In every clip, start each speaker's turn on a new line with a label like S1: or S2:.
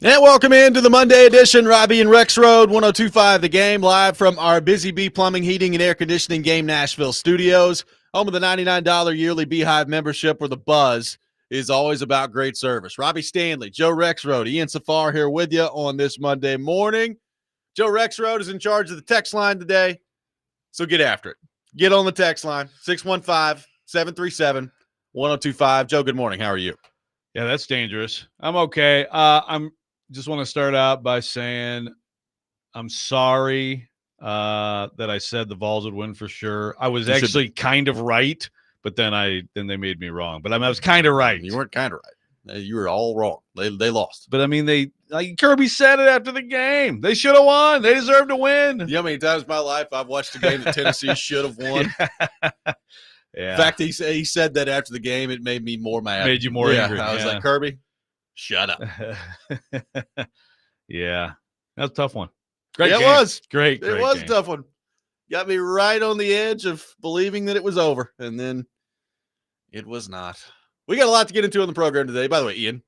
S1: And welcome into the Monday edition, Robby and Rexrode, 102.5 The Game, live from our Busy Bee Plumbing, Heating, and Air Conditioning Game Nashville studios, home of the $99 yearly Beehive membership where the buzz is always about great service. Robbie Stanley, Joe Rexrode, Ian Safar here with you on this Monday morning. Joe Rexrode is in charge of the text line today, so get after it. Get on the text line, 615-737-1025. Joe, good morning. How are you?
S2: Yeah, that's dangerous. I'm okay. I'm just want to start out by saying I'm sorry that I said the Vols would win for sure. I was actually kind of right, but then they made me wrong. But I was kind of right.
S1: You weren't kind of right. You were all wrong. They lost.
S2: But I mean, Kirby said it after the game. They should have won. They deserve to win.
S1: You know how many times in my life I've watched a game that Tennessee should have won?
S2: Yeah.
S1: In fact, he said that after the game. It made me more mad.
S2: Made you more angry.
S1: I was like, Kirby, shut up.
S2: Yeah. That's a tough one. Great game.
S1: It was.
S2: Great
S1: It was
S2: game.
S1: a tough one. Got me right on the edge of believing that it was over, and then it was not. We got a lot to get into on the program today. By the way, Ian,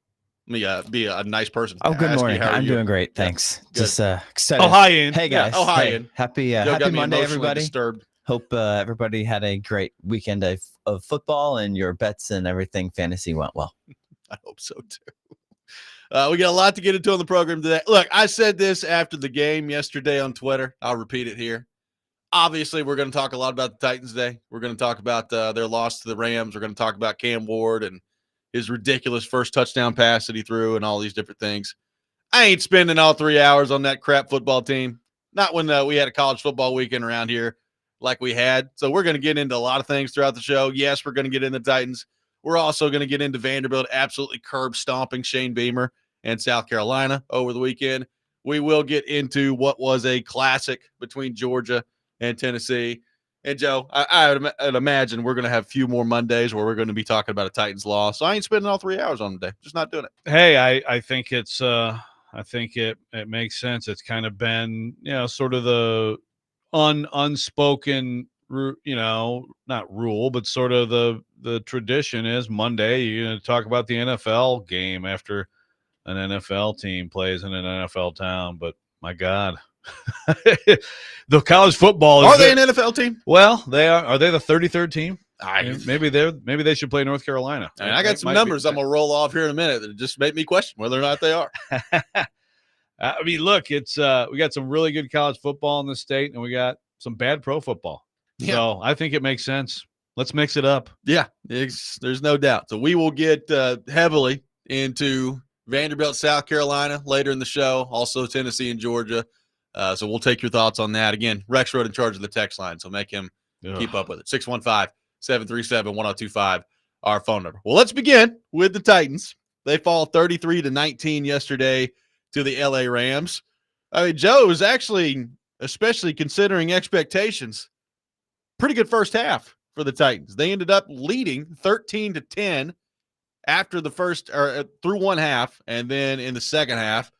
S1: let me be a nice person.
S3: Oh, good morning. I'm doing great. Thanks.
S1: Yeah,
S3: just excited.
S2: Oh, hi, Ian.
S3: Hey, guys.
S1: Oh, hi, Ian.
S3: Happy Monday, everybody.
S1: Disturbed.
S3: Hope everybody had a great weekend of football, and your bets and everything fantasy went well.
S1: I hope so, too. We got a lot to get into on the program today. Look, I said this after the game yesterday on Twitter. I'll repeat it here. Obviously, we're going to talk a lot about the Titans today. We're going to talk about their loss to the Rams. We're going to talk about Cam Ward and his ridiculous first touchdown pass that he threw and all these different things. I ain't spending all 3 hours on that crap football team. Not when we had a college football weekend around here like we had. So we're going to get into a lot of things throughout the show. Yes, we're going to get into Titans. We're also going to get into Vanderbilt absolutely curb stomping Shane Beamer and South Carolina over the weekend. We will get into what was a classic between Georgia and Tennessee. And, Joe, I would imagine we're going to have a few more Mondays where we're going to be talking about a Titans loss. So I ain't spending all 3 hours on today. Just not doing it.
S2: Hey, I think it's I think it makes sense. It's kind of been, sort of the unspoken, not rule, but sort of the tradition is Monday you're going to talk about the NFL game after an NFL team plays in an NFL town. But my God, the college football
S1: are they an NFL team?
S2: Well, they are. Are they the 33rd team? Maybe they should play North Carolina.
S1: I got some numbers I'm gonna roll off here in a minute that just make me question whether or not they are.
S2: I mean, look, it's we got some really good college football in the state, and we got some bad pro football. Yeah. So I think it makes sense. Let's mix it up.
S1: Yeah, there's no doubt. So we will get heavily into Vanderbilt, South Carolina later in the show. Also Tennessee and Georgia. So we'll take your thoughts on that. Again, Rexrode in charge of the text line, so make him keep up with it. 615-737-1025, our phone number. Well, let's begin with the Titans. They fall 33-19 yesterday to the LA Rams. I mean, Joe, was actually, especially considering expectations, pretty good first half for the Titans. They ended up leading 13-10 after the first or through one half, and then in the second half,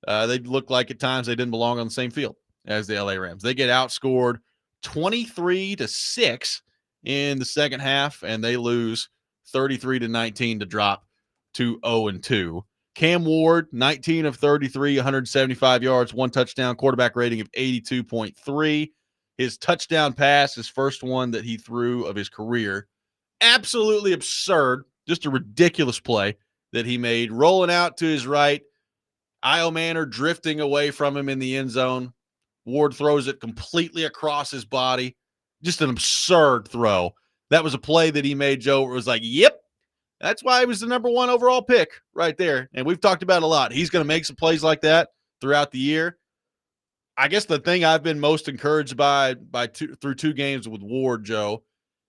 S1: they looked like at times they didn't belong on the same field as the LA Rams. They get outscored 23-6 in the second half, and they lose 33-19 to drop to 0-2. Cam Ward, 19 of 33, 175 yards, one touchdown, quarterback rating of 82.3. His touchdown pass, his first one that he threw of his career, absolutely absurd. Just a ridiculous play that he made, rolling out to his right. Io Manor drifting away from him in the end zone. Ward throws it completely across his body. Just an absurd throw. That was a play that he made, Joe, where it was like, yep, that's why he was the number one overall pick right there. And we've talked about it a lot. He's going to make some plays like that throughout the year. I guess the thing I've been most encouraged by through two games with Ward, Joe,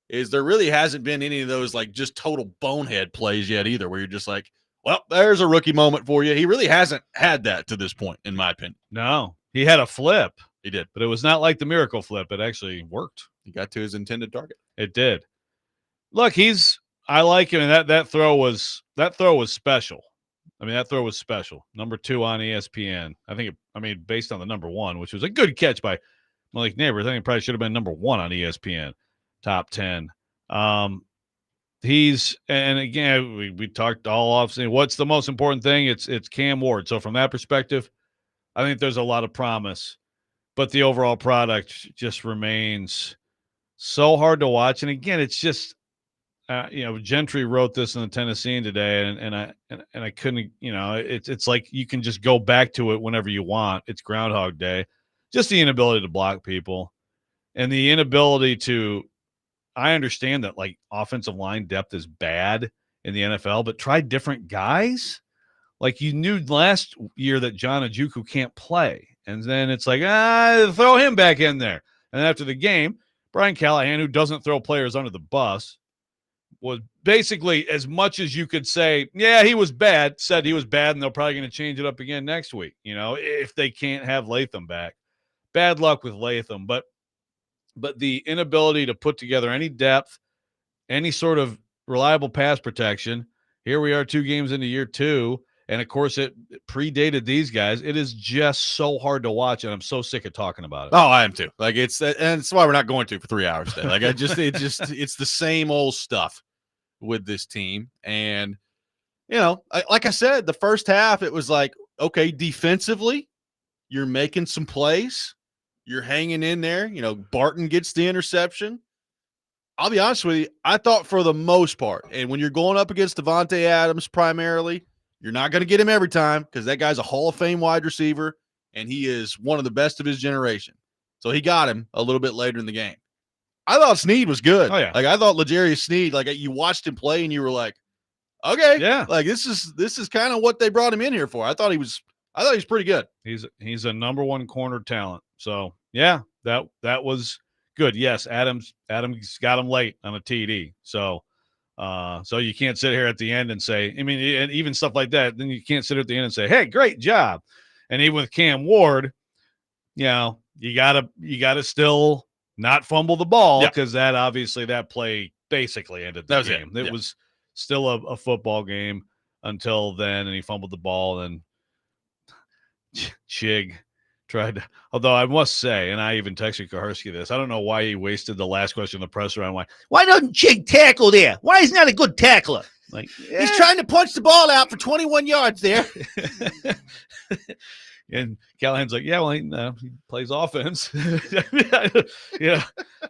S1: is there really hasn't been any of those like just total bonehead plays yet either, where you're just like, well, there's a rookie moment for you. He really hasn't had that to this point, in my opinion.
S2: No, he had a flip.
S1: He did.
S2: But it was not like the miracle flip. It actually worked.
S1: He got to his intended target.
S2: It did. Look, I like him, and that throw was special. I mean, that throw was special. Number 2 on ESPN. Based on the number 1, which was a good catch by Malik Neighbors, I think it probably should have been number 1 on ESPN. Top 10. and again, we talked all off saying what's the most important thing? It's Cam Ward. So from that perspective, I think there's a lot of promise, but the overall product just remains so hard to watch. And again, it's just, Gentry wrote this in the Tennessean today, and I couldn't, it's like you can just go back to it whenever you want. It's Groundhog Day. Just the inability to block people and the inability to. I understand that like offensive line depth is bad in the NFL, but try different guys. Like you knew last year that John Ojukwu can't play, and then it's like throw him back in there. And after the game, Brian Callahan, who doesn't throw players under the bus, was basically as much as you could say, yeah, he was bad, said he was bad, and they're probably going to change it up again next week, if they can't have Latham back. Bad luck with Latham, but the inability to put together any depth, any sort of reliable pass protection. Here we are 2 games into year 2, and of course it predated these guys. It is just so hard to watch, and I'm so sick of talking about it.
S1: Oh, I am too. Like and it's why we're not going to for 3 hours today. Like it's the same old stuff with this team. And, like I said, the first half, it was like, okay, defensively, you're making some plays. You're hanging in there. Barton gets the interception. I'll be honest with you. I thought for the most part, and when you're going up against Devontae Adams primarily, you're not going to get him every time because that guy's a Hall of Fame wide receiver, and he is one of the best of his generation. So he got him a little bit later in the game. I thought Snead was good.
S2: Oh, yeah.
S1: Like I thought L'Jarius Snead, like you watched him play and you were like, okay,
S2: yeah,
S1: like this is kind of what they brought him in here for. I thought he was pretty good.
S2: He's a number 1 corner talent. So yeah, that was good. Yes, Adams got him late on a TD. So you can't sit here at the end and say, and even stuff like that, then you can't sit at the end and say, hey, great job. And even with Cam Ward, you gotta still not fumble the ball because that play basically ended the game. It was still a football game until then, and he fumbled the ball, and Chig tried to, although I must say, and I even texted Kaharski this, I don't know why he wasted the last question in the press round. Why doesn't Chig tackle there? Why is he not a good tackler? Like
S1: he's trying to punch the ball out for 21 yards there.
S2: And Callahan's like, yeah, well, he plays offense. Yeah.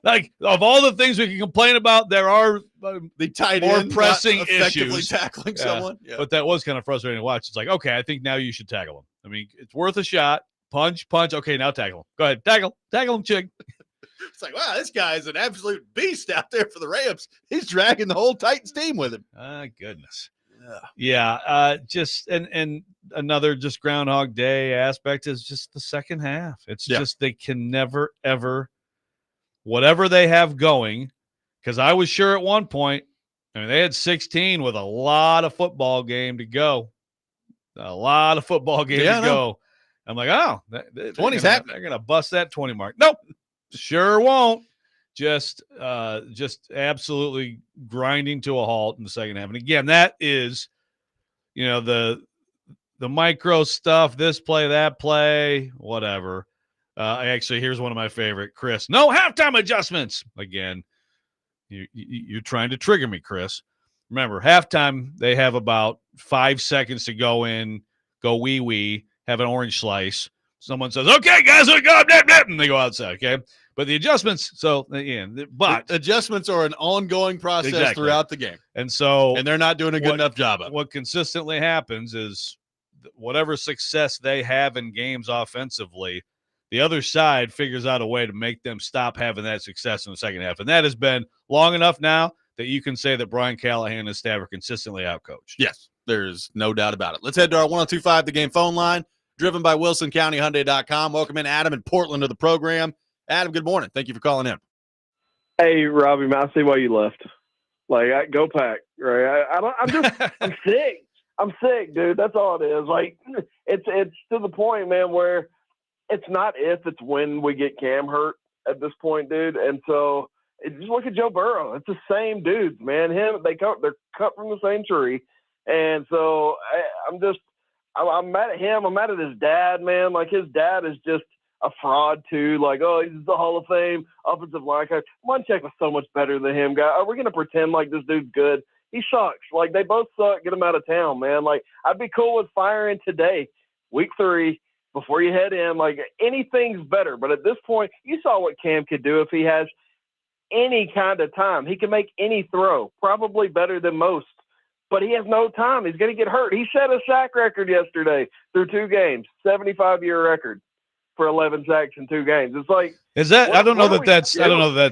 S2: Like, of all the things we can complain about, there are
S1: the tight
S2: more
S1: end
S2: pressing
S1: effectively
S2: issues.
S1: Tackling someone. Yeah.
S2: But that was kind of frustrating to watch. It's like, okay, I think now you should tackle him. I mean, it's worth a shot. Punch. Okay, now tackle him. Go ahead. Tackle him, Chig.
S1: It's like, wow, this guy is an absolute beast out there for the Rams. He's dragging the whole Titans team with him.
S2: Goodness. Yeah. Just and another just Groundhog Day aspect is just the second half. It's just they can never ever, whatever they have going, because I was sure at one point, they had 16 with a lot of football game to go. A lot of football game to go. I'm like,
S1: 20's happening.
S2: They're gonna bust that 20 mark. Nope, sure won't. Just absolutely grinding to a halt in the second half. And again, that is, the micro stuff, this play, that play, whatever. Actually, here's one of my favorite, Chris. No halftime adjustments. Again, you're trying to trigger me, Chris. Remember, halftime, they have about 5 seconds to go in, go wee, have an orange slice. Someone says, okay, guys, we go, and they go outside, okay? But the adjustments, but
S1: adjustments are an ongoing process throughout the game.
S2: And
S1: they're not doing a good enough job of it.
S2: What consistently happens is whatever success they have in games offensively, the other side figures out a way to make them stop having that success in the second half. And that has been long enough now that you can say that Brian Callahan and his staff are consistently outcoached.
S1: Yes, there's no doubt about it. Let's head to our 1025 The Game phone line, driven by WilsonCountyHyundai.com. Welcome in Adam in Portland to the program. Adam, good morning. Thank you for calling in.
S4: Hey, Robby, man, I see why you left. Go Pack, right? I'm sick. I'm sick, dude. That's all it is. Like, it's to the point, man, where it's not if, it's when we get Cam hurt at this point, dude. And so just look at Joe Burrow. It's the same dudes, man. They're cut from the same tree. And so I'm mad at him. I'm mad at his dad, man. Like, his dad is just a fraud too. Like, oh, he's the Hall of Fame offensive line coach. Munchak was so much better than him, guy. Are we gonna pretend like this dude's good? He sucks. Like, they both suck. Get him out of town, man. Like, I'd be cool with firing today, week 3, before you head in. Like, anything's better. But at this point, you saw what Cam could do if he has any kind of time. He can make any throw, probably better than most. But he has no time. He's going to get hurt. He set a sack record yesterday through 2 games, 75-year record for 11 sacks in 2 games. It's like,
S2: is that? I don't know that
S4: that's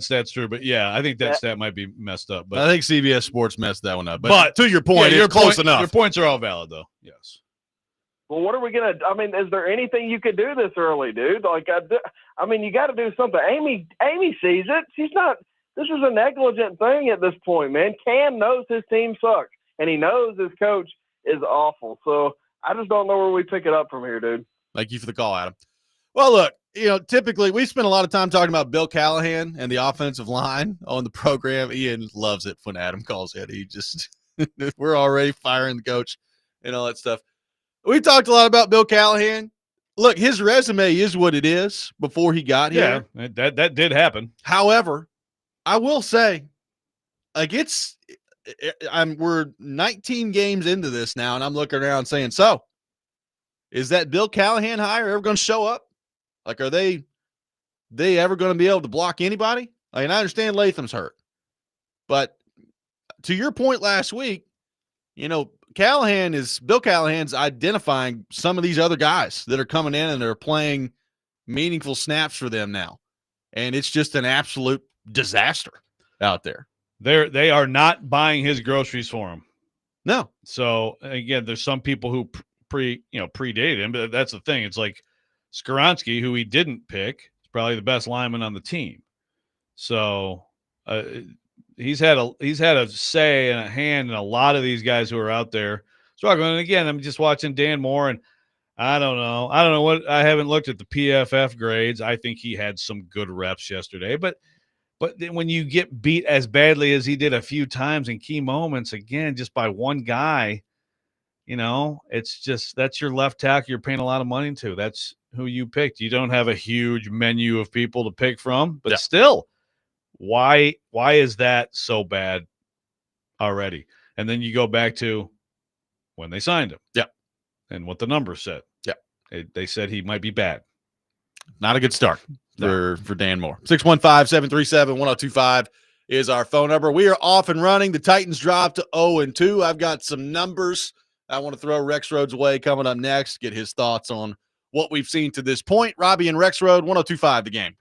S2: that's true, but yeah, I think that stat might be messed up. But
S1: I think CBS Sports messed that one up. But to your point,
S2: yeah,
S1: it's close enough.
S2: Your points are all valid, though. Yes.
S4: well, what are we going to – I mean, is there anything you could do this early, dude? Like, I mean, you got to do something. Amy sees it. She's not – this is a negligent thing at this point, man. Cam knows his team sucks, and he knows his coach is awful. So I just don't know where we pick it up from here, dude.
S1: Thank you for the call, Adam. Well, look, typically we spend a lot of time talking about Bill Callahan and the offensive line on the program. Ian loves it when Adam calls it. He just – we're already firing the coach and all that stuff. We talked a lot about Bill Callahan. Look, his resume is what it is before he got here.
S2: Yeah, that did happen.
S1: However, I will say, like, we're 19 games into this now, and I'm looking around saying, so is that Bill Callahan hire ever going to show up? Like, are they ever going to be able to block anybody? I mean, I understand Latham's hurt, but to your point last week, Bill Callahan's identifying some of these other guys that are coming in and they're playing meaningful snaps for them now. And it's just an absolute disaster out there.
S2: They are not buying his groceries for him.
S1: No.
S2: So again, there's some people who predated him, but that's the thing. It's like Skoronski, who he didn't pick, is probably the best lineman on the team. So he's had a say and a hand in a lot of these guys who are out there struggling. And again, I'm just watching Dan Moore, and I don't know what. I haven't looked at the PFF grades. I think he had some good reps yesterday, but then when you get beat as badly as he did a few times in key moments, again, just by one guy, it's just, that's your left tackle you're paying a lot of money to. That's who you picked. You don't have a huge menu of people to pick from, but still, why is that so bad already? And then you go back to when they signed him.
S1: Yeah.
S2: And what the numbers said. Yeah. They said he might be bad.
S1: Not a good start for Dan Moore. 615-737-1025 is our phone number. We are off and running. The Titans dropped to 0-2. I've got some numbers I want to throw Rexrode's way coming up next, get his thoughts on what we've seen to this point. Robby and Rexrode, 1025 The Game.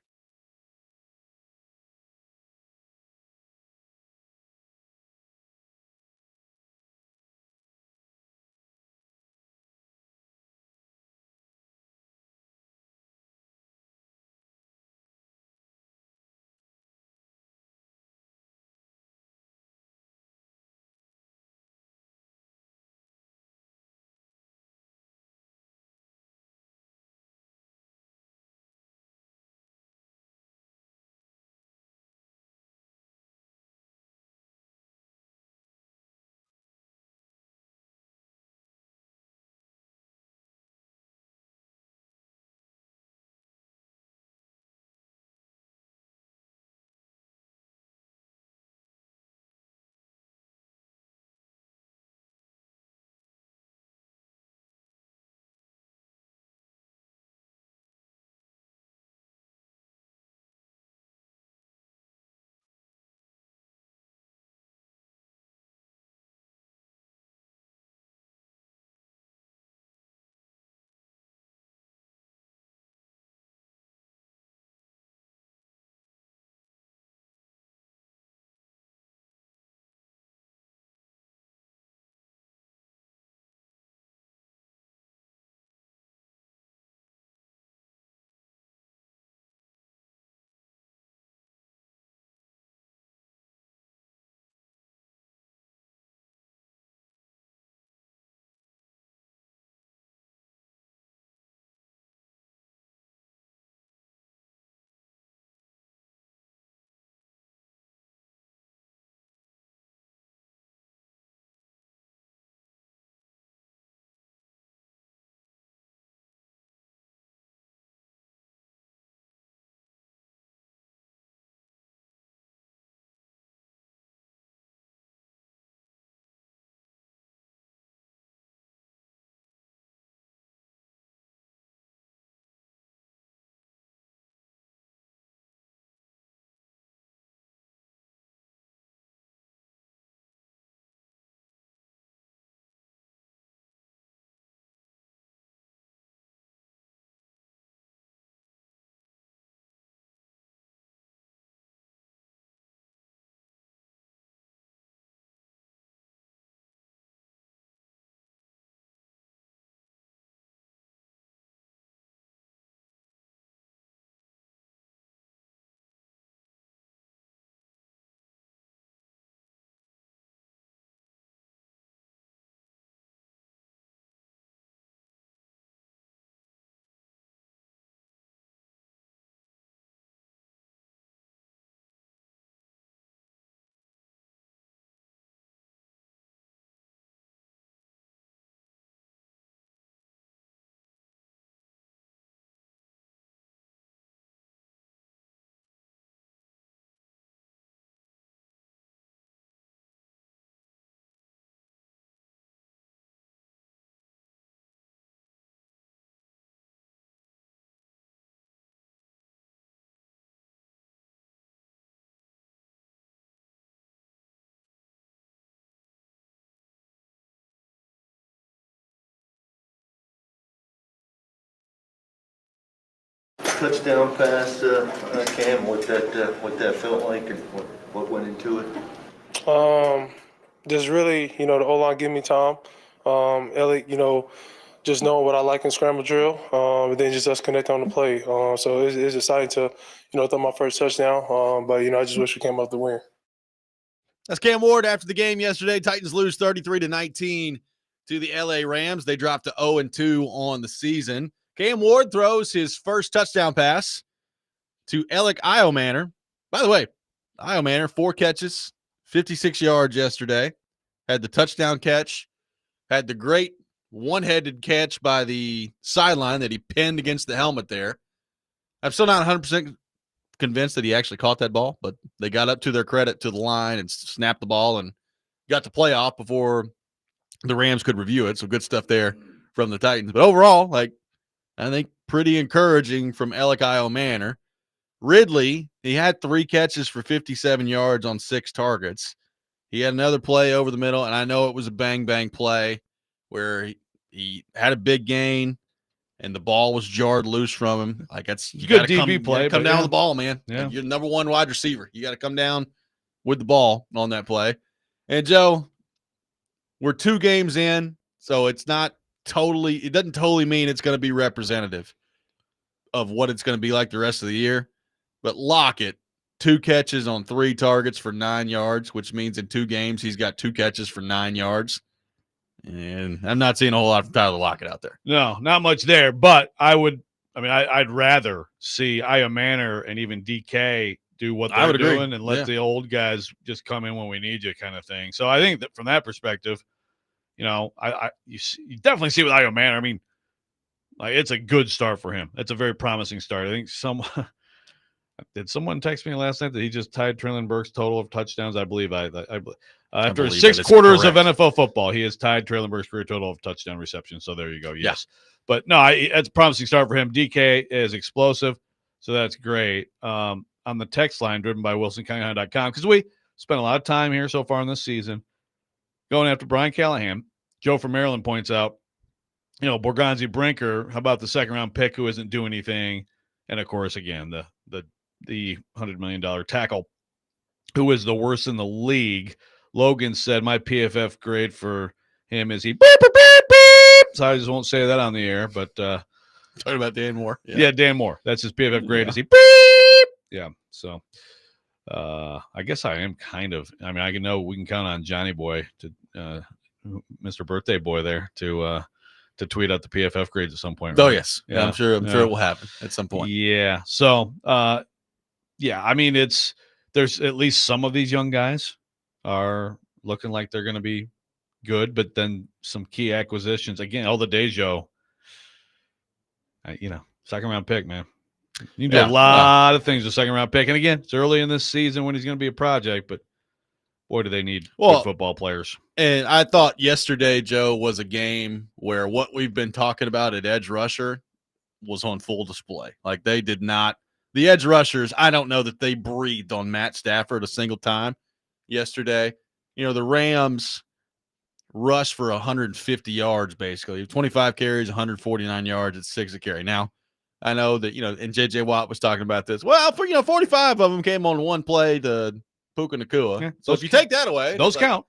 S5: touchdown pass, Cam, what that felt like and what went into it?
S6: Just really, the O-line give me time. Elliot, just knowing what I like in scramble drill, and then just us connect on the play. So it's exciting to, throw my first touchdown. But I just wish we came up to win.
S1: That's Cam Ward after the game yesterday. Titans lose 33-19 to the LA Rams. They dropped to 0-2 on the season. Cam Ward throws his first touchdown pass to Alec Iomanner. By the way, Iomanner, 4 catches, 56 yards yesterday. Had the touchdown catch. Had the great one-headed catch by the sideline that he pinned against the helmet there. I'm still not 100% convinced that he actually caught that ball, but they got up to their credit to the line and snapped the ball and got the playoff before the Rams could review it. So good stuff there from the Titans. But overall, I think pretty encouraging from Alec Iomanner. Ridley, he had 3 catches for 57 yards on 6 targets. He had another play over the middle, and I know it was a bang-bang play where he had a big gain, and the ball was jarred loose from him. That's you
S2: good
S1: gotta
S2: DB play.
S1: come down with the ball, man.
S2: Yeah.
S1: You're the number 1 wide receiver. You got to come down with the ball on that play. And Joe, we're 2 games in, so it doesn't totally mean it's going to be representative of what it's going to be like the rest of the year. But Lockett, 2 catches on 3 targets for 9 yards, which means in 2 games he's got 2 catches for 9 yards. And I'm not seeing a whole lot from Tyler Lockett out there.
S2: No, not much there. But I'd rather see Iomanner and even DK do what they're doing and let the old guys just come in when we need you kind of thing. So I think that from that perspective, you definitely see with Iomanner. It's a good start for him. It's a very promising start. I think did someone text me last night that he just tied Traylon Burks' total of touchdowns? I believe after 6 quarters of NFL football, he has tied Traylon Burks' career total of touchdown receptions. So there you go. Yes. Yeah. But no, it's a promising start for him. DK is explosive, so that's great. On the text line driven by WilsonCunningham.com, because we spent a lot of time here so far in this season going after Brian Callahan. Joe from Maryland points out, Borgonzi Brinker, how about the second-round pick who isn't doing anything? And, of course, again, the $100 million tackle, who is the worst in the league. Logan said, my PFF grade for him is he beep, beep, beep, beep. So I just won't say that on the air, but
S1: talking about Dan Moore.
S2: Yeah, Dan Moore. That's his PFF grade is he beep. Yeah. So I guess I am kind of, I know we can count on Johnny Boy to Mr. Birthday Boy there to tweet out the PFF grades at some point.
S1: Oh,
S2: right?
S1: yes. Yeah, I'm sure it will happen at some point.
S2: Yeah. So, there's at least some of these young guys are looking like they're going to be good, but then some key acquisitions. Again, all the Dejo, second round pick, man. You can do a lot of things with second round pick. And again, it's early in this season when he's going to be a project, but boy, do they need good football players.
S1: And I thought yesterday, Joe, was a game where what we've been talking about at edge rusher was on full display. They did not – the edge rushers, I don't know that they breathed on Matt Stafford a single time yesterday. The Rams rushed for 150 yards basically. 25 carries, 149 yards at 6 a carry. Now, I know that, and J.J. Watt was talking about this. Well, 45 of them came on one play to Puka Nacua. Yeah, so if you take that away,
S2: those count.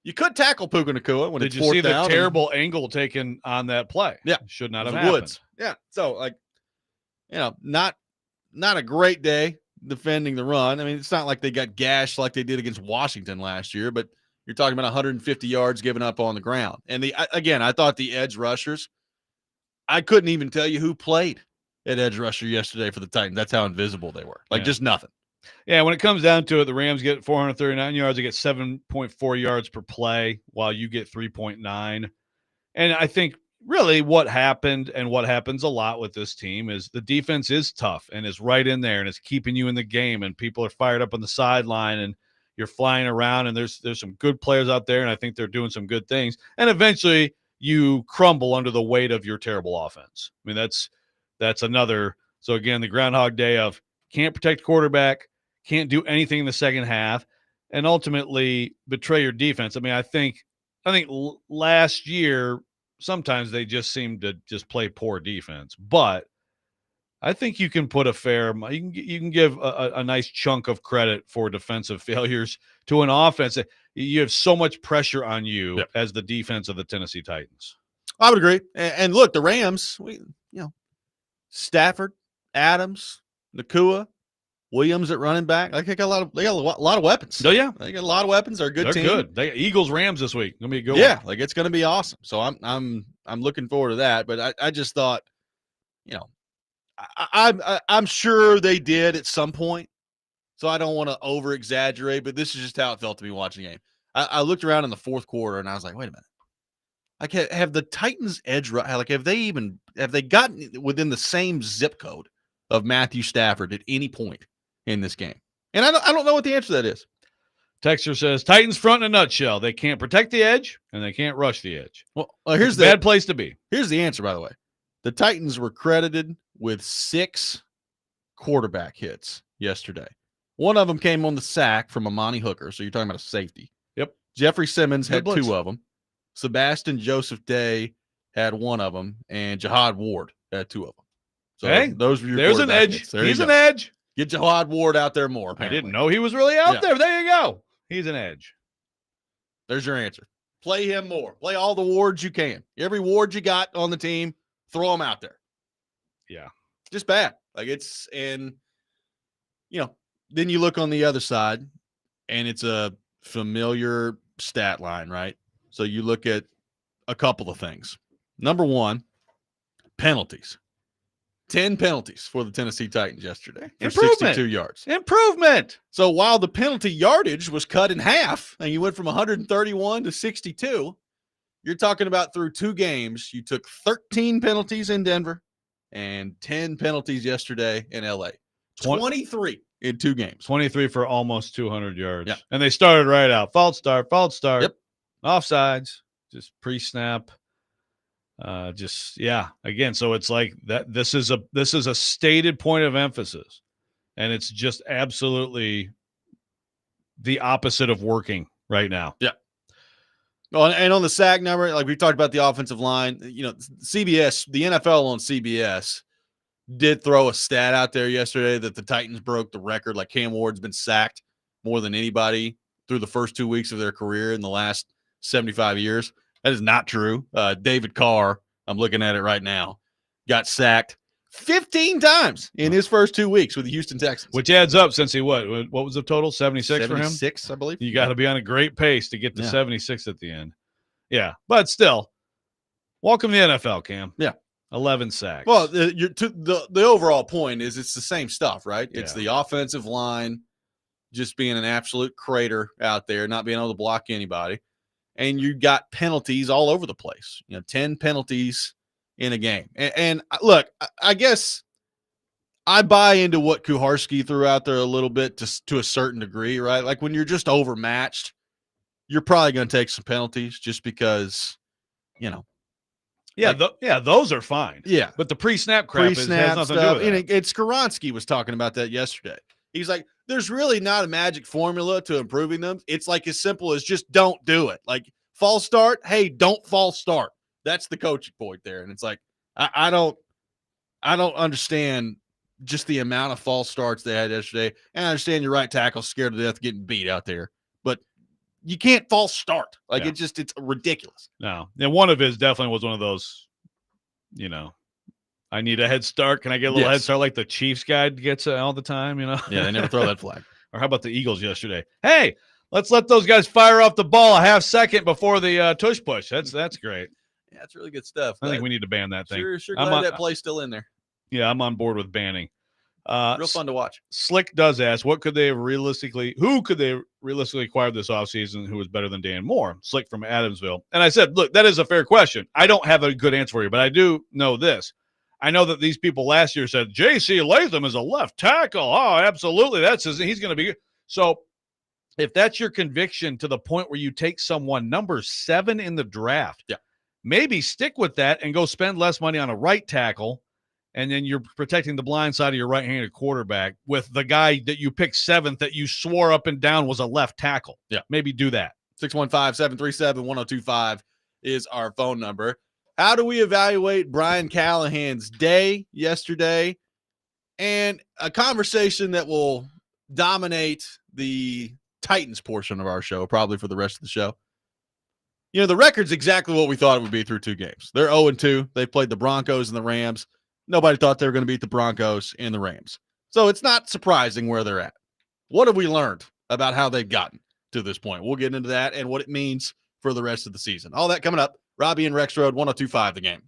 S1: You could tackle Puka Nacua when it's 4th down.
S2: Did you see the terrible angle taken on that play?
S1: Yeah.
S2: Should not have happened.
S1: Woods. Yeah. So, not a great day defending the run. It's not like they got gashed like they did against Washington last year, but you're talking about 150 yards given up on the ground. And I thought the edge rushers, I couldn't even tell you who played at edge rusher yesterday for the Titans. That's how invisible they were. Just nothing.
S2: Yeah, when it comes down to it, the Rams get 439 yards. They get 7.4 yards per play, while you get 3.9. And I think really what happened and what happens a lot with this team is the defense is tough and is right in there and is keeping you in the game, and people are fired up on the sideline and you're flying around, and there's some good players out there, and I think they're doing some good things. And eventually you crumble under the weight of your terrible offense. That's another. So again, the Groundhog Day of can't protect quarterback, can't do anything in the second half, and ultimately betray your defense. I think last year sometimes they just seemed to just play poor defense, but I think you can put you can give a nice chunk of credit for defensive failures to an offense. You have so much pressure on you as the defense of the Tennessee Titans.
S1: I would agree. And look, the Rams, Stafford, Adams, Nakua, Williams at running back. Like they got a lot of weapons.
S2: Oh yeah,
S1: they got a lot of weapons. They're a good team.
S2: Good. They Eagles Rams this week. Gonna be a good one.
S1: Yeah, like it's gonna be awesome. So I'm looking forward to that. But I just thought, I'm sure they did at some point. So I don't want to over exaggerate, but this is just how it felt to me watching the game. I looked around in the fourth quarter and I was like, wait a minute. Like, have the Titans edge, like, have they gotten within the same zip code of Matthew Stafford at any point in this game? And I don't know what the answer to that is.
S2: Texter says, Titans front in a nutshell. They can't protect the edge and they can't rush the edge.
S1: Well, here's
S2: the bad place to be.
S1: Here's the answer, by the way. The Titans were credited with 6 quarterback hits yesterday. One of them came on the sack from Amani Hooker. So you're talking about a safety.
S2: Yep.
S1: Jeffrey Simmons had
S2: blitz.
S1: 2 of them. Sebastian Joseph Day had 1 of them, and Jihad Ward had 2 of them. So those were your
S2: there's an edge. He's an edge.
S1: Get Jihad Ward out there more. Apparently.
S2: I didn't know he was really out there. There you go. He's an edge.
S1: There's your answer. Play him more. Play all the wards you can. Every ward you got on the team, throw them out there.
S2: Yeah.
S1: Just bad. Like then you look on the other side, and it's a familiar stat line, right? So you look at a couple of things. Number 1, penalties. 10 penalties for the Tennessee Titans yesterday for 62 yards.
S2: Improvement.
S1: So while the penalty yardage was cut in half and you went from 131 to 62, you're talking about through 2 games, you took 13 penalties in Denver and 10 penalties yesterday in LA. 23 in 2 games.
S2: 23 for almost 200 yards.
S1: Yeah.
S2: And they started right out. False start.
S1: Yep.
S2: Offsides, just pre-snap. Again, so it's like that. This is a stated point of emphasis, and it's just absolutely the opposite of working right now.
S1: Yeah. Well, and on the sack number, like we talked about the offensive line, CBS, the NFL on CBS did throw a stat out there yesterday that the Titans broke the record. Like Cam Ward's been sacked more than anybody through the first 2 weeks of their career in the last 75 years. That is not true. David Carr, I'm looking at it right now, got sacked 15 times in his first 2 weeks with the Houston Texans.
S2: Which adds up since he what was the total? 76 for him?
S1: 76, I believe.
S2: You got to be on a great pace to get to 76 at the end. Yeah, but still, welcome to the NFL, Cam.
S1: Yeah.
S2: 11 sacks.
S1: Well, the overall point is it's the same stuff, right? It's the offensive line just being an absolute crater out there, not being able to block anybody. And you got penalties all over the place. 10 penalties in a game. And look, I guess I buy into what Kuharski threw out there a little bit to a certain degree, right? Like when you're just overmatched, you're probably going to take some penalties just because,
S2: those are fine.
S1: Yeah.
S2: But the pre-snap crap has nothing
S1: stuff,
S2: to do with that.
S1: And Skoronski was talking about that yesterday. He's like, there's really not a magic formula to improving them. It's like as simple as just don't do it. Like false start. Hey, don't false start. That's the coaching point there. And it's like, I don't understand just the amount of false starts they had yesterday. And I understand your right tackle scared to death getting beat out there, but you can't false start. Like it's ridiculous.
S2: No. And one of his definitely was one of those, I need a head start. Can I get a little head start like the Chiefs guy gets all the time, Yeah,
S1: they never throw that flag.
S2: Or how about the Eagles yesterday? Hey, let's let those guys fire off the ball a half second before the tush push. That's great.
S1: Yeah, that's really good stuff.
S2: I think we need to ban that thing.
S1: Sure glad that play's still in there.
S2: Yeah, I'm on board with banning.
S1: Real fun to watch.
S2: Slick does ask, who could they realistically acquire this offseason who was better than Dan Moore? Slick from Adamsville. And I said, look, that is a fair question. I don't have a good answer for you, but I do know this. I know that these people last year said J.C. Latham is a left tackle. Oh, absolutely. He's going to be good. So if that's your conviction to the point where you take someone number 7 in the draft, maybe stick with that and go spend less money on a right tackle. And then you're protecting the blind side of your right-handed quarterback with the guy that you picked 7th that you swore up and down was a left tackle.
S1: Yeah.
S2: Maybe do that.
S1: 615-737-1025 is our phone number. How do we evaluate Brian Callahan's day yesterday and a conversation that will dominate the Titans portion of our show, probably for the rest of the show. The record's exactly what we thought it would be through 2 games. They're 0-2. They played the Broncos and the Rams. Nobody thought they were going to beat the Broncos and the Rams. So it's not surprising where they're at. What have we learned about how they've gotten to this point? We'll get into that and what it means for the rest of the season. All that coming up. Robby and Rexrode, 102.5 The Game.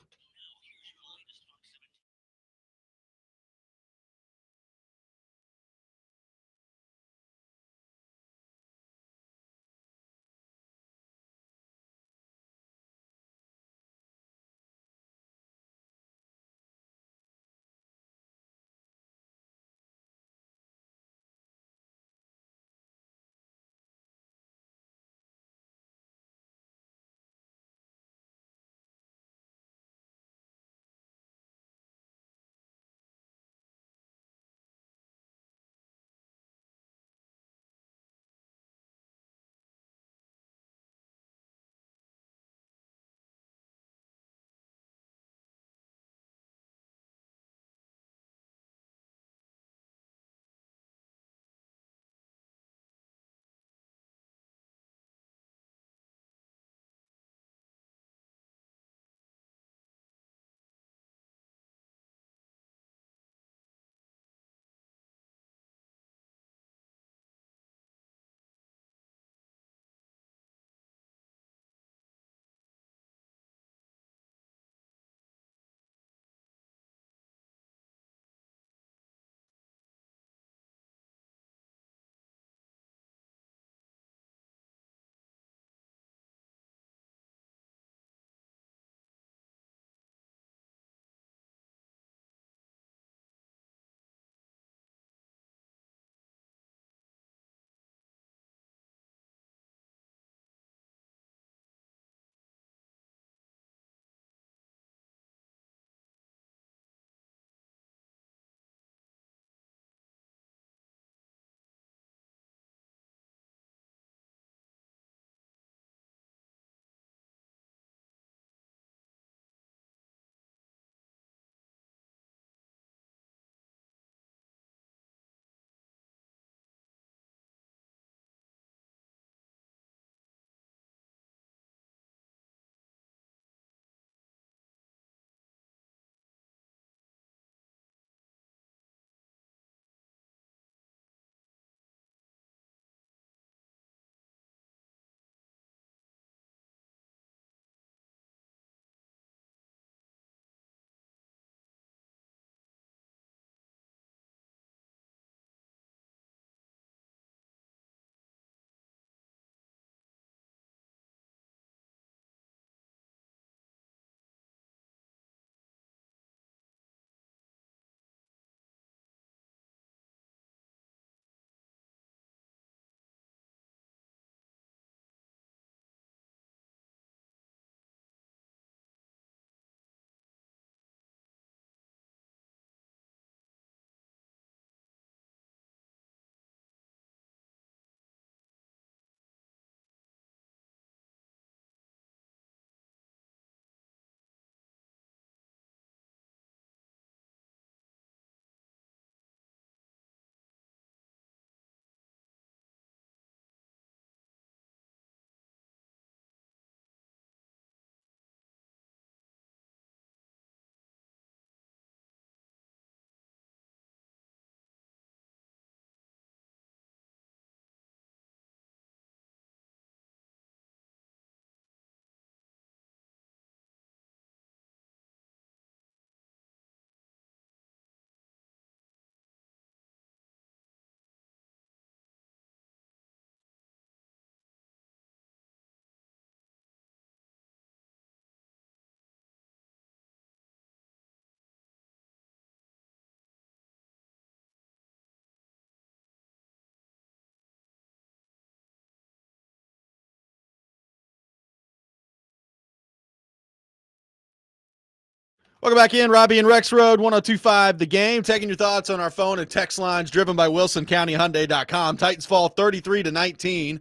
S1: Welcome back in. Robby and Rexrode, 102.5 The Game. Taking your thoughts on our phone and text lines driven by WilsonCountyHyundai.com. Titans fall 33-19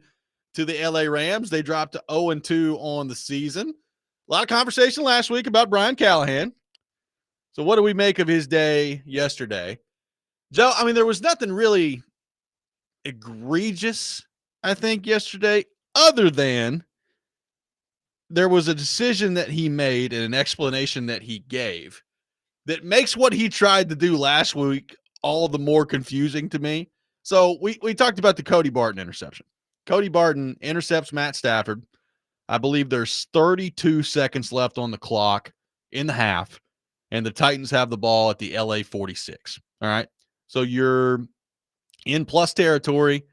S1: to the LA Rams. They dropped to 0-2 on the season. A lot of conversation last week about Brian Callahan. So what do we make of his day yesterday? Joe, I mean, there was nothing really egregious, I think, yesterday, other than there was a decision that he made and an explanation that he gave that makes what he tried to do last week all the more confusing to me. So we talked about the Cody Barton interception. Cody Barton intercepts Matt Stafford. I believe there's 32 seconds left on the clock in the half, and the Titans have the ball at the LA 46. All right. So you're in plus territory.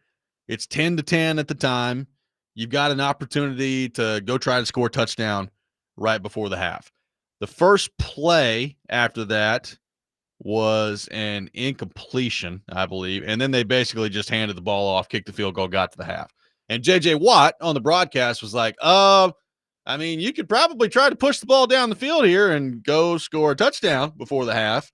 S1: It's 10-10 at the time. You've got an opportunity to go try to score a touchdown right before the half. The first play after that was an incompletion, I believe. And then they basically just handed the ball off, kicked the field goal, got to the half. And J.J. Watt on the broadcast was like, I mean, you could probably try to push the ball down the field here and go score a touchdown before the half.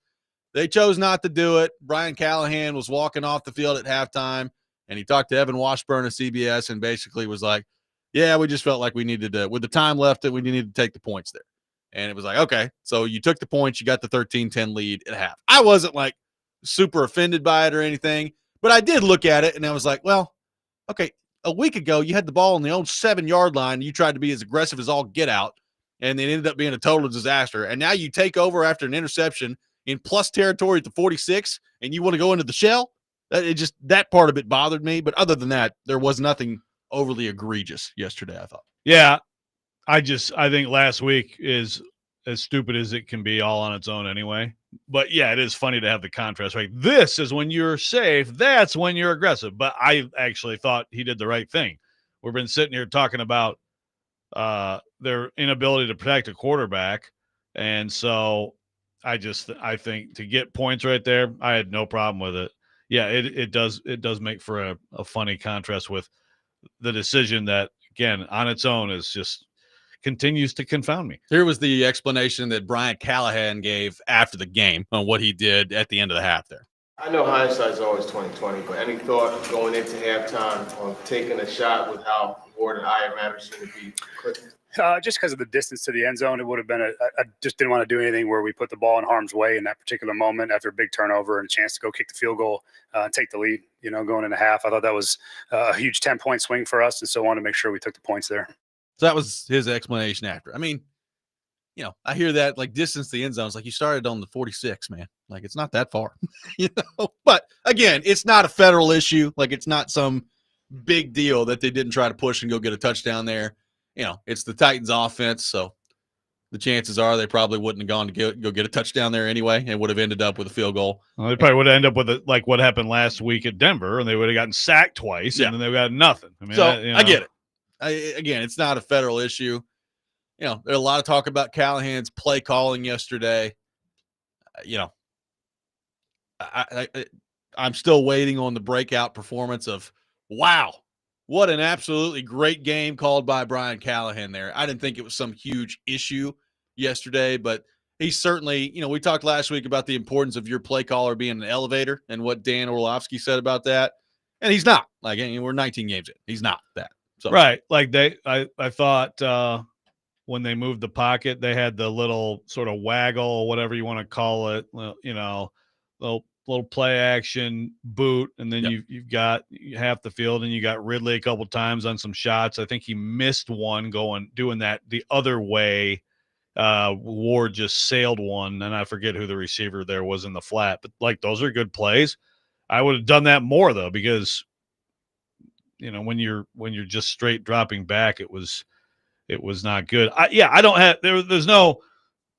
S1: They chose not to do it. Brian Callahan was walking off the field at halftime, and he talked to Evan Washburn of CBS and basically was like, yeah, we just felt like we needed to, with the time left, that we needed to take the points there. And it was like, okay, so you took the points, you got the 13-10 lead at half. I wasn't like super offended by it or anything, but I did look at it and I was like, well, okay, a week ago you had the ball on the own 7-yard line and you tried to be as aggressive as all get out, and it ended up being a total disaster. And now you take over after an interception in plus territory at the 46 and you want to go into the shell. That part of it bothered me. But other than that, there was nothing overly egregious yesterday, I thought.
S2: Yeah. I think last week is as stupid as it can be all on its own anyway. But yeah, it is funny to have the contrast, right? This is when you're safe. That's when you're aggressive. But I actually thought he did the right thing. We've been sitting here talking about their inability to protect a quarterback. And so I think to get points right there, I had no problem with it. Yeah, it does make for a funny contrast with the decision that, again, on its own is just continues to confound me.
S1: Here was the explanation that Brian Callahan gave after the game on what he did at the end of the half there.
S7: I know hindsight's always 20/20, but any thought going into halftime on taking a shot with how Ward and Iyer seem to be clicking?
S8: Just because of the distance to the end zone, it would have been I just didn't want to do anything where we put the ball in harm's way in that particular moment after a big turnover and a chance to go kick the field goal and take the lead, going into half. I thought that was a huge 10-point swing for us, and so wanted to make sure we took the points there.
S1: So that was his explanation after. I mean, I hear that, like, distance to the end zone. It's like you started on the 46, man. Like, it's not that far, But, again, it's not a federal issue. Like, it's not some big deal that they didn't try to push and go get a touchdown there. It's the Titans offense, so the chances are they probably wouldn't have gone to go get a touchdown there anyway and would have ended up with a field goal.
S2: Well, they probably would have ended up with like what happened last week at Denver, and they would have gotten sacked twice, and then they got nothing. I mean,
S1: I get it. Again, it's not a federal issue. There's a lot of talk about Callahan's play calling yesterday. I'm still waiting on the breakout performance of, wow, what an absolutely great game called by Brian Callahan there. I didn't think it was some huge issue yesterday, but he's certainly, we talked last week about the importance of your play caller being an elevator and what Dan Orlovsky said about that. And he's not. Like, we're 19 games in. He's not that. So.
S2: Right. Like I thought when they moved the pocket, they had the little sort of waggle, whatever you want to call it, little play action boot, and then you've got half the field, and you got Ridley a couple times on some shots. I think he missed one doing that the other way. Ward just sailed one, and I forget who the receiver there was in the flat. But like, those are good plays. I would have done that more though, because when you're just straight dropping back, it was not good. I don't have there's no,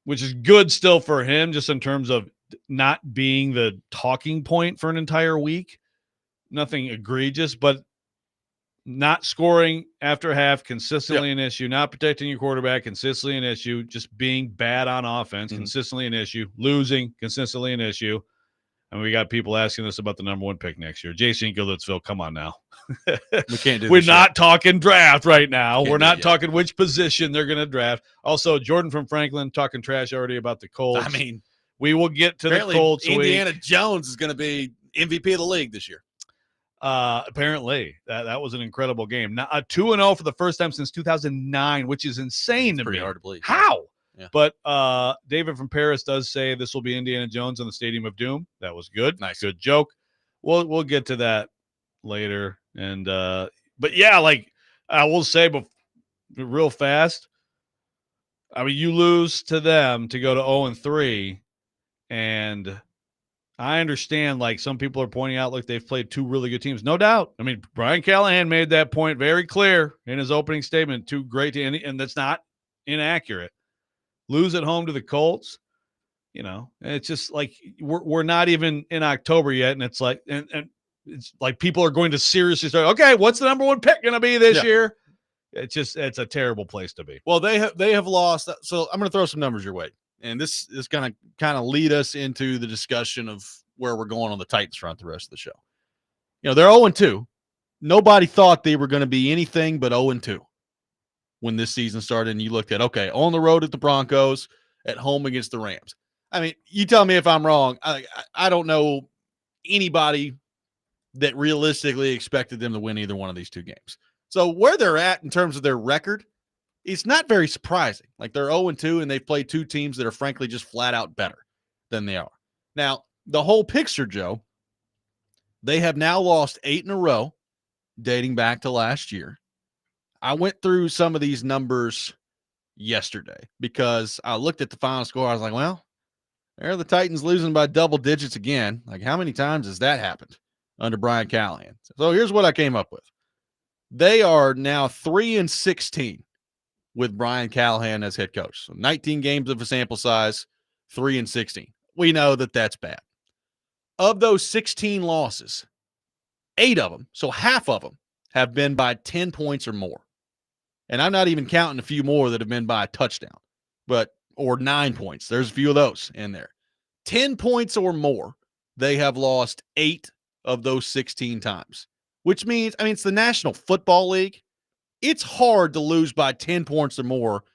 S2: which is good still for him, just in terms of not being the talking point for an entire week. Nothing egregious, but not scoring after half, consistently an issue. Not protecting your quarterback, consistently an issue. Just being bad on offense, consistently an issue. Losing, consistently an issue. And we got people asking us about the number 1 pick next year. Jason Gilletsville, come on now.
S1: We can't do.
S2: We're not talking draft right now. We're not talking which position they're going to draft. Also, Jordan from Franklin talking trash already about the Colts.
S1: I mean,
S2: we will get to the Colts.
S1: Indiana Jones is going to be MVP of the league this year.
S2: Apparently, that was an incredible game. Now, 2-0 for the first time since 2009, which is insane to me.
S1: Pretty hard to believe.
S2: How?
S1: Yeah.
S2: But David from Paris does say this will be Indiana Jones in the Stadium of Doom. That was good.
S1: Nice.
S2: Good joke. We'll get to that later. And but yeah, like I will say real fast, I mean, you lose to them to go to 0-3, and I understand, like, some people are pointing out, like, they've played two really good teams. No doubt. I mean, Brian Callahan made that point very clear in his opening statement. Two great teams, and that's not inaccurate. Lose at home to the Colts, you know, and it's just like we're not even in October yet, and it's like and it's like people are going to seriously start, okay, what's the number one pick going to be this year? It's a terrible place to be.
S1: Well, they have lost. So I'm going to throw some numbers your way, and this is going to kind of lead us into the discussion of where we're going on the Titans front the rest of the show. You know, they're 0-2. Nobody thought they were going to be anything but 0-2 when this season started. And you looked at, okay, on the road at the Broncos, at home against the Rams. I mean, you tell me if I'm wrong. I don't know anybody that realistically expected them to win either one of these two games. So where they're at in terms of their record, it's not very surprising. Like, they're 0-2, and they've played two teams that are frankly just flat out better than they are. Now, the whole picture, Joe, they have now lost 8 in a row dating back to last year. I went through some of these numbers yesterday because I looked at the final score. I was like, well, there are the Titans losing by double digits again. Like, how many times has that happened under Brian Callahan? So here's what I came up with. They are now 3-16 with Brian Callahan as head coach. So 19 games of a sample size, 3-16. We know that that's bad. Of those 16 losses, 8 of them, so half of them, have been by 10 points or more. And I'm not even counting a few more that have been by a touchdown, or 9 points. There's a few of those in there. 10 points or more, they have lost 8 of those 16 times. Which means, I mean, it's the National Football League. It's hard to lose by 10 points or more.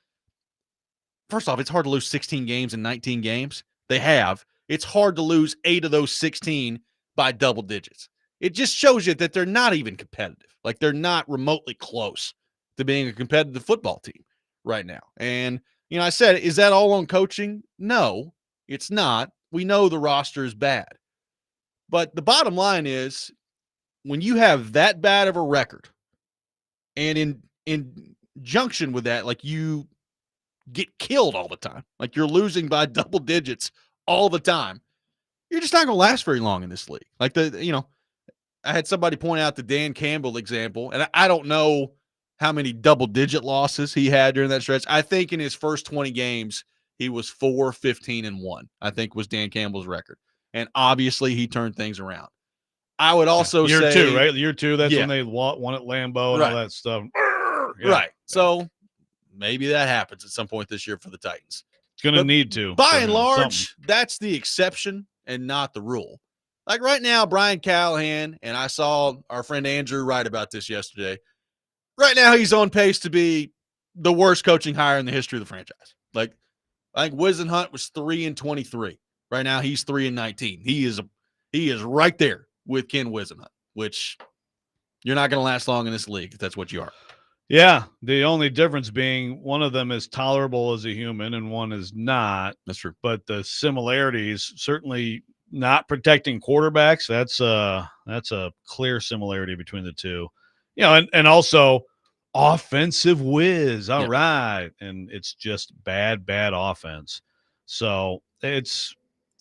S1: First off, it's hard to lose 16 games in 19 games. They have. It's hard to lose 8 of those 16 by double digits. It just shows you that they're not even competitive. Like, they're not remotely close to being a competitive football team right now. And, you know, I said, is that all on coaching? No, it's not. We know the roster is bad. But the bottom line is, when you have that bad of a record, and in junction with that, like, you get killed all the time, like you're losing by double digits all the time, you're just not going to last very long in this league. Like, I had somebody point out the Dan Campbell example, and I don't know how many double-digit losses he had during that stretch. I think in his first 20 games, he was 4-15-1, I think was Dan Campbell's record. And obviously he turned things around. I would also
S2: Year
S1: say
S2: 2, right? Year 2, that's when they won at Lambeau and all that stuff. Yeah.
S1: Right. So maybe that happens at some point this year for the Titans.
S2: It's going to need to.
S1: By and large, that's the exception and not the rule. Like, right now, Brian Callahan, and I saw our friend Andrew write about this yesterday. Right now, he's on pace to be the worst coaching hire in the history of the franchise. Like, I think Wisenhunt was 3-23. Right now, he's 3-19. He is right there with Ken Wisenhunt, which you're not going to last long in this league if that's what you are.
S2: Yeah, the only difference being one of them is tolerable as a human and one is not.
S1: That's true.
S2: But the similarities, certainly not protecting quarterbacks, that's a clear similarity between the two. You know, and also offensive whiz. All right. And it's just bad offense. So it's,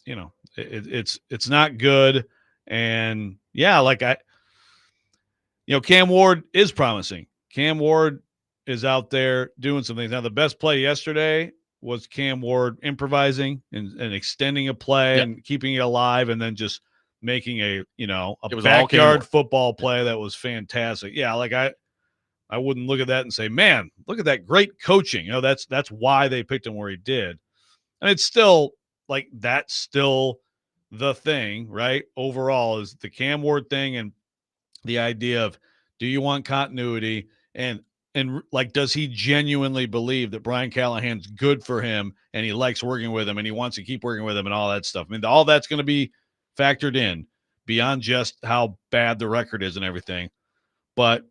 S2: you know, it's not good. And yeah, like Cam Ward is promising. Cam Ward is out there doing some things. Now, the best play yesterday was Cam Ward improvising and extending a play and keeping it alive, and then just making a backyard football play that was fantastic. Yeah, like I wouldn't look at that and say, man, look at that great coaching. You know, that's why they picked him where he did. And it's still like that's still the thing, right? Overall is the Cam Ward thing and the idea of, do you want continuity? And like, does he genuinely believe that Brian Callahan's good for him and he likes working with him and he wants to keep working with him and all that stuff? I mean, all that's going to be factored in beyond just how bad the record is and everything. But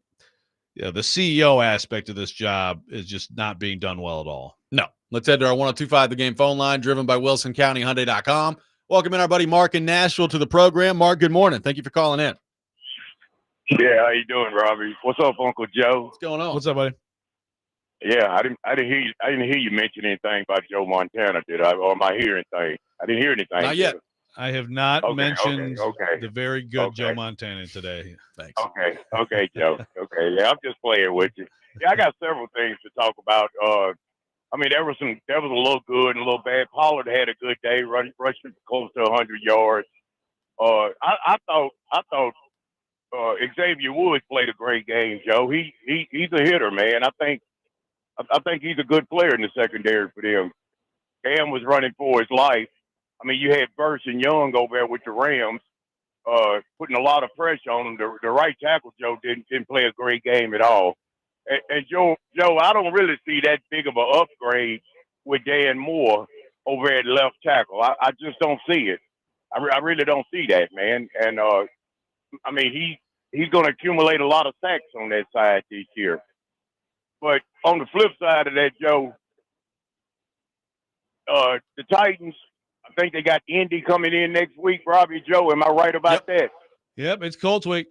S2: the CEO aspect of this job is just not being done well at all.
S1: No, Let's head to our 1025 The Game phone line, driven by WilsonCountyHyundai.com. Welcome in our buddy Mark in Nashville to the program. Mark, good morning. Thank you for calling in.
S9: Yeah, how you doing, Robby? What's up, Uncle Joe?
S1: What's going on?
S2: What's up, buddy?
S9: Yeah, I didn't hear you mention anything about Joe Montana, did I? Or am I hearing thing? I didn't hear anything.
S1: Not yet.
S2: I have not mentioned
S9: okay.
S2: the very good Joe Montana today.
S1: Thanks.
S9: Okay, Joe. Okay, yeah, I'm just playing with you. Yeah, I got several things to talk about. I mean, there was a little good and a little bad. Pollard had a good day, rushing close to 100 yards. I thought Xavier Woods played a great game, Joe. He's a hitter, man. I think he's a good player in the secondary for them. Cam was running for his life. I mean, you had Burst and Young over there with the Rams, putting a lot of pressure on him. The right tackle, Joe, didn't play a great game at all. And Joe, I don't really see that big of an upgrade with Dan Moore over at left tackle. I just don't see it. I really don't see that, man. And I mean, he's going to accumulate a lot of sacks on that side this year. But on the flip side of that, Joe, the Titans, I think they got Indy coming in next week. Robby, Joe, am I right about that?
S2: Yep, it's Colts week.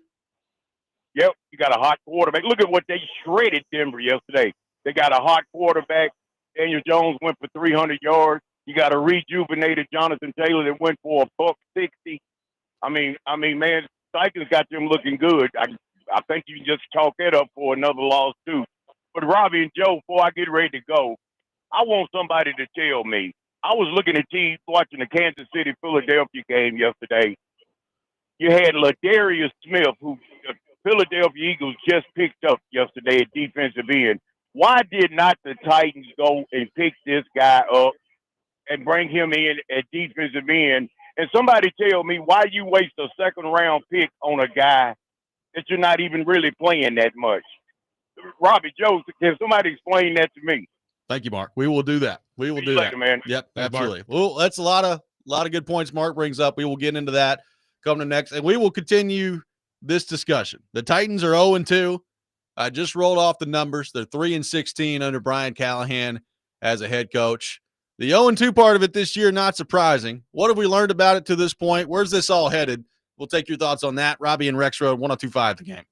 S9: Yep, you got a hot quarterback. Look at what they shredded Denver yesterday. They got a hot quarterback. Daniel Jones went for 300 yards. You got a rejuvenated Jonathan Taylor that went for $160. I mean, man, Titans got them looking good. I think you can just chalk that up for another loss too. But Robby and Joe, before I get ready to go, I want somebody to tell me. I was looking at watching the Kansas City-Philadelphia game yesterday. You had Ladarius Smith, who the Philadelphia Eagles just picked up yesterday at defensive end. Why did not the Titans go and pick this guy up and bring him in at defensive end? And somebody tell me why you waste a second-round pick on a guy that you're not even really playing that much. Robby, Joe, can somebody explain that to me?
S1: Thank you, Mark. We will do that. We will do that,
S9: man.
S1: Yep, absolutely. Well, that's a lot of good points Mark brings up. We will get into that coming next, and we will continue this discussion. The Titans are 0-2. I just rolled off the numbers. They're 3-16 under Brian Callahan as a head coach. The 0-2 part of it this year, not surprising. What have we learned about it to this point? Where's this all headed? We'll take your thoughts on that. Robby and Rexrode, 1025 The Game.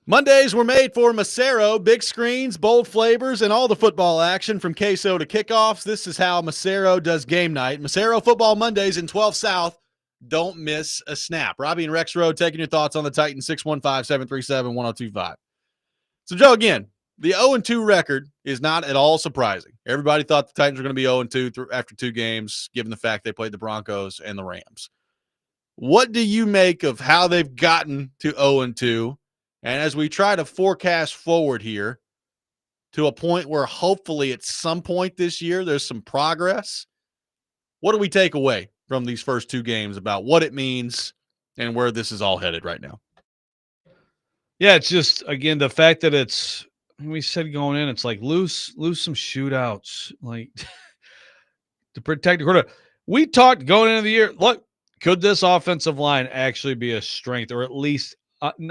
S1: Mondays were made for Macero. Big screens, bold flavors, and all the football action from queso to kickoffs. This is how Macero does game night. Macero Football Mondays in 12 South. Don't miss a snap. Robby and Rexrode taking your thoughts on the Titans, 615-737-1025. So, Joe, again, the 0-2 record is not at all surprising. Everybody thought the Titans were going to be 0-2 after 2 games, given the fact they played the Broncos and the Rams. What do you make of how they've gotten to 0-2? And as we try to forecast forward here to a point where hopefully at some point this year there's some progress, what do we take away from these first 2 games about what it means and where this is all headed right now?
S2: Yeah, it's just, again, the fact that it's, we said going in, it's like lose some shootouts, like to protect the quarter. We talked going into the year, look, could this offensive line actually be a strength, or at least,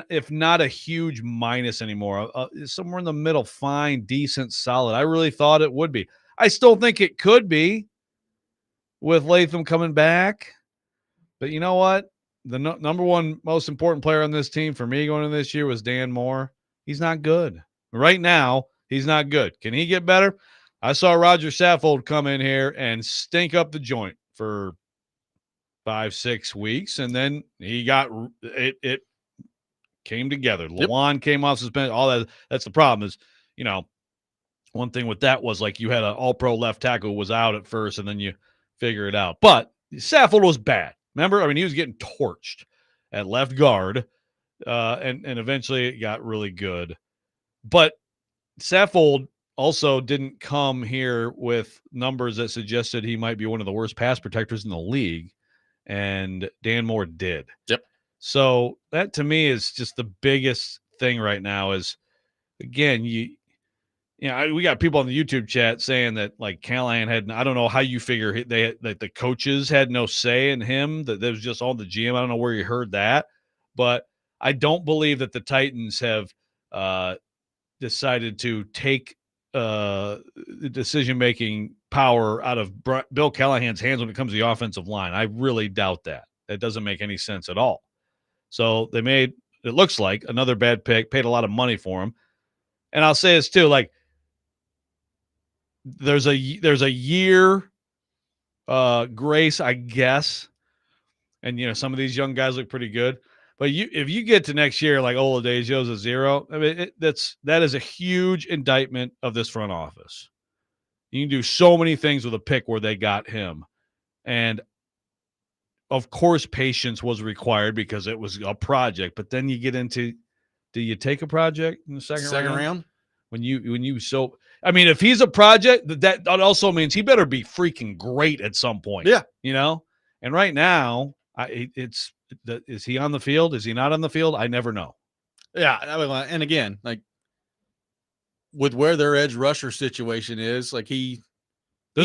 S2: if not a huge minus anymore, somewhere in the middle, fine, decent, solid. I really thought it would be. I still think it could be with Latham coming back. But you know what? The number one most important player on this team for me going into this year was Dan Moore. He's not good. Right now, he's not good. Can he get better? I saw Roger Saffold come in here and stink up the joint for 5-6 weeks, and then he got it came together.
S1: Yep.
S2: Lawan came off suspension. All that. That's the problem is, one thing with that was like you had an all-pro left tackle who was out at first, and then you figure it out. But Saffold was bad. Remember? I mean, he was getting torched at left guard, and eventually it got really good. But Saffold also didn't come here with numbers that suggested he might be one of the worst pass protectors in the league, and Dan Moore did.
S1: Yep.
S2: So that to me is just the biggest thing right now is, again, we got people on the YouTube chat saying that like Callahan had, I don't know how you figure that the coaches had no say in him, that there was just all the GM. I don't know where you heard that, but I don't believe that the Titans have decided to take the decision-making power out of Bill Callahan's hands when it comes to the offensive line. I really doubt that. That doesn't make any sense at all. So they made, it looks like, another bad pick, paid a lot of money for him. And I'll say this too, like there's a year grace, I guess. And, some of these young guys look pretty good. But if you get to next year, like Oladejio's a 0, I mean, that is a huge indictment of this front office. You can do so many things with a pick where they got him. And of course, patience was required because it was a project. But then you get into, do you take a project in the second round? If he's a project, that also means he better be freaking great at some point.
S1: Yeah.
S2: And right now, is he on the field? Is he not on the field? I never know.
S1: Yeah. And again, like with where their edge rusher situation is, like there's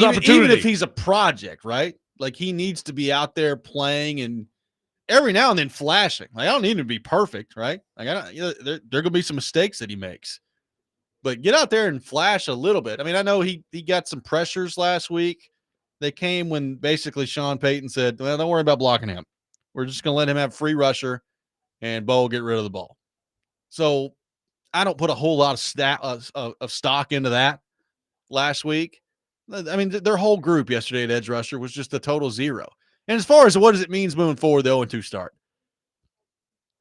S1: opportunity. Even if he's a project, right? Like he needs to be out there playing and every now and then flashing. Like I don't need him to be perfect, right? Like there gonna be some mistakes that he makes, but get out there and flash a little bit. I mean, I know he got some pressures last week. They came when basically Sean Payton said, "Well, don't worry about blocking him. We're just gonna let him have free rusher, and Bo will get rid of the ball." So I don't put a whole lot of stock into that last week. I mean, their whole group yesterday at edge rusher was just a total 0. And as far as what does it mean moving forward, the 0-2 start,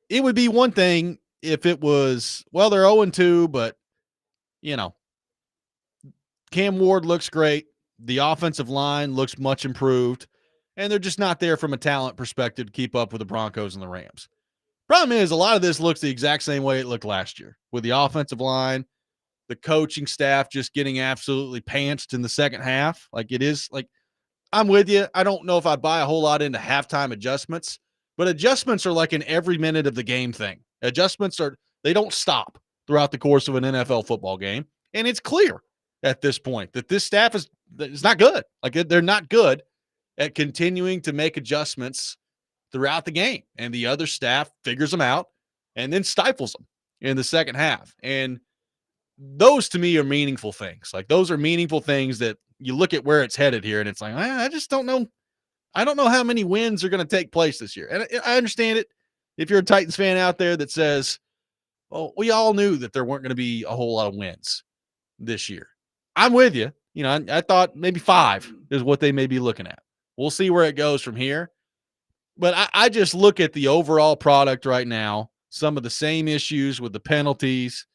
S1: it would be one thing if it was, well, they're 0-2, but, Cam Ward looks great. The offensive line looks much improved, and they're just not there from a talent perspective to keep up with the Broncos and the Rams. Problem is, a lot of this looks the exact same way it looked last year with the offensive line, the coaching staff just getting absolutely pantsed in the second half. Like it is like, I'm with you. I don't know if I buy a whole lot into halftime adjustments, but adjustments are like an every minute of the game thing. Adjustments they don't stop throughout the course of an NFL football game. And it's clear at this point that this staff is not good. Like they're not good at continuing to make adjustments throughout the game. And the other staff figures them out and then stifles them in the second half. And those to me are meaningful things. Like those are meaningful things that you look at where it's headed here and it's like, I just don't know. I don't know how many wins are going to take place this year. And I understand it. If you're a Titans fan out there that says, Well, we all knew that there weren't going to be a whole lot of wins this year. I'm with you. You know, I thought maybe 5 is what they may be looking at. We'll see where it goes from here. But I just look at the overall product right now, some of the same issues with the penalties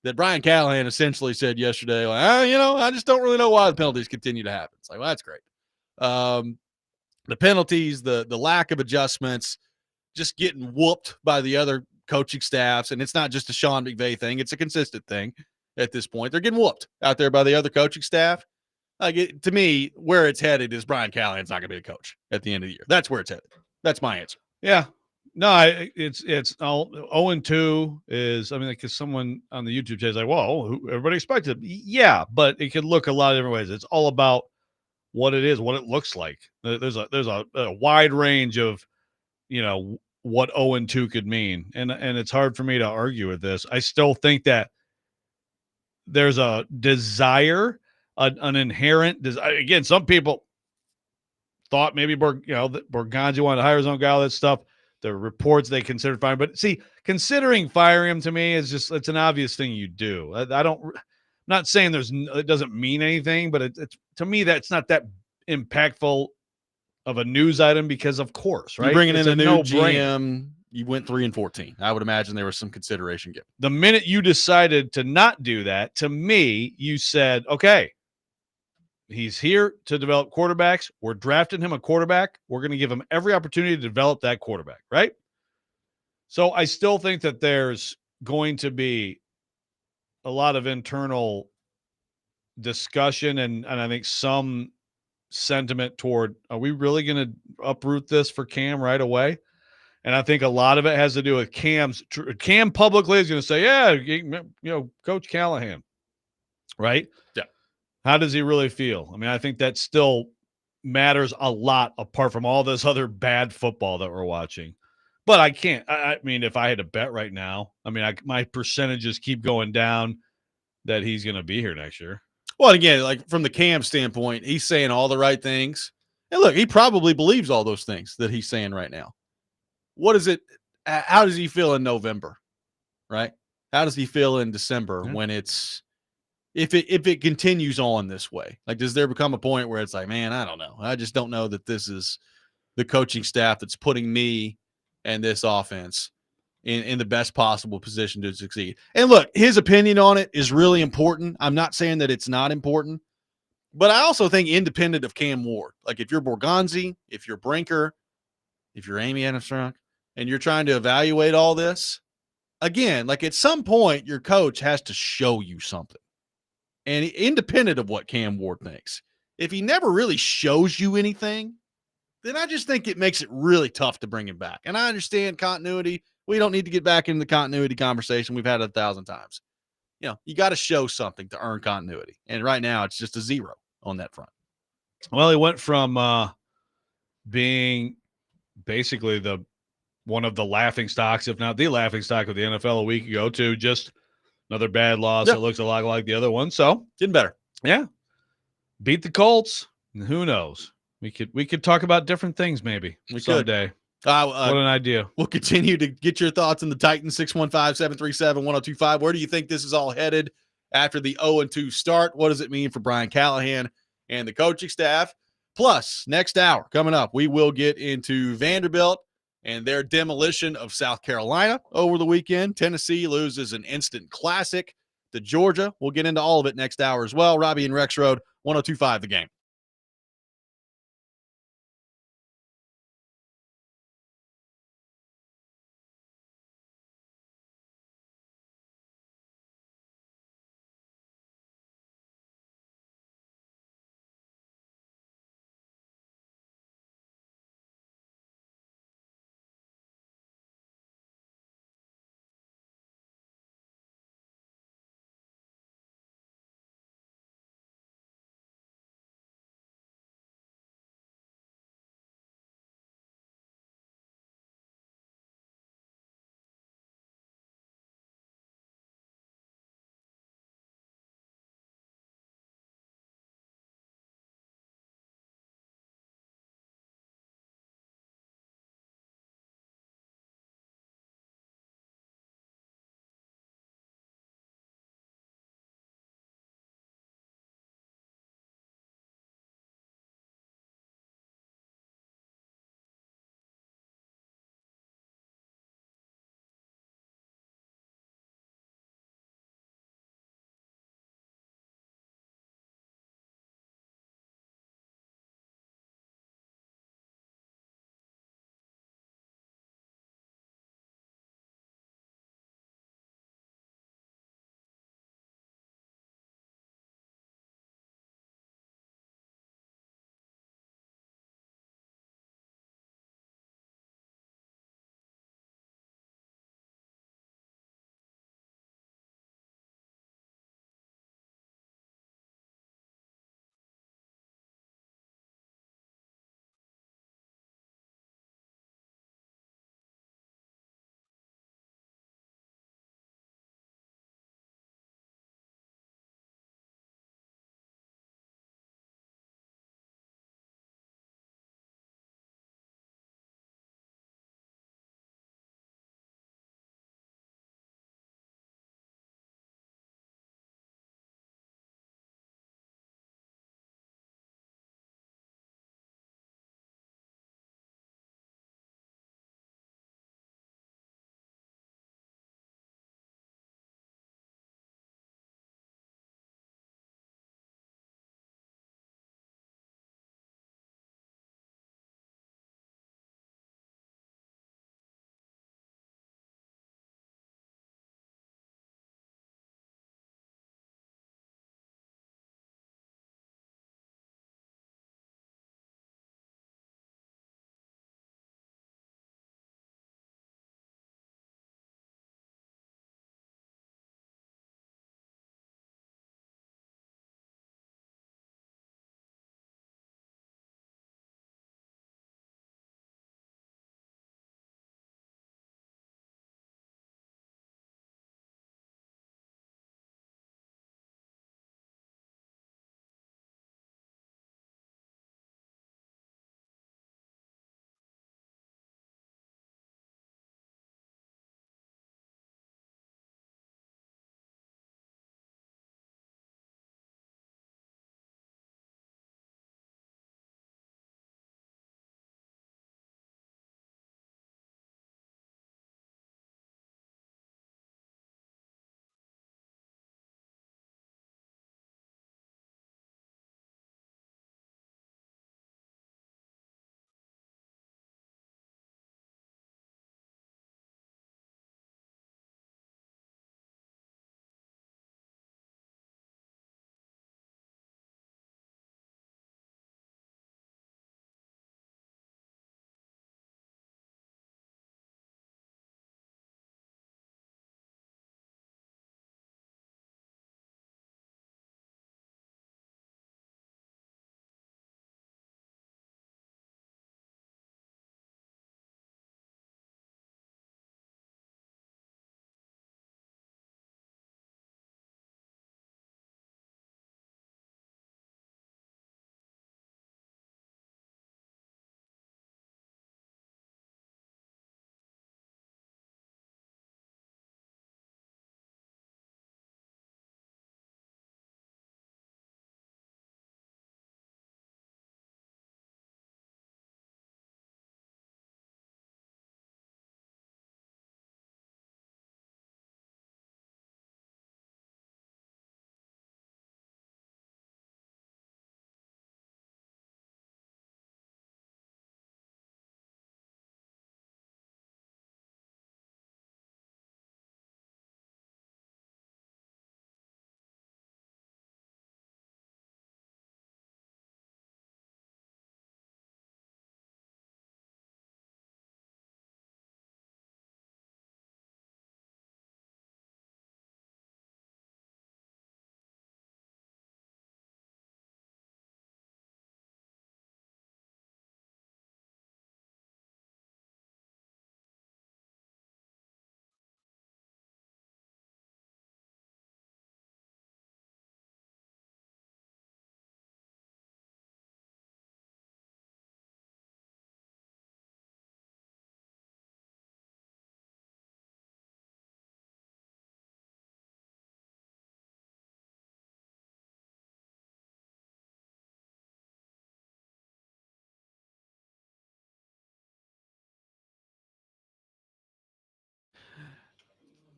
S1: that Brian Callahan essentially said yesterday. Like, you know, I just don't really know why the penalties continue to happen. It's like, well, that's great. The penalties, the lack of adjustments, just getting whooped by the other coaching staffs. And it's not just a Sean McVay thing. It's a consistent thing at this point. They're getting whooped out there by the other coaching staff. To me, where it's headed is Brian Callahan's not going to be a coach at the end of the year. That's where it's headed. That's my answer.
S2: Yeah. No, it's all 0-2 is, I mean, like someone on the YouTube channel is like, well, everybody expected it. Yeah, but it could look a lot of different ways. It's all about what it is, what it looks like. There's a wide range of, you know, what 0-2 could mean. And it's hard for me to argue with this. I still think that there's a desire, an inherent desire. Again, some people thought maybe that Borgonzi wanted to hire his own guy, all that stuff. The reports they considered firing. But see, considering firing him to me is just, it's an obvious thing you do. I'm not saying it doesn't mean anything, but it's to me, that's not that impactful of a news item because of course, right?
S1: You're bringing
S2: it's
S1: in a new
S2: no-brainer.
S1: GM. You went 3-14. I would imagine there was some consideration given.
S2: The minute you decided to not do that, to me, you said, okay, he's here to develop quarterbacks. We're drafting him a quarterback. We're going to give him every opportunity to develop that quarterback, right? So I still think that there's going to be a lot of internal discussion and I think some sentiment toward, are we really going to uproot this for Cam right away? And I think a lot of it has to do with Cam publicly is going to say, yeah, you know, Coach Callahan, right?
S1: Yeah.
S2: How does he really feel? I mean, I think that still matters a lot apart from all this other bad football that we're watching. But I can't. I mean, if I had to bet right now, I mean, my percentages keep going down that he's going to be here next year.
S1: Well, again, like from the Cam standpoint, he's saying all the right things. And look, he probably believes all those things that he's saying right now. What is it? How does he feel in November? Right? How does he feel in December when it's, if it continues on this way? Like, does there become a point where it's like, man, I don't know. I just don't know that this is the coaching staff that's putting me and this offense in the best possible position to succeed. And look, his opinion on it is really important. I'm not saying that it's not important, but I also think independent of Cam Ward, like if you're Borgonzi, if you're Brinker, if you're Amy Adams-Strunk, and you're trying to evaluate all this, again, like at some point, your coach has to show you something. And independent of what Cam Ward thinks, if he never really shows you anything, then I just think it makes it really tough to bring him back. And I understand continuity. We don't need to get back into the continuity conversation. We've had it 1,000 times. You know, you got to show something to earn continuity. And right now it's just a 0 on that front.
S2: Well, he went from being basically one of the laughing stocks, if not the laughing stock of the NFL a week ago, to just another bad loss that looks a lot like the other one. So
S1: getting better.
S2: Yeah. Beat the Colts. And who knows? We could talk about different things maybe someday. What an idea.
S1: We'll continue to get your thoughts on the Titans. 615-737-1025. Where do you think this is all headed after the 0-2 start? What does it mean for Brian Callahan and the coaching staff? Plus, next hour coming up, we will get into Vanderbilt and their demolition of South Carolina over the weekend. Tennessee loses an instant classic to Georgia. We'll get into all of it next hour as well. Robby and Rexrode, 102.5 The Game.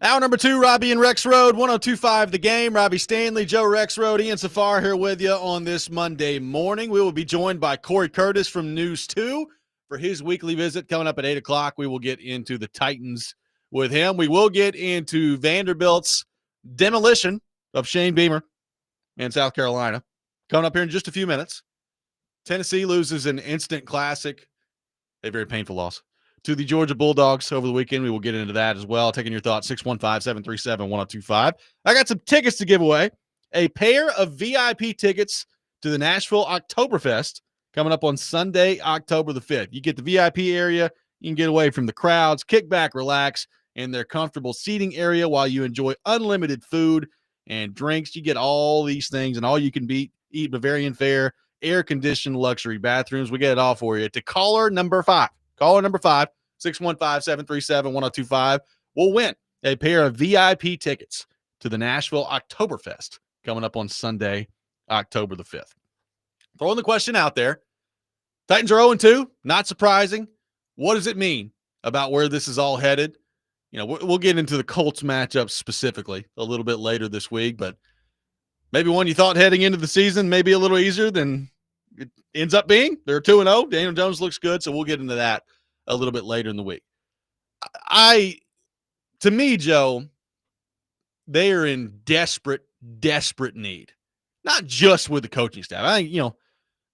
S1: Hour number 2, Robby and Rexrode, 102.5 The Game. Robby Stanley, Joe Rexrode, Ian Safar here with you on this Monday morning. We will be joined by Corey Curtis from News 2 for his weekly visit coming up at 8 o'clock. We will get into the Titans with him. We will get into Vanderbilt's demolition of Shane Beamer in South Carolina coming up here in just a few minutes. Tennessee loses an instant classic, a very painful loss, to the Georgia Bulldogs over the weekend. We will get into that as well. Taking your thoughts, 615-737-1025. I got some tickets to give away. A pair of VIP tickets to the Nashville Oktoberfest coming up on Sunday, October the 5th. You get the VIP area. You can get away from the crowds, kick back, relax in their comfortable seating area while you enjoy unlimited food and drinks. You get all these things and all you can eat Bavarian fare, air-conditioned luxury bathrooms. We get it all for you. To caller number 5. Caller number 5, 615-737-1025, will win a pair of VIP tickets to the Nashville Oktoberfest coming up on Sunday, October the 5th. Throwing the question out there. Titans are 0-2, not surprising. What does it mean about where this is all headed? You know, we'll get into the Colts matchup specifically a little bit later this week, but maybe one you thought heading into the season may be a little easier than it ends up being. They're 2-0. Daniel Jones looks good, so we'll get into that a little bit later in the week. To me, Joe, they are in desperate need. Not just with the coaching staff. I think,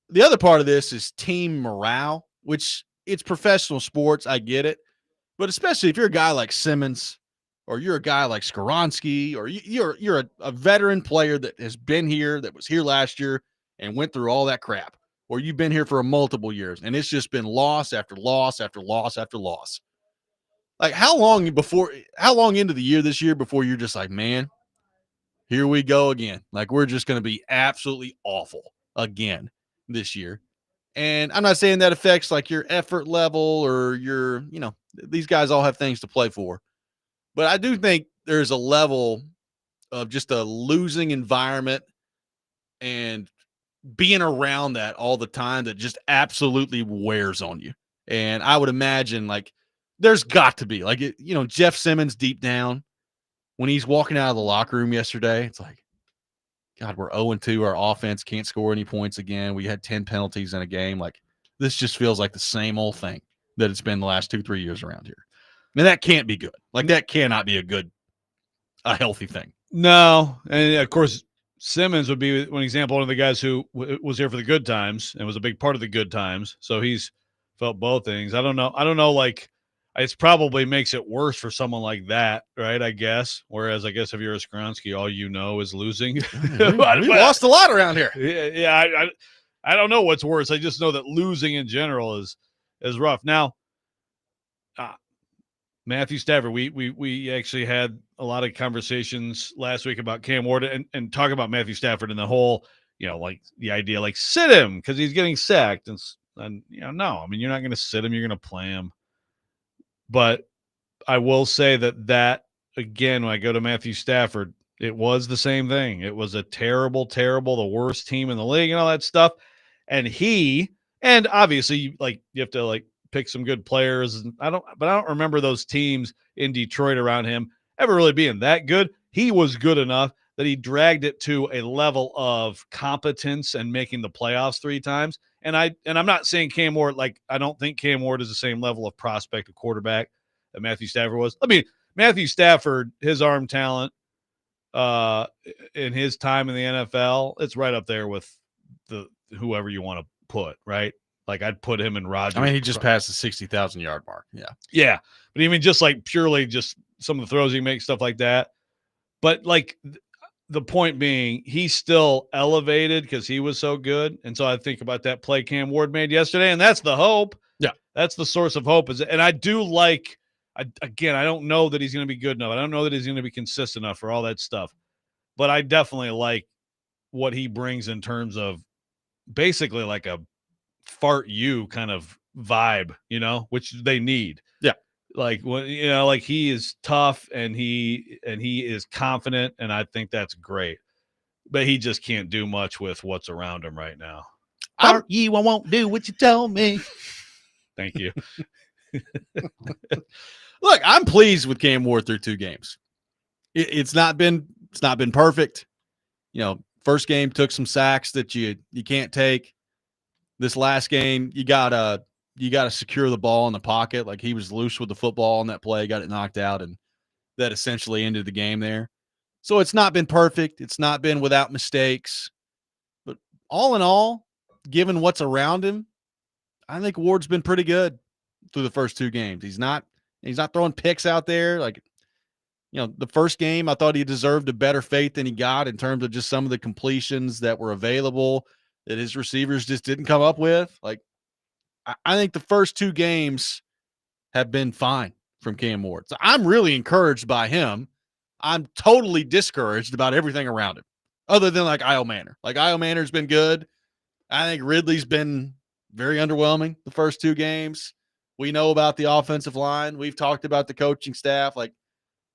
S1: the other part of this is team morale, which it's professional sports. I get it. But especially if you're a guy like Simmons or you're a guy like Skoronski or you're a veteran player that has been here, that was here last year and went through all that crap, or you've been here for multiple years and it's just been loss after loss after loss after loss. Like how long into the year this year before you're just like, man, here we go again. Like we're just going to be absolutely awful again this year. And I'm not saying that affects like your effort level or your, these guys all have things to play for. But I do think there's a level of just a losing environment and being around that all the time that just absolutely wears on you. And I would imagine like there's got to be like, Jeff Simmons deep down when he's walking out of the locker room yesterday, it's like, God, we're 0-2. Our offense can't score any points again. We had 10 penalties in a game. Like this just feels like the same old thing that it's been the last 2-3 years around here. I mean, that can't be good. Like that cannot be a healthy thing.
S2: No. And of course, Simmons would be one example, one of the guys who was here for the good times and was a big part of the good times. So he's felt both things. I don't know. Like it probably makes it worse for someone like that, right? I guess. Whereas I guess if you're a Skoronski, all you know is losing.
S1: We lost a lot around here.
S2: Yeah. I don't know what's worse. I just know that losing in general is rough. Now, Matthew Stafford, we actually had a lot of conversations last week about Cam Ward and talk about Matthew Stafford and the whole, like the idea, like sit him because he's getting sacked. And no, I mean, you're not going to sit him. You're going to play him. But I will say that again, when I go to Matthew Stafford, it was the same thing. It was a terrible, the worst team in the league and all that stuff. And obviously you have to pick some good players. And I don't remember those teams in Detroit around him ever really being that good. He was good enough that he dragged it to a level of competence and making the playoffs 3 times. And I'm not saying Cam Ward, I don't think Cam Ward is the same level of prospect of quarterback that Matthew Stafford was. I mean, Matthew Stafford, his arm talent in his time in the NFL, it's right up there with whoever you want to put, right? Like I'd put him in Rodgers.
S1: I mean, he just passed the 60,000 yard mark. Yeah.
S2: Yeah. But even just purely just some of the throws he makes, stuff like that. But the point being, he's still elevated because he was so good. And so I think about that play Cam Ward made yesterday, and that's the hope.
S1: Yeah.
S2: That's the source of hope. And I do I don't know that he's going to be good enough. I don't know that he's going to be consistent enough for all that stuff. But I definitely like what he brings in terms of basically like a fart you kind of vibe, which they need.
S1: Yeah.
S2: He is tough and he is confident, and I think that's great. But he just can't do much with what's around him right now.
S1: I won't do what you tell me.
S2: Thank you.
S1: Look, I'm pleased with Cam Ward through 2 games. It's not been perfect. First game took some sacks that you can't take. This last game, you gotta secure the ball in the pocket. Like, he was loose with the football on that play, got it knocked out, and that essentially ended the game there. So it's not been perfect. It's not been without mistakes. But all in all, given what's around him, I think Ward's been pretty good through the first 2 games. He's not throwing picks out there. Like, the first game, I thought he deserved a better fate than he got in terms of just some of the completions that were available that his receivers just didn't come up with. Like, I think the first 2 games have been fine from Cam Ward. So I'm really encouraged by him. I'm totally discouraged about everything around him, other than like Io Manor. Like, Io Manor's been good. I think Ridley's been very underwhelming the first 2 games. We know about the offensive line. We've talked about the coaching staff. Like,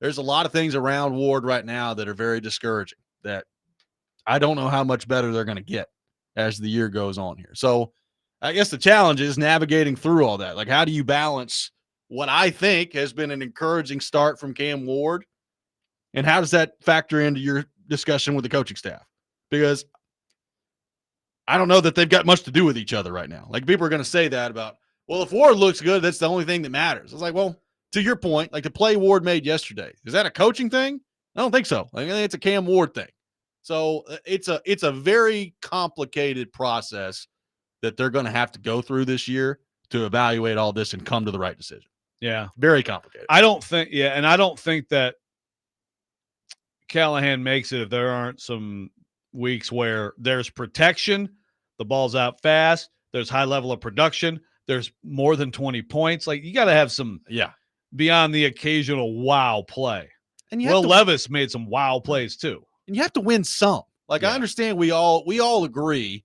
S1: there's a lot of things around Ward right now that are very discouraging, that I don't know how much better they're going to get as the year goes on here. So I guess the challenge is navigating through all that. Like, how do you balance what I think has been an encouraging start from Cam Ward, and how does that factor into your discussion with the coaching staff? Because I don't know that they've got much to do with each other right now. Like, people are going to say that about, well, if Ward looks good, that's the only thing that matters. It's like, well, to your point, like the play Ward made yesterday, is that a coaching thing? I don't think so. I think it's a Cam Ward thing. So it's a very complicated process that they're going to have to go through this year to evaluate all this and come to the right decision.
S2: Yeah.
S1: Very complicated.
S2: I don't think that Callahan makes it if there aren't some weeks where there's protection, the ball's out fast, there's high level of production, there's more than 20 points. Like, you got to have some beyond the occasional wow play. And Will Levis made some wow plays too.
S1: And you have to win some. Like, I understand we all agree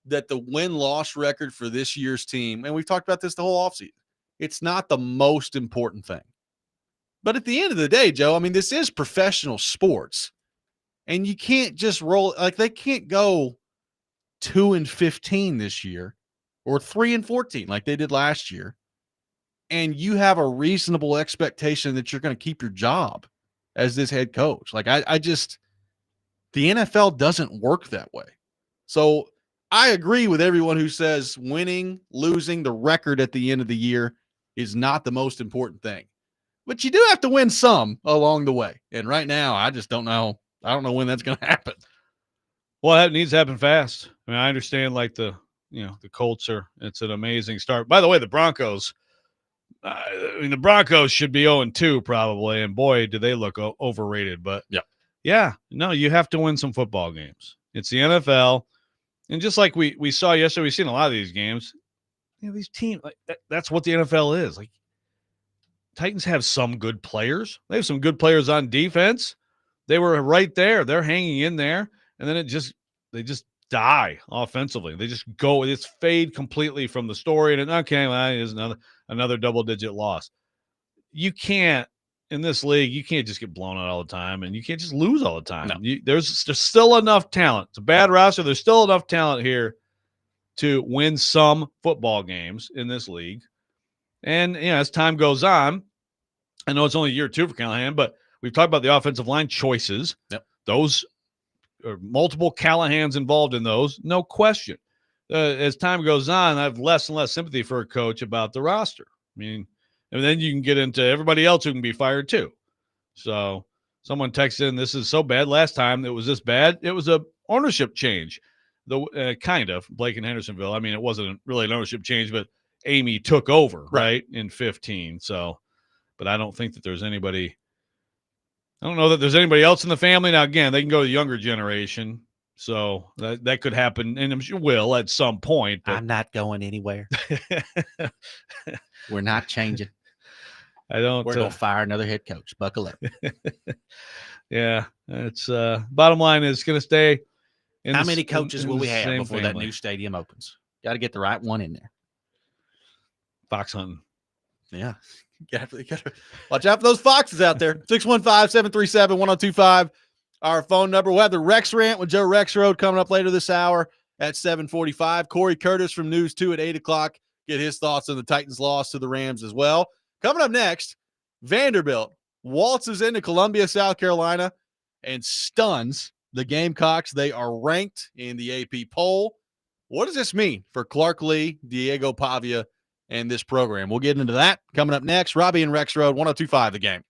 S1: that the win-loss record for this year's team, and we've talked about this the whole offseason, it's not the most important thing. But at the end of the day, Joe, I mean, this is professional sports. And you can't just roll, like, they can't go 2-15 this year or 3-14 like they did last year. And you have a reasonable expectation that you're going to keep your job as this head coach. Like, I just, the NFL doesn't work that way. So I agree with everyone who says winning, losing, the record at the end of the year is not the most important thing. But you do have to win some along the way. And right now, I just don't know. I don't know when that's going to happen.
S2: Well, that needs to happen fast. I mean, I understand, like, the Colts it's an amazing start. By the way, the Broncos, the Broncos should be 0-2 probably. And boy, do they look overrated. But no, you have to win some football games. It's the NFL. And just like we saw yesterday, we've seen a lot of these games. These teams, like, that's what the NFL is. Like, Titans have some good players. They have some good players on defense. They were right there. They're hanging in there. And then they just die offensively. They just go, it's fade completely from the story. And okay, well, it is another double-digit loss. You can't, in this league, you can't just get blown out all the time, and you can't just lose all the time.
S1: No.
S2: There's still enough talent. It's a bad roster. There's still enough talent here to win some football games in this league. And, as time goes on, I know it's only year 2 for Callahan, but we've talked about the offensive line choices.
S1: Yep.
S2: Those are multiple Callahans involved in those, no question. As time goes on, I have less and less sympathy for a coach about the roster. I mean, and then you can get into everybody else who can be fired too. So someone texted in, this is so bad. Last time it was this bad. It was a ownership change. Kind of Blake and Hendersonville. I mean, it wasn't really an ownership change, but Amy took over right in 15. So, but I don't think that there's anybody. I don't know that there's anybody else in the family. Now, again, they can go to the younger generation. So that could happen, and I'm sure will at some point. But
S1: I'm not going anywhere. We're not changing.
S2: We're
S1: going to fire another head coach. Buckle up.
S2: Yeah. It's bottom line is going to stay.
S1: How many coaches will we have before that new stadium opens? Got to get the right one in there.
S2: Fox hunting.
S1: Yeah. Gotta watch out for those foxes out there. 615-737-1025. Our phone number. We'll have the Rex Rant with Joe Rexrode coming up later this hour at 7:45. Corey Curtis from News 2 at 8 o'clock. Get his thoughts on the Titans' loss to the Rams as well. Coming up next, Vanderbilt waltzes into Columbia, South Carolina, and stuns the Gamecocks. They are ranked in the AP poll. What does this mean for Clark Lee, Diego Pavia, and this program? We'll get into that coming up next. Robby and Rexrode, 102.5 The Game.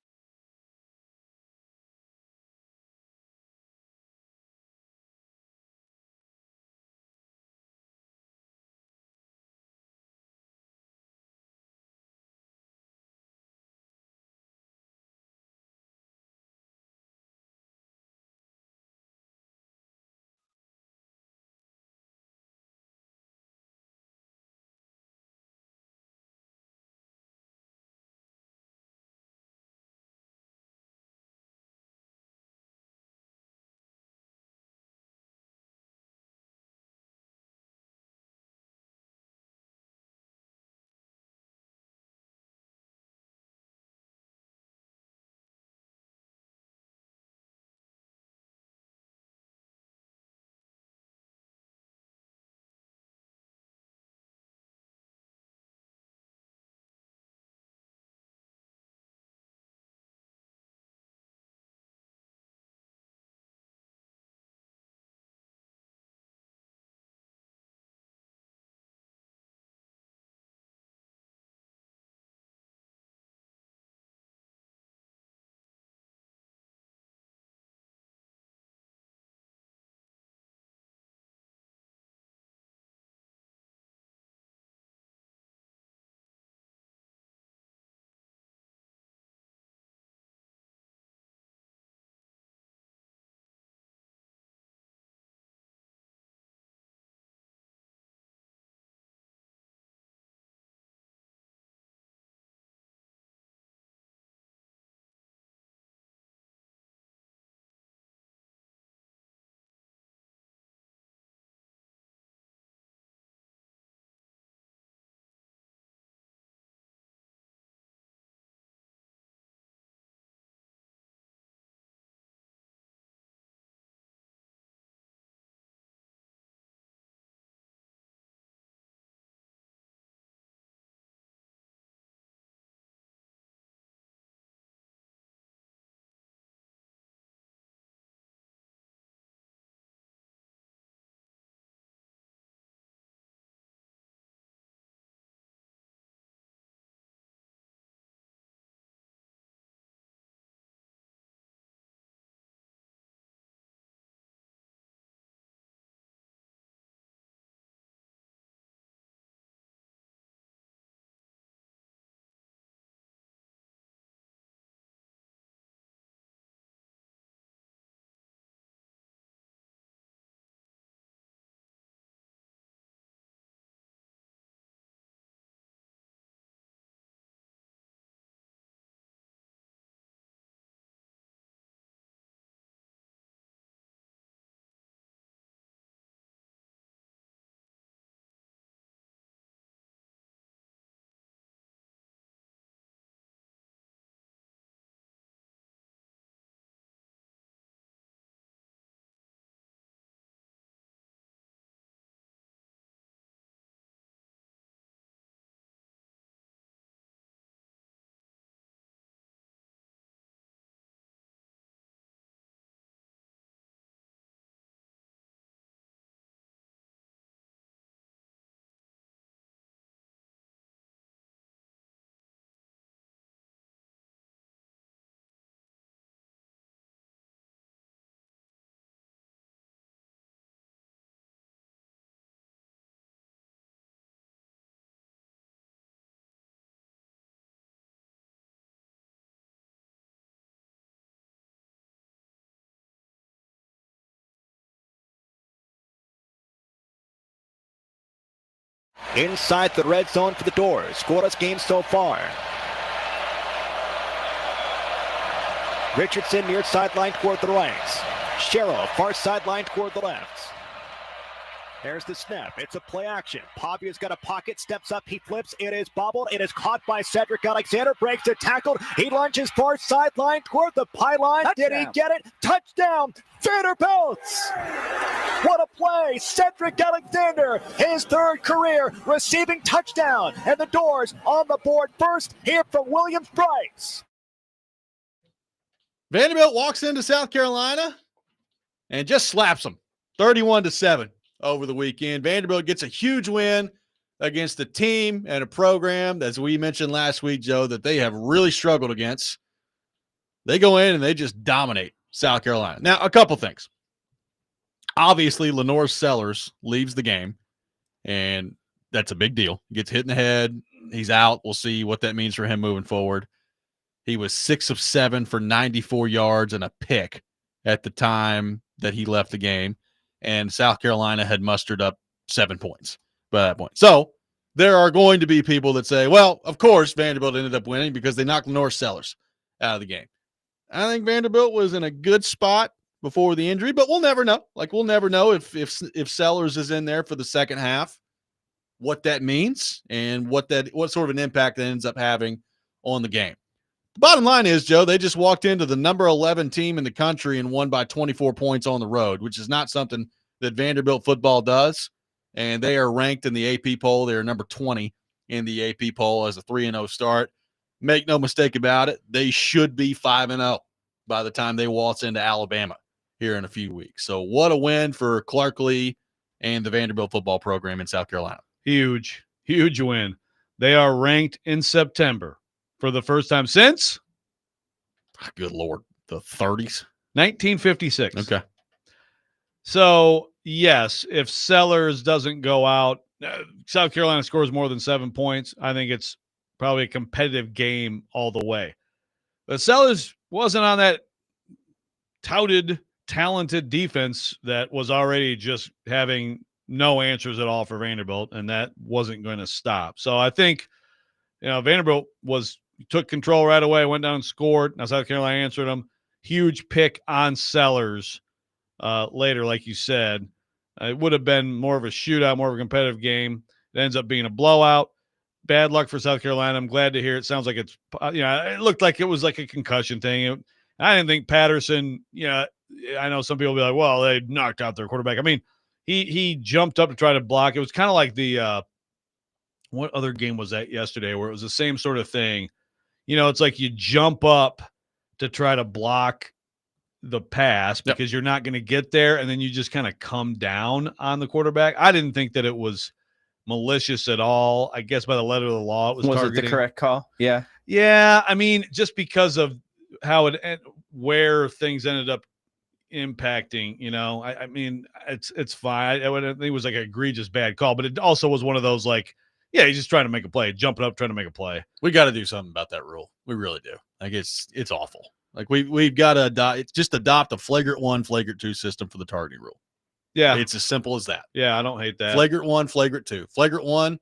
S10: Inside the red zone for the Doors. Scoreless game so far. Richardson near sideline toward the right. Sherrill far sideline toward the left. There's the snap. It's a play action. Pavia's got a pocket, steps up, he flips. It is bobbled. It is caught by Cedric Alexander. Breaks it, tackled. He lunges far sideline toward the pylon. Touchdown. Did he get it? Touchdown! Vanderbilt! What a play! Cedric Alexander, his third career receiving touchdown. And the Doors on the board first here from Williams-Brice.
S1: Vanderbilt walks into South Carolina and just slaps them 31-7 over the weekend. Vanderbilt gets a huge win against a team and a program, as we mentioned last week, Joe, that they have really struggled against. They go in and they just dominate South Carolina. Now, a couple things. Obviously, Lenore Sellers leaves the game, and that's a big deal. He gets hit in the head. He's out. We'll see what that means for him moving forward. He was 6 of 7 for 94 yards and a pick at the time that he left the game, and South Carolina had mustered up 7 points by that point. So there are going to be people that say, well, of course Vanderbilt ended up winning because they knocked Lenore Sellers out of the game. I think Vanderbilt was in a good spot before the injury, but we'll never know. Like, we'll never know if Sellers is in there for the second half, what that means and what sort of an impact that ends up having on the game. The bottom line is, Joe, they just walked into the number 11 team in the country and won by 24 points on the road, which is not something that Vanderbilt football does. And they are ranked in the AP poll. They are number 20 in the AP poll as a 3-0 start. Make no mistake about it, they should be 5-0 by the time they waltz into Alabama here in a few weeks. So what a win for Clark Lee and the Vanderbilt football program in South Carolina.
S2: Huge, huge win. They are ranked in September for the first time since,
S1: good Lord, the 30s?
S2: 1956.
S1: Okay.
S2: So, yes, if Sellers doesn't go out, South Carolina scores more than 7 points. I think it's probably a competitive game all the way. But Sellers wasn't on that touted, talented defense that was already just having no answers at all for Vanderbilt, and that wasn't going to stop. So I think, Vanderbilt took control right away, went down and scored. Now South Carolina answered them. Huge pick on Sellers later, like you said. It would have been more of a shootout, more of a competitive game. It ends up being a blowout. Bad luck for South Carolina. I'm glad to hear it. Sounds like it's, it looked like it was like a concussion thing. I didn't think Patterson, I know some people will be like, well, they knocked out their quarterback. I mean, he jumped up to try to block. It was kind of like the, what other game was that yesterday where it was the same sort of thing? It's like you jump up to try to block the pass because you're not going to get there, and then you just kind of come down on the quarterback. I didn't think that it was malicious at all. I guess by the letter of the law, it was targeting.
S3: It the correct call? Yeah.
S2: Yeah. I mean, just because of how where things ended up impacting, I mean, it's fine. I think it was like an egregious bad call, but it also was one of those like, yeah, he's just trying to make a play, jumping up, trying to make a play.
S1: We got to do something about that rule. We really do. Like, it's awful. Like, we've got to adopt a flagrant 1, flagrant 2 system for the targeting rule.
S2: Yeah.
S1: It's as simple as that.
S2: Yeah, I don't hate that.
S1: Flagrant 1, flagrant 2. Flagrant 1,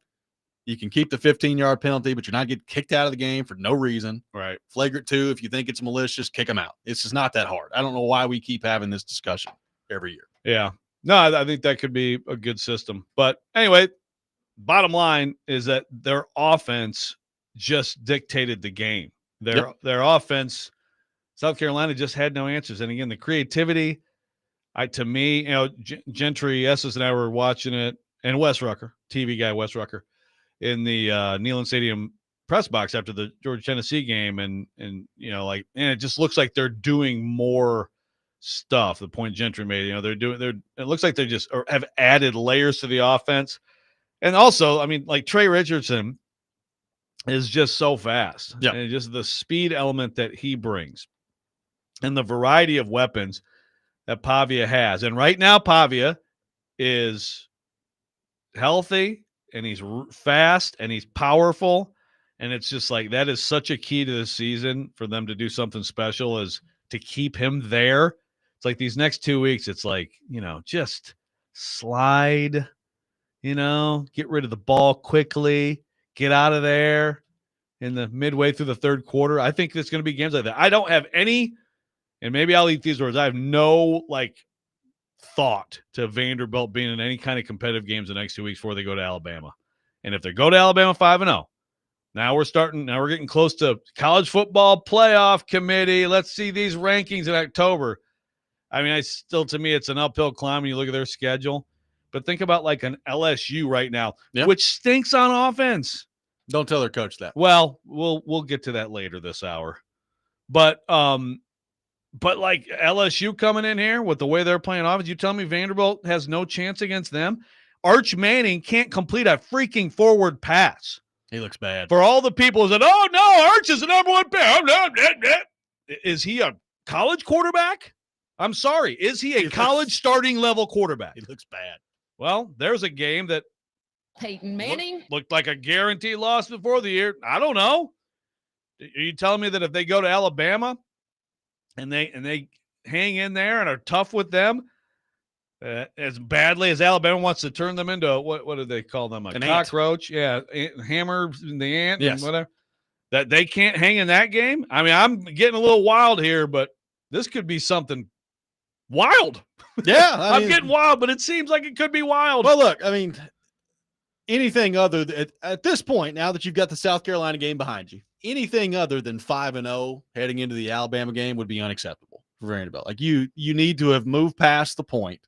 S1: you can keep the 15-yard penalty, but you're not getting kicked out of the game for no reason.
S2: Right.
S1: Flagrant 2, if you think it's malicious, kick them out. It's just not that hard. I don't know why we keep having this discussion every year.
S2: Yeah. No, I think that could be a good system. But anyway, bottom line is that their offense just dictated the game. Their offense, South Carolina just had no answers. And again, the creativity, to me, Gentry, Estes and I were watching it, and Wes Rucker, TV guy Wes Rucker, in the Neyland Stadium press box after the Georgia-Tennessee game, and it just looks like they're doing more stuff. The point Gentry made, it looks like they just have added layers to the offense. And also, I mean, like Trey Richardson is just so fast.
S1: Yeah.
S2: And just the speed element that he brings and the variety of weapons that Pavia has. And right now, Pavia is healthy and he's fast and he's powerful. And it's just like, that is such a key to this season for them to do something special, is to keep him there. It's like these next 2 weeks, it's like, just slide, get rid of the ball quickly, get out of there in the midway through the third quarter. I think there's going to be games like that. I don't have any, and maybe I'll eat these words, I have no thought to Vanderbilt being in any kind of competitive games the next 2 weeks before they go to Alabama. And if they go to Alabama 5-0, now we're getting close to college football playoff committee. Let's see these rankings in October. I mean, to me, it's an uphill climb when you look at their schedule. But think about like an LSU right now, which stinks on offense.
S1: Don't tell their coach that.
S2: Well, we'll get to that later this hour. But But like LSU coming in here with the way they're playing offense, you tell me Vanderbilt has no chance against them? Arch Manning can't complete a freaking forward pass.
S1: He looks bad.
S2: For all the people who said, oh, no, Arch is the number one pick. Is he a college quarterback? I'm sorry. Is he a college starting level quarterback?
S1: He looks bad.
S2: Well, there's a game that
S11: Peyton Manning
S2: looked like a guaranteed loss before the year. I don't know. Are you telling me that if they go to Alabama and they hang in there and are tough with them, as badly as Alabama wants to turn them into what do they call them?
S1: An
S2: cockroach? Ant. Yeah, hammer the ant
S1: Yes.
S2: and whatever. That they can't hang in that game? I mean, I'm getting a little wild here, but this could be something wild.
S1: Yeah,
S2: I'm getting wild, but it seems like it could be wild.
S1: Well, look, I mean, anything other than at this point, now that you've got the South Carolina game behind you, anything other than 5-0 heading into the Alabama game would be unacceptable for Vanderbilt. Like you need to have moved past the point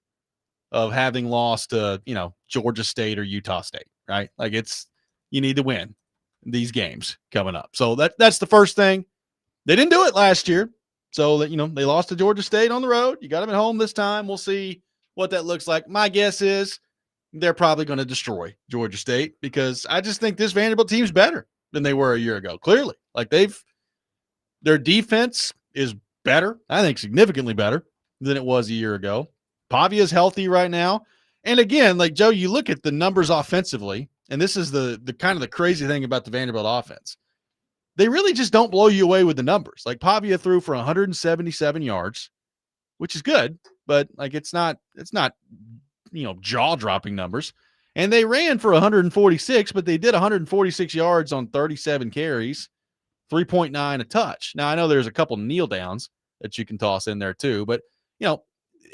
S1: of having lost to, Georgia State or Utah State, right? Like you need to win these games coming up. So that's the first thing. They didn't do it last year. So that, they lost to Georgia State on the road. You got them at home this time. We'll see what that looks like. My guess is they're probably going to destroy Georgia State because I just think this Vanderbilt team's better than they were a year ago. Clearly, like their defense is better. I think significantly better than it was a year ago. Pavia's healthy right now. And again, like Joe, you look at the numbers offensively, and this is the kind of the crazy thing about the Vanderbilt offense. They really just don't blow you away with the numbers. Like Pavia threw for 177 yards, which is good, but like it's not jaw-dropping numbers. And they ran for 146, but they did 146 yards on 37 carries, 3.9 a touch. Now I know there's a couple kneel downs that you can toss in there too, but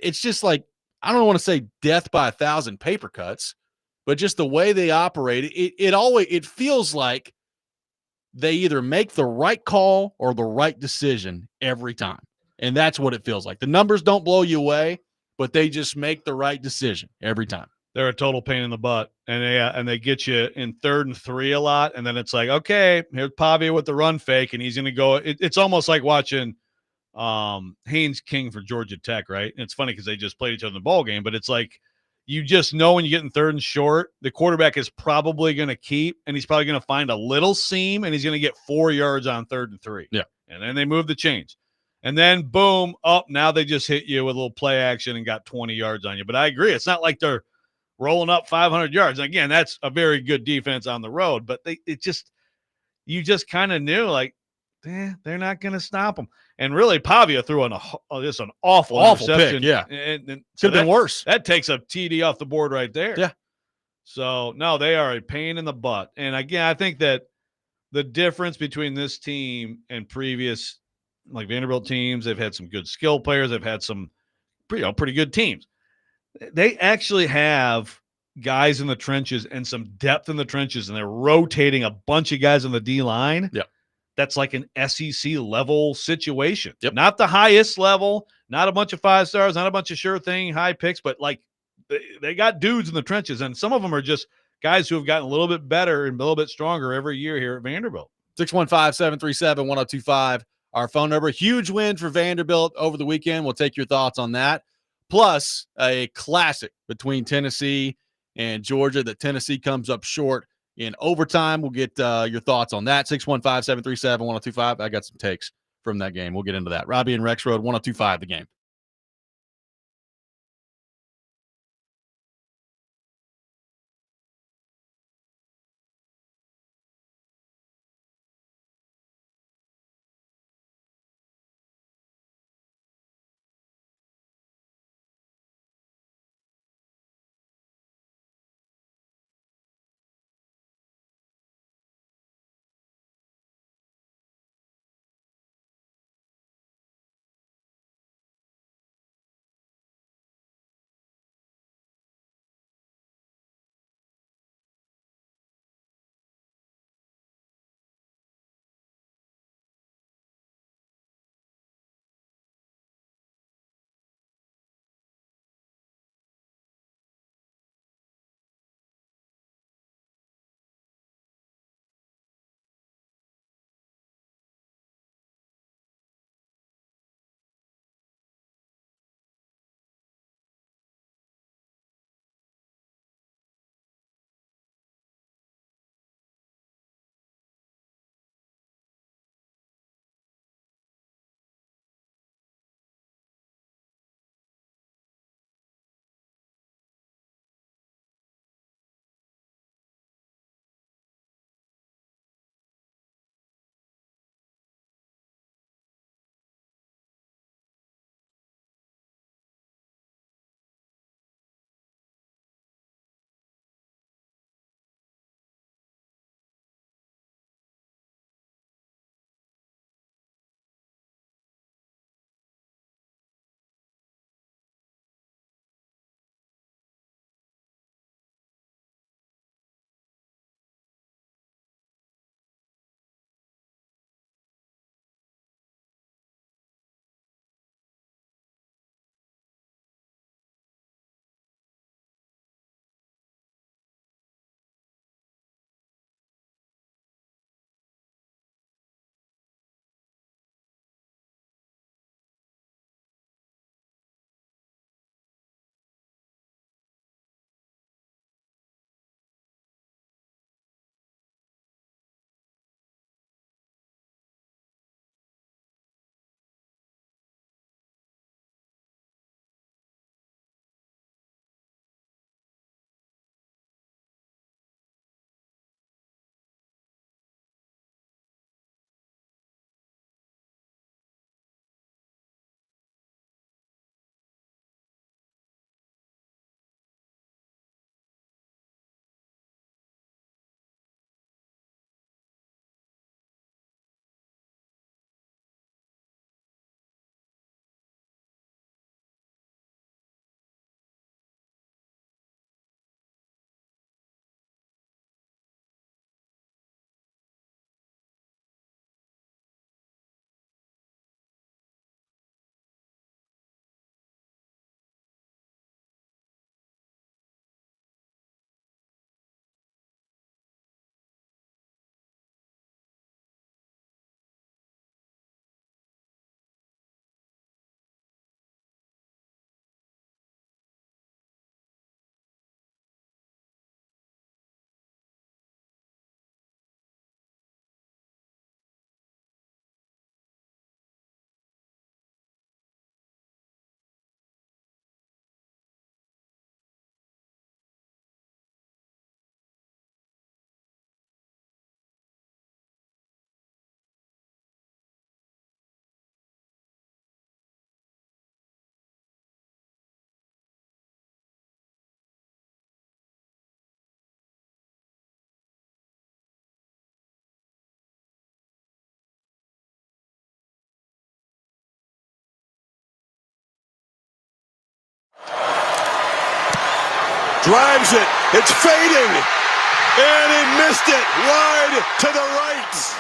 S1: it's just like, I don't want to say death by 1,000 paper cuts, but just the way they operate, it feels like they either make the right call or the right decision every time. And that's what it feels like. The numbers don't blow you away, but they just make the right decision every time.
S2: They're a total pain in the butt, and they get you in 3rd and 3 a lot, and then it's like, okay, here's Pavia with the run fake, and he's going to go. It's almost like watching Haynes King for Georgia Tech, right? And it's funny because they just played each other in the ball game, but it's like you just know when you get in 3rd and short, the quarterback is probably going to keep, and he's probably going to find a little seam, and he's going to get 4 yards on 3rd and 3.
S1: Yeah,
S2: and then they move the chains. And then, boom, now they just hit you with a little play action and got 20 yards on you. But I agree. It's not like they're rolling up 500 yards. Again, that's a very good defense on the road. But you just kind of knew, like, they're not going to stop them. And really, Pavia threw just an awful interception.
S1: Pick, yeah.
S2: And
S1: could have been worse.
S2: That takes a TD off the board right there.
S1: Yeah.
S2: So, no, they are a pain in the butt. And, again, I think that the difference between this team and previous – like Vanderbilt teams, they've had some good skill players. They've had some pretty good teams. They actually have guys in the trenches and some depth in the trenches, and they're rotating a bunch of guys on the D-line.
S1: Yeah.
S2: That's like an SEC level situation.
S1: Yep.
S2: Not the highest level, not a bunch of 5 stars, not a bunch of sure thing high picks, but like they got dudes in the trenches, and some of them are just guys who have gotten a little bit better and a little bit stronger every year here at Vanderbilt.
S1: 615-737-1025. Our phone number. Huge win for Vanderbilt over the weekend. We'll take your thoughts on that. Plus, a classic between Tennessee and Georgia that Tennessee comes up short in overtime. We'll get your thoughts on that. 615-737-1025. I got some takes from that game. We'll get into that. Robby and Rexrode, 1025 The Game.
S12: drives it. It's fading. And he missed it wide to the right.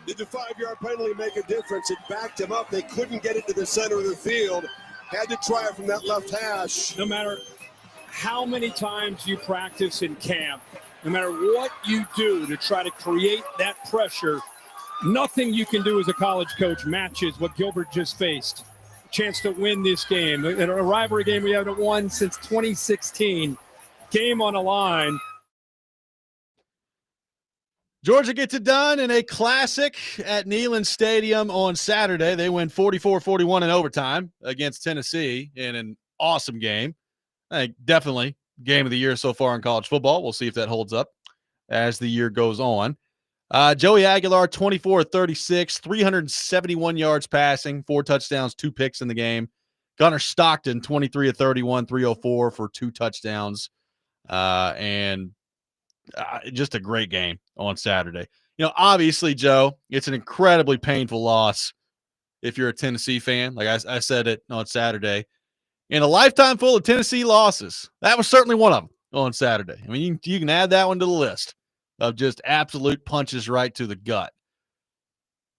S12: Did the 5-yard penalty make a difference? It backed him up. They couldn't get it to the center of the field. Had to try it from that left hash.
S13: No matter how many times you practice in camp, no matter what you do to try to create that pressure, nothing you can do as a college coach matches what Gilbert just faced. Chance to win this game. A rivalry game we haven't won since 2016. Game on the line.
S1: Georgia gets it done in a classic at Neyland Stadium on Saturday. They win 44-41 in overtime against Tennessee in an awesome game. I think definitely game of the year so far in college football. We'll see if that holds up as the year goes on. Joey Aguilar, 24-36, 371 yards passing, 4 touchdowns, 2 picks in the game. Gunnar Stockton, 23-31, 304 for 2 touchdowns. Just a great game on Saturday. You know, obviously, Joe, it's an incredibly painful loss if you're a Tennessee fan. Like I said it on Saturday. In a lifetime full of Tennessee losses, that was certainly one of them on Saturday. I mean, you can add that one to the list of just absolute punches right to the gut.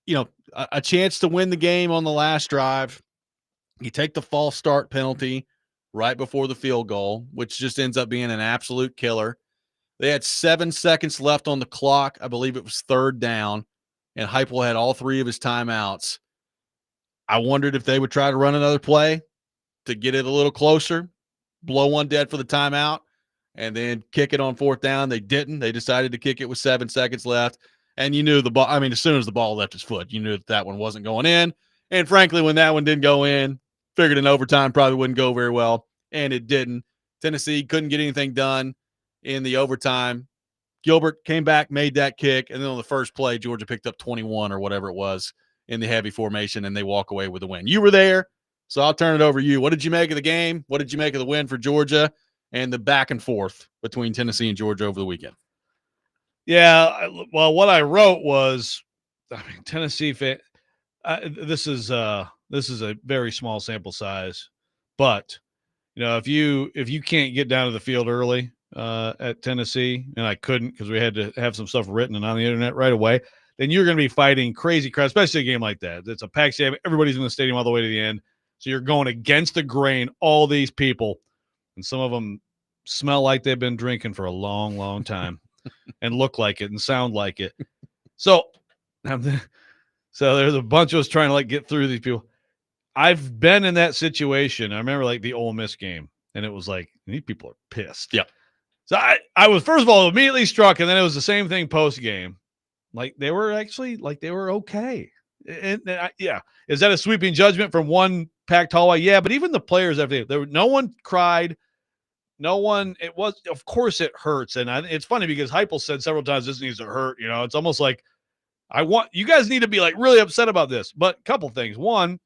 S1: You know, a chance to win the game on the last drive. You take the false start penalty right before the field goal, which just ends up being an absolute killer. They had 7 seconds left on the clock. I believe it was 3rd down, and Heupel had all 3 of his timeouts. I wondered if they would try to run another play to get it a little closer, blow one dead for the timeout, and then kick it on 4th down. They didn't. They decided to kick it with 7 seconds left, and you knew the ball. I mean, as soon as the ball left his foot, you knew that one wasn't going in. And frankly, when that one didn't go in, figured in overtime probably wouldn't go very well, and it didn't. Tennessee couldn't get anything done in the overtime. Gilbert came back, made that kick, and then on the first play, Georgia picked up 21 or whatever it was in the heavy formation, and they walk away with a win. You were there, so I'll turn it over to you. What did you make of the game? What did you make of the win for Georgia and the back and forth between Tennessee and Georgia over the weekend?
S2: Yeah, well, what I wrote was, I mean, Tennessee fan. This is a very small sample size, but you know, if you can't get down to the field early at Tennessee, and I couldn't because we had to have some stuff written and on the internet right away, then you're going to be fighting crazy crowds, especially a game like that. It's a packed stadium. Everybody's in the stadium all the way to the end. So you're going against the grain, all these people, and some of them smell like they've been drinking for a long, long time and look like it and sound like it. So there's a bunch of us trying to like get through these people. I've been in that situation. I remember like the Ole Miss game, and it was like, these people are pissed.
S1: Yeah.
S2: So I was, first of all, immediately struck, and then it was the same thing post-game. Like, they were actually, like, they were okay. And yeah. Is that a sweeping judgment from one packed hallway? Yeah, but even the players, no one cried. No one, it was, of course it hurts. And it's funny because Heupel said several times this needs to hurt. You know, it's almost like, you guys need to be, like, really upset about this. But a couple things. One,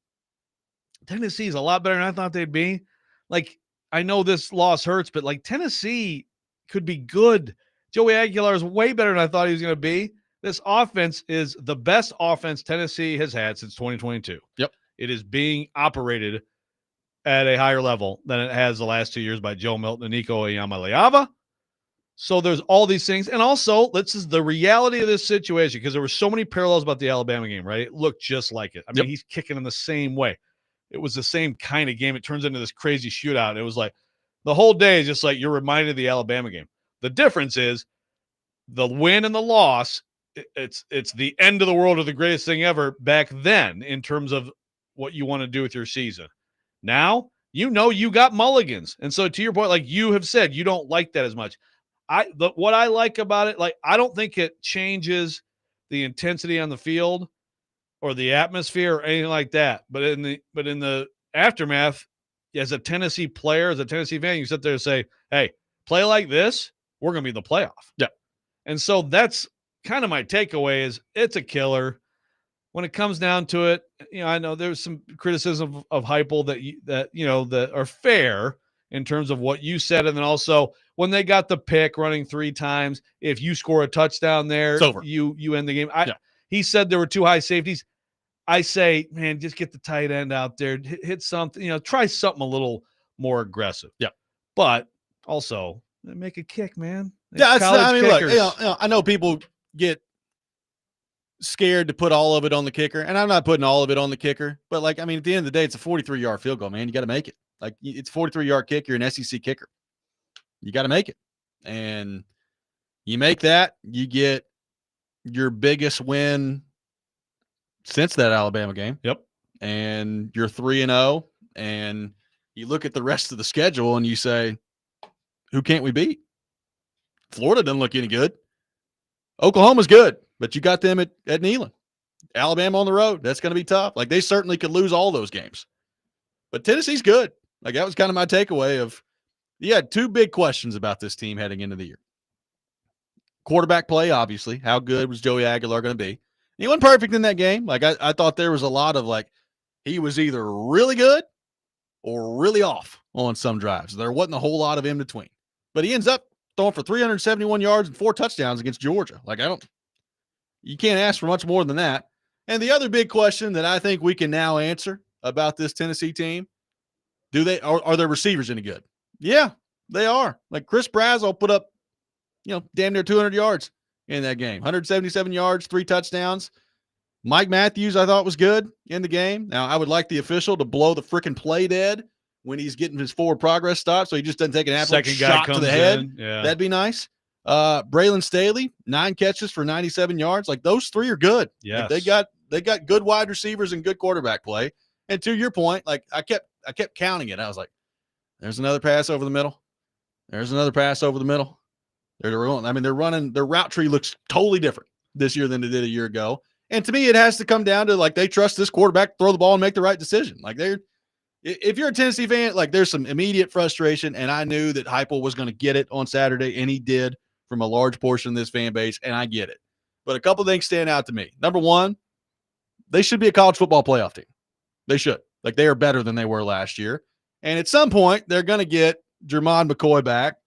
S2: Tennessee is a lot better than I thought they'd be. Like, I know this loss hurts, but, like, Tennessee could be good. Joey Aguilar is way better than I thought he was going to be. This offense is the best offense Tennessee has had since 2022.
S1: Yep. It
S2: is being operated at a higher level than it has the last 2 years by Joe Milton and Nico Iamaleava. So there's all these things. And also, this is the reality of this situation, because there were so many parallels about the Alabama game, right? It looked just like it. I mean, he's kicking in the same way. It was the same kind of game. It turns into this crazy shootout. It was like the whole day is just like you're reminded of the Alabama game. The difference is the win and the loss. It's the end of the world or the greatest thing ever back then in terms of what you want to do with your season. Now, you know, you got mulligans. And so to your point, like you have said, you don't like that as much. What I like about it, like, I don't think it changes the intensity on the field or the atmosphere or anything like that. But in the aftermath, as a Tennessee player, as a Tennessee fan, you sit there and say, hey, play like this, we're going to be in the playoff.
S1: Yeah.
S2: And so that's kind of my takeaway is it's a killer. When it comes down to it, you know, I know there's some criticism of Heupel that are fair in terms of what you said. And then also when they got the pick running 3 times, if you score a touchdown there,
S1: It's over.
S2: You end the game. He said there were 2 high safeties. I say, man, just get the tight end out there, hit something, try something a little more aggressive.
S1: Yeah.
S2: But also make a kick, man.
S1: Yeah, look,
S2: kickers.
S1: I know people get scared to put all of it on the kicker, and I'm not putting all of it on the kicker, but at the end of the day, it's a 43-yard field goal, man. You got to make it. It's a 43-yard kick. You're an SEC kicker. You got to make it. And you make that, you get your biggest win since that Alabama game.
S2: Yep.
S1: And you're 3-0, and you look at the rest of the schedule and you say, who can't we beat? Florida doesn't look any good. Oklahoma's good, but you got them at Neyland. Alabama on the road, that's going to be tough. They certainly could lose all those games. But Tennessee's good. That was kind of my takeaway of, you had 2 big questions about this team heading into the year. Quarterback play, obviously. How good was Joey Aguilar going to be? He wasn't perfect in that game. I thought there was a lot of he was either really good or really off on some drives. There wasn't a whole lot of in between. But he ends up throwing for 371 yards and 4 touchdowns against Georgia. You can't ask for much more than that. And the other big question that I think we can now answer about this Tennessee team, are their receivers any good? Yeah, they are. Chris Brazzell put up, damn near 200 yards in that game. 177 yards, 3 touchdowns. Mike Matthews, I thought, was good in the game. Now, I would like the official to blow the freaking play dead when he's getting his forward progress stop, so he just doesn't take an absolute shot to the head.
S2: Yeah.
S1: That'd be nice. Braylon Staley, 9 catches for 97 yards. Those 3 are good.
S2: Yes.
S1: They got good wide receivers and good quarterback play. And to your point, I kept counting it. I was like, there's another pass over the middle. There's another pass over the middle. They're running, their route tree looks totally different this year than it did a year ago. And to me, it has to come down to they trust this quarterback to throw the ball and make the right decision. If you're a Tennessee fan, there's some immediate frustration, and I knew that Heupel was going to get it on Saturday, and he did from a large portion of this fan base, and I get it. But a couple of things stand out to me. Number one, they should be a college football playoff team. They should. They are better than they were last year. And at some point, they're going to get Jermon McCoy back,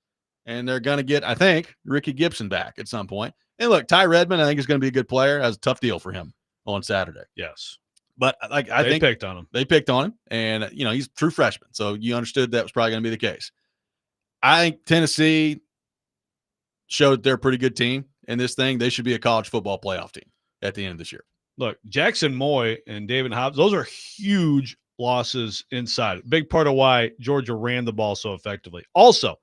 S1: and they're going to get, I think, Ricky Gibson back at some point. And look, Ty Redmond, I think, is going to be a good player. That's a tough deal for him on Saturday.
S2: Yes.
S1: But I think
S2: they picked on him.
S1: They picked on him, and he's a true freshman, so you understood that was probably going to be the case. I think Tennessee showed they're a pretty good team in this thing. They should be a college football playoff team at the end of this year.
S2: Look, Jackson Moy and David Hobbs, those are huge losses inside. Big part of why Georgia ran the ball so effectively. Also,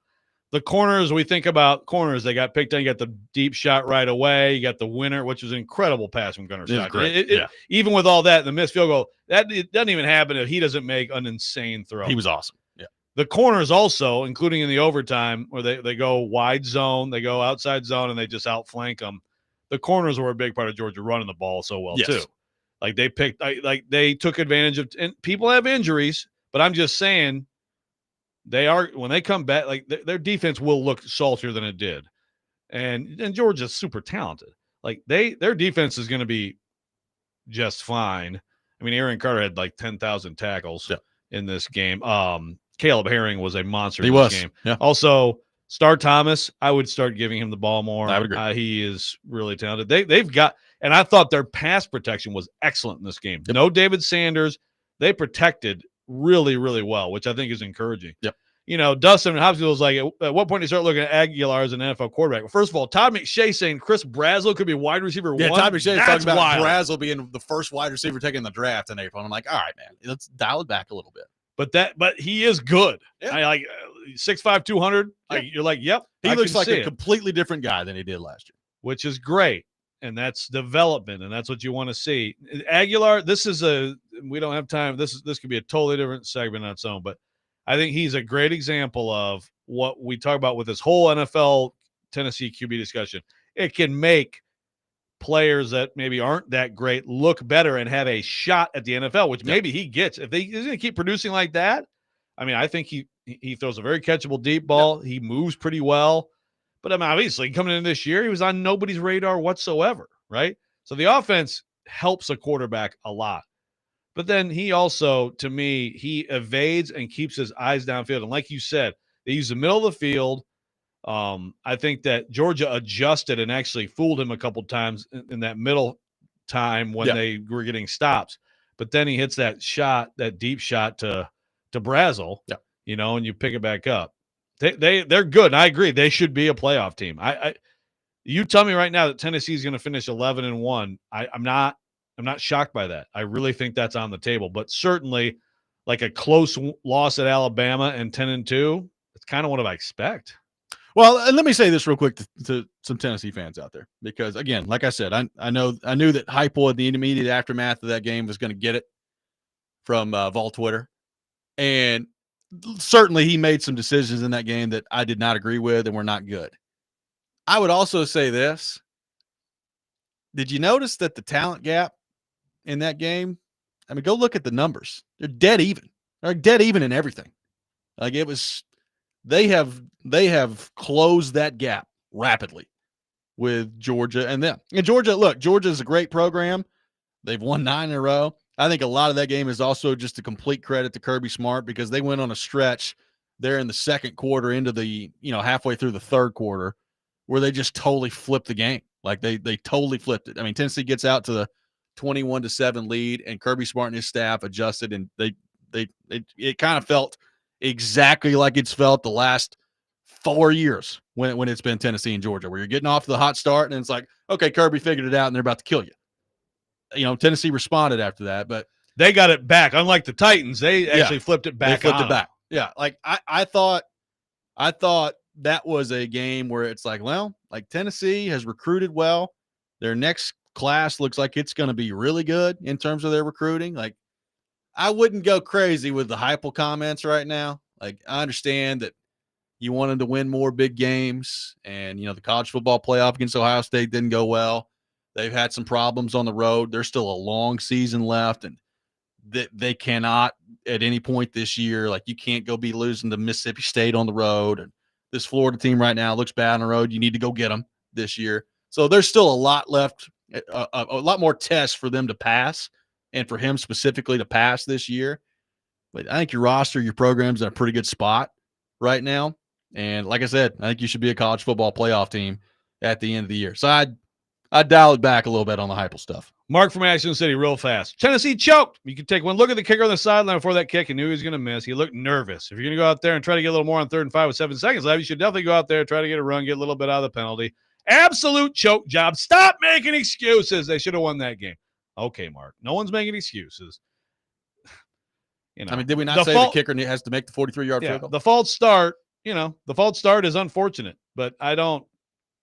S2: the corners, we think about corners, they got picked on. You got the deep shot right away. You got the winner, which was an incredible pass from Gunnar Stockton. Even with all that, the missed field goal, it doesn't even happen if he doesn't make an insane throw.
S1: He was awesome. Yeah.
S2: The corners also, including in the overtime, where they go wide zone, they go outside zone, and they just outflank them. The corners were a big part of Georgia running the ball so well, too. They took advantage of – and people have injuries, but I'm just saying – when they come back, their defense will look saltier than it did. And Georgia's super talented. Their defense is going to be just fine. Aaron Carter had 10,000 tackles in this game. Caleb Herring was a monster in this game.
S1: Yeah.
S2: Also, Star Thomas, I would start giving him the ball more.
S1: I would agree.
S2: He is really talented. They've got – and I thought their pass protection was excellent in this game.
S1: Yep.
S2: No David Sanders. They protected really, really well, which I think is encouraging.
S1: Yep.
S2: Dustin Hopkins was like, at what point do you start looking at Aguilar as an NFL quarterback? Well, first of all, Todd McShay saying Chris Brazzell could be wide receiver 1.
S1: Todd McShay is talking about
S2: wild.
S1: Brazzell being the first wide receiver taken in the draft in April. And I'm like, all right, man, let's dial it back a little bit.
S2: But he is good.
S1: Yeah.
S2: 6'5", 200.
S1: Yeah.
S2: You're like, yep.
S1: He looks like a
S2: it.
S1: completely different guy than he did last year.
S2: Which is great. And that's development, and that's what you want to see. Aguilar, we don't have time. This could be a totally different segment on its own, but I think he's a great example of what we talk about with this whole NFL Tennessee QB discussion. It can make players that maybe aren't that great look better and have a shot at the NFL, which maybe he gets. If he's going to keep producing like that, I think he throws a very catchable deep ball. He moves pretty well. But obviously, coming in this year, he was on nobody's radar whatsoever, right? So the offense helps a quarterback a lot. But then he also, to me, he evades and keeps his eyes downfield. And like you said, they use the middle of the field. I think that Georgia adjusted and actually fooled him a couple times in that middle time when they were getting stops. But then he hits that shot, that deep shot to Brazel, and you pick it back up. They're good. And I agree. They should be a playoff team. You tell me right now that Tennessee is going to finish 11-1. I'm not shocked by that. I really think that's on the table. But certainly, like a close loss at Alabama and 10-2, it's kind of what I expect.
S1: Well, and let me say this real quick to some Tennessee fans out there, because again, like I said, I knew that Heupel in the immediate aftermath of that game was going to get it from Vol Twitter, and certainly he made some decisions in that game that I did not agree with and were not good. I would also say this: did you notice that the talent gap in that game? I mean, go look at the numbers; they're dead even. They're dead even in everything. Like it was. They have closed that gap rapidly with Georgia and them. And Georgia is a great program. They've won 9 in a row. I think a lot of that game is also just a complete credit to Kirby Smart, because they went on a stretch there in the second quarter into the, halfway through the third quarter where they just totally flipped the game. Like they totally flipped it. I mean, Tennessee gets out to the 21-7 lead, and Kirby Smart and his staff adjusted, and it kind of felt exactly like it's felt the last 4 years when it's been Tennessee and Georgia, where you're getting off to the hot start and it's like, okay, Kirby figured it out and they're about to kill you. Tennessee responded after that, but
S2: they got it back. Unlike the Titans, they actually flipped it back.
S1: They flipped it back. Yeah. Like I thought that was a game where it's like, well, like Tennessee has recruited well. Their next class looks like it's going to be really good in terms of their recruiting. Like, I wouldn't go crazy with the Heupel comments right now. Like, I understand that you wanted to win more big games, and, the college football playoff against Ohio State didn't go well. They've had some problems on the road. There's still a long season left, and they cannot at any point this year, like, you can't go be losing to Mississippi State on the road. And this Florida team right now looks bad on the road. You need to go get them this year. So there's still a lot left, a lot more tests for them to pass, and for him specifically to pass this year. But I think your roster, your program's in a pretty good spot right now. And like I said, I think you should be a college football playoff team at the end of the year. So I'd dial it back a little bit on the Heupel stuff.
S2: Mark from Ashland City, real fast. Tennessee choked. You can take one look at the kicker on the sideline before that kick and knew he was going to miss. He looked nervous. If you're going to go out there and try to get a little more on 3rd and 5 with 7 seconds left, you should definitely go out there, try to get a run, get a little bit out of the penalty. Absolute choke job. Stop making excuses. They should have won that game. Okay, Mark. No one's making excuses.
S1: I mean, did we not say the kicker has to make the 43-yard field goal?
S2: The false start, the false start is unfortunate, but I don't,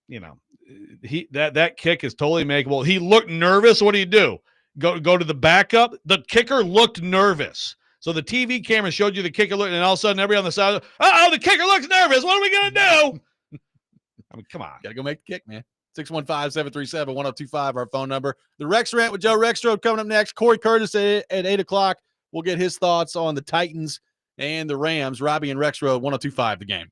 S2: that kick is totally makeable. He looked nervous. What do you do? Go to the backup? The kicker looked nervous. So the TV camera showed you the kicker look, and all of a sudden everybody on the side, the kicker looks nervous. What are we going to do? I mean, come on.
S1: Got to go make the kick, man. 615-737-1025, our phone number. The Rex Rant with Joe Rexrode coming up next. Corey Curtis at 8 o'clock. We'll get his thoughts on the Titans and the Rams. Robby and Rexrode, 1025 the game.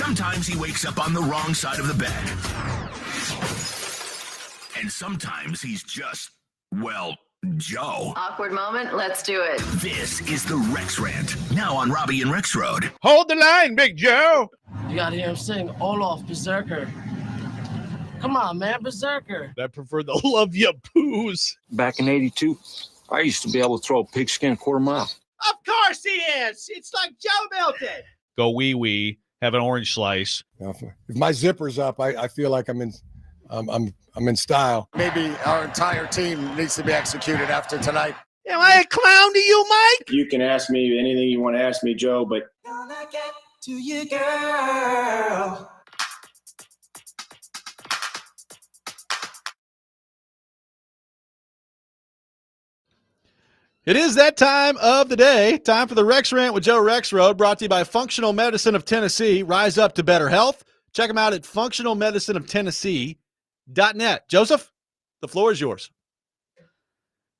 S14: Sometimes he wakes up on the wrong side of the bed. And sometimes he's just, well, Joe.
S15: Awkward moment. Let's do it.
S14: This is the Rex Rant, now on Robby and Rexrode.
S2: Hold the line, Big Joe.
S16: You gotta hear him sing Olaf Berserker. Come on, man, Berserker.
S2: I prefer the love ya poos.
S17: Back in 82, I used to be able to throw a pigskin a quarter mile.
S18: Of course he is. It's like Joe Milton.
S2: Go wee wee. Have an orange slice.
S19: If my zipper's up, I feel like I'm in style. Maybe our entire team needs to be executed after tonight.
S18: Am I a clown to you, Mike?
S20: You can ask me anything you want to ask me, Joe, but
S18: Gonna get to you, girl.
S1: It is that time of the day. Time for the Rex Rant with Joe Rexrode, brought to you by Functional Medicine of Tennessee. Rise up to better health. Check them out at functionalmedicineoftennessee.net. Joseph, the floor is yours.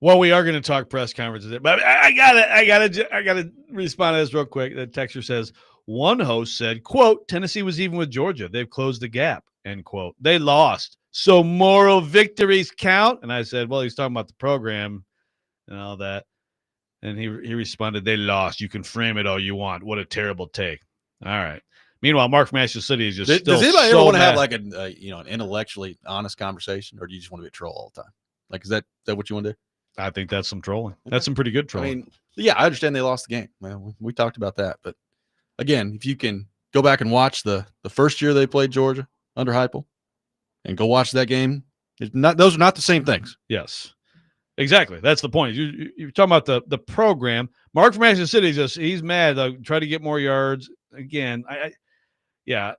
S2: Well, we are going to talk press conferences, but I gotta respond to this real quick. The texter says one host said, "quote Tennessee was even with Georgia. They've closed the gap." End quote. They lost, so moral victories count. And I said, "Well, he's talking about the program and all that." And he responded, "They lost. You can frame it all you want. What a terrible take." All right. Meanwhile, Mark from Asheville City is just
S1: Does anybody ever want to have like an intellectually honest conversation, or do you just want to be a troll all the time? Like, is that what you want to do?
S2: I think that's some trolling. That's some pretty good trolling.
S1: I mean, yeah, I understand they lost the game. Well, we talked about that, but again, if you can go back and watch the first year they played Georgia under Heupel, and go watch that game, those are not the same things.
S2: Yes. Exactly. That's the point. You're talking about the program. Mark from Asheville City, he's mad. They'll try to get more yards. Again, the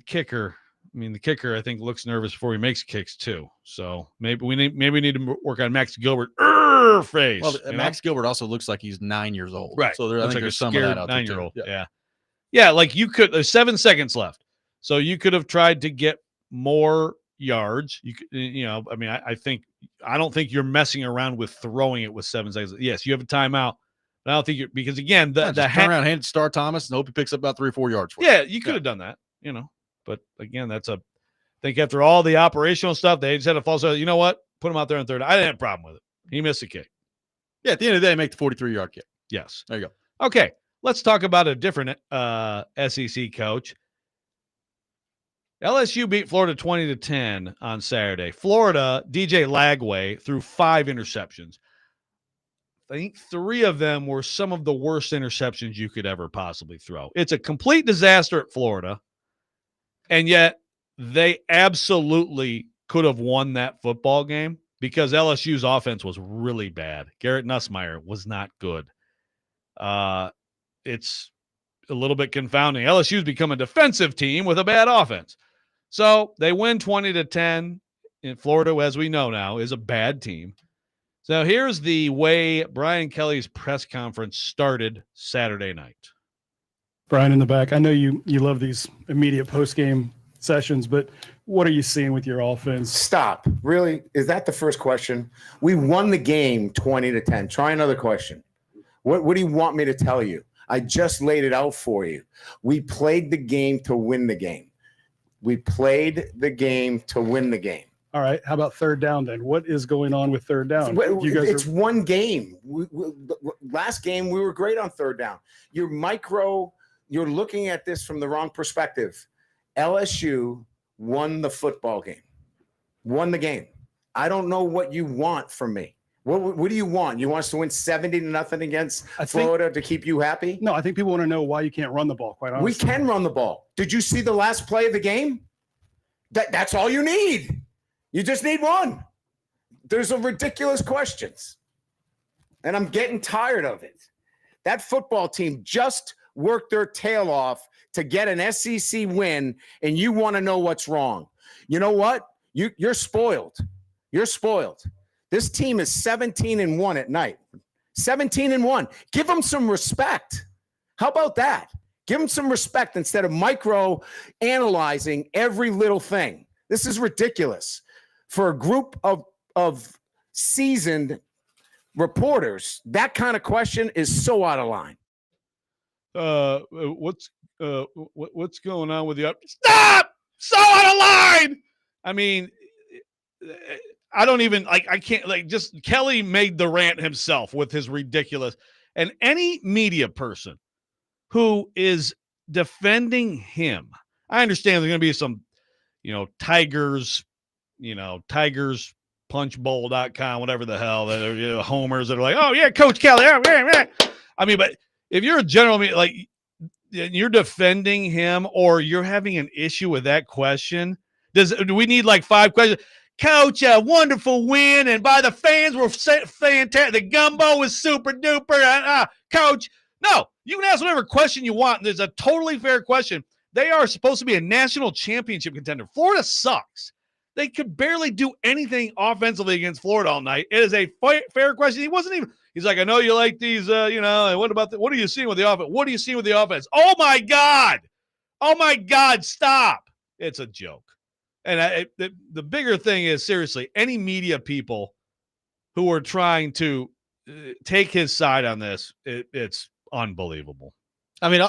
S2: kicker. I mean, the kicker, I think, looks nervous before he makes kicks too. So maybe we need to work on Max Gilbert face.
S1: Well, Max Gilbert also looks like he's 9 years old.
S2: Right.
S1: So I think there's some of that out there.
S2: 9-year-old. Yeah. Like you could. There's 7 seconds left, so you could have tried to get more yards. I don't think you're messing around with throwing it with 7 seconds. Yes, you have a timeout. But I don't think because again, turn
S1: around, hand it to Star Thomas, and hope he picks up about 3 or 4 yards.
S2: You could have done that, But again, I think after all the operational stuff, they just had a false. You know what? Put him out there on third. I didn't have a problem with it. He missed a kick.
S1: Yeah, at the end of the day, make the 43-yard kick.
S2: Yes.
S1: There you go.
S2: Okay, let's talk about a different SEC coach. LSU beat Florida 20-10 on Saturday. Florida, DJ Lagway threw 5 interceptions. I think 3 of them were some of the worst interceptions you could ever possibly throw. It's a complete disaster at Florida, and yet they absolutely could have won that football game because LSU's offense was really bad. Garrett Nussmeier was not good. It's a little bit confounding. LSU's become a defensive team with a bad offense. So they win 20-10 in Florida, as we know now, is a bad team. So here's the way Brian Kelly's press conference started Saturday night.
S21: Brian in the back, I know you love these immediate post-game sessions, but what are you seeing with your offense?
S22: Stop. Really? Is that the first question? We won the game 20-10. Try another question. What do you want me to tell you? I just laid it out for you. We played the game to win the game. We played the game to win the game.
S21: All right. How about third down then? What is going on with third down?
S22: It's one game. Last game, we were great on third down. You're looking at this from the wrong perspective. LSU won the football game. Won the game. I don't know what you want from me. What do you want? You want us to win 70-0 against Florida to keep you happy?
S21: No, I think people want to know why you can't run the ball, quite honestly.
S22: We can run the ball. Did you see the last play of the game? That's all you need. You just need one. There's a ridiculous questions. And I'm getting tired of it. That football team just worked their tail off to get an SEC win, and you want to know what's wrong. You know what? You're spoiled. You're spoiled. This team is 17-1 at night. 17-1. Give them some respect. How about that? Give them some respect instead of micro-analyzing every little thing. This is ridiculous. For a group of seasoned reporters, that kind of question is so out of line.
S2: what's going on with the up? Stop! So out of line. I mean, I don't even like. I can't like. Just Kelly made the rant himself with his ridiculous. And any media person who is defending him, I understand there's going to be some, Tigers, punchbowl.com, whatever the hell, that are, homers that are like, oh yeah, Coach Kelly. I mean, but if you're a general, like, you're defending him or you're having an issue with that question, do we need like 5 questions? Coach, a wonderful win, and by the fans, we're fantastic. The gumbo is super duper. Coach, no, you can ask whatever question you want. There's a totally fair question. They are supposed to be a national championship contender. Florida sucks. They could barely do anything offensively against Florida all night. It is a fair question. He wasn't even. He's like, I know you like these, and what about what are you seeing with the offense? What are you seeing with the offense? Oh my God, stop. It's a joke. And the bigger thing is, seriously, any media people who are trying to take his side on this, it's unbelievable.
S1: I mean,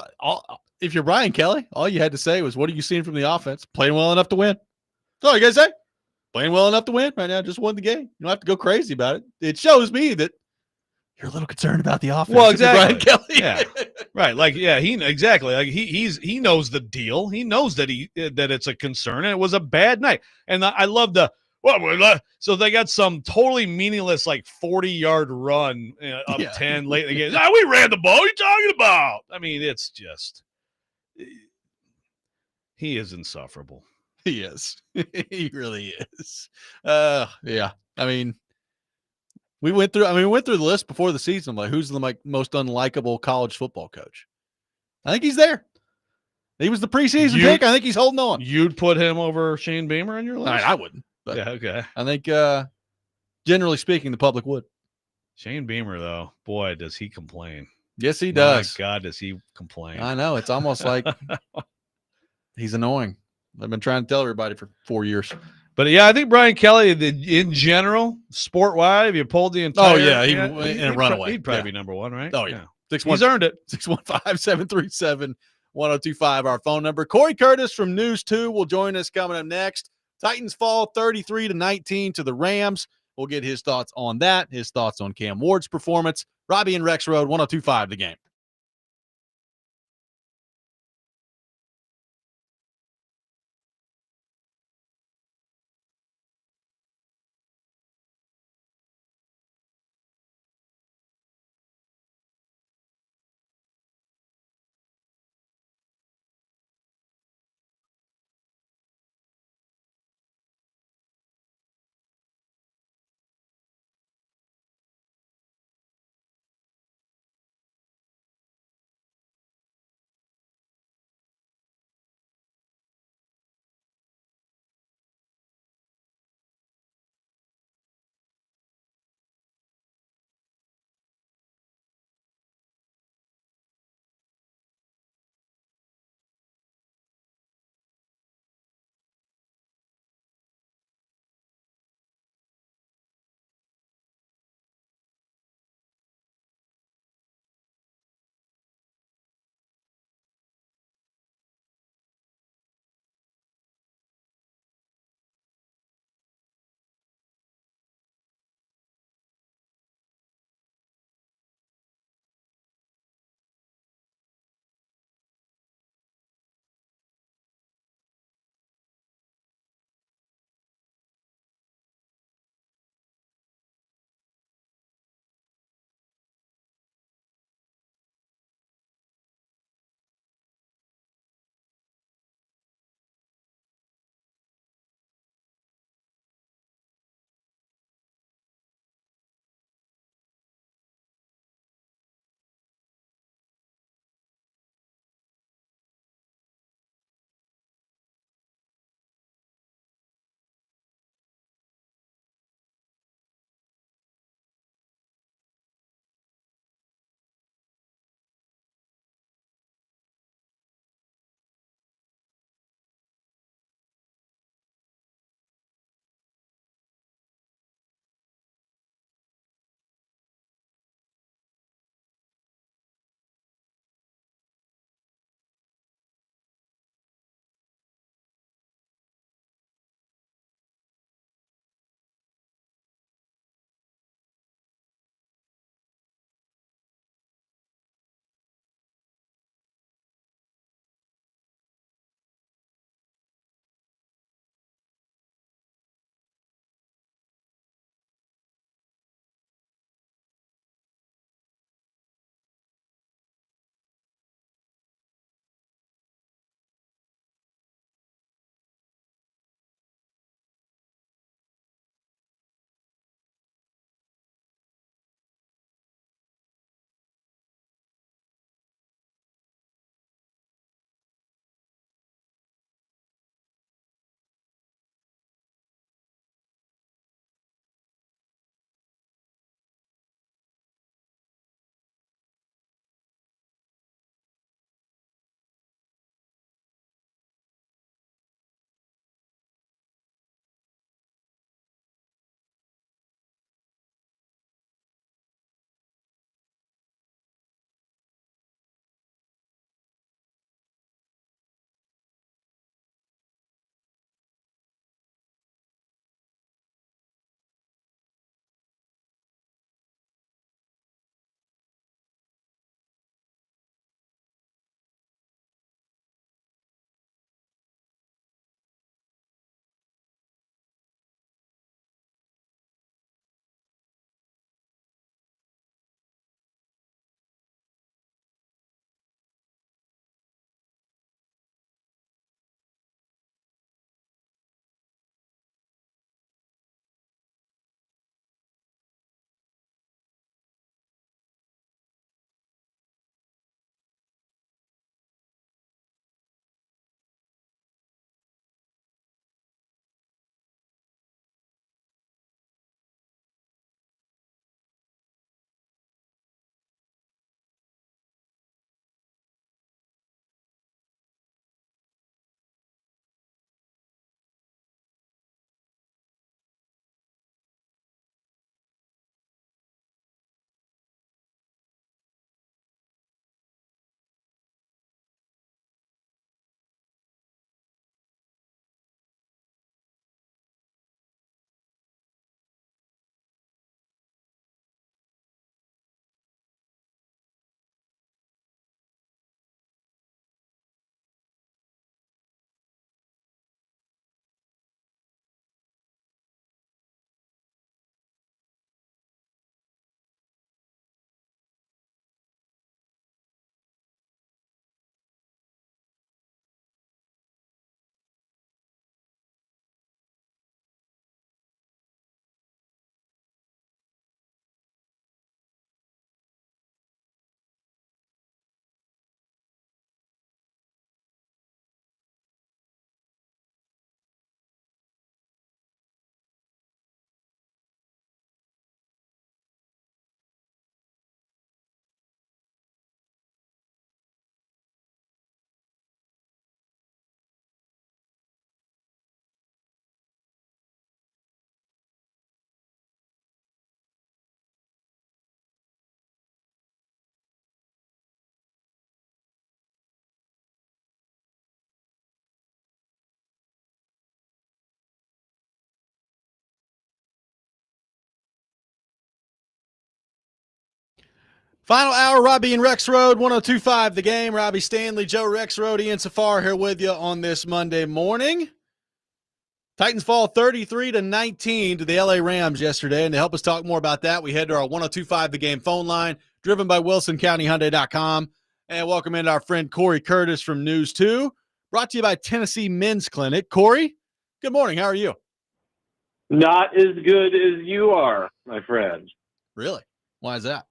S1: if you're Brian Kelly, all you had to say was, what are you seeing from the offense? Playing well enough to win. That's all you guys say. Playing well enough to win right now. Just won the game. You don't have to go crazy about it. It shows me that you're a little concerned about the offense.
S2: Well, exactly.
S1: Brian Kelly.
S2: Yeah. Right. Like, yeah, exactly. Like he knows the deal. He knows that that it's a concern, and it was a bad night. And I love so they got some totally meaningless, like 40-yard run up 10 late in the game. We ran the ball. What are you talking about? I mean, it's just, he is insufferable.
S1: He is. He really is. Yeah. I mean, we went through the list before the season. Like, who's the most unlikable college football coach? I think he's there. He was the preseason pick. I think he's holding on.
S2: You'd put him over Shane Beamer on your list?
S1: I wouldn't. But
S2: yeah, okay.
S1: I think, generally speaking, the public would.
S2: Shane Beamer, though, boy, does he complain.
S1: Yes, he does.
S2: My God, does he complain.
S1: I know. It's almost like he's annoying. I've been trying to tell everybody for 4 years.
S2: But yeah, I think Brian Kelly, in general, sport-wide, if you pulled the entire...
S1: Oh, yeah, he'd run away.
S2: He'd probably be number one, right?
S1: Oh, yeah.
S2: He's earned it.
S1: 615-737-1025, our phone number. Corey Curtis from News 2 will join us coming up next. Titans fall 33-19 to the Rams. We'll get his thoughts on that, his thoughts on Cam Ward's performance. Robby and Rexrode, 1025 The Game. Final hour, Robby and Rexrode, 102.5 The Game. Robby Stanley, Joe Rexrode, Ian Safar here with you on this Monday morning. Titans fall 33-19 to the LA Rams yesterday, and to help us talk more about that, we head to our 102.5 The Game phone line, driven by WilsonCountyHyundai.com, and welcome in our friend Corey Curtis from News 2, brought to you by Tennessee Men's Clinic. Corey, good morning. How are you?
S4: Not as good as you are, my friend.
S1: Really? Why is that?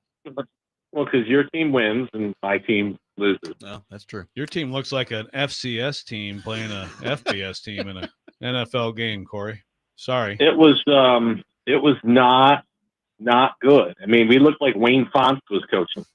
S4: Well, because your team wins and my team loses.
S1: Well, that's true.
S2: Your team looks like an FCS team playing a FBS team in an NFL game, Corey. Sorry.
S4: It was not good. I mean, we looked like Wayne Fonts was coaching.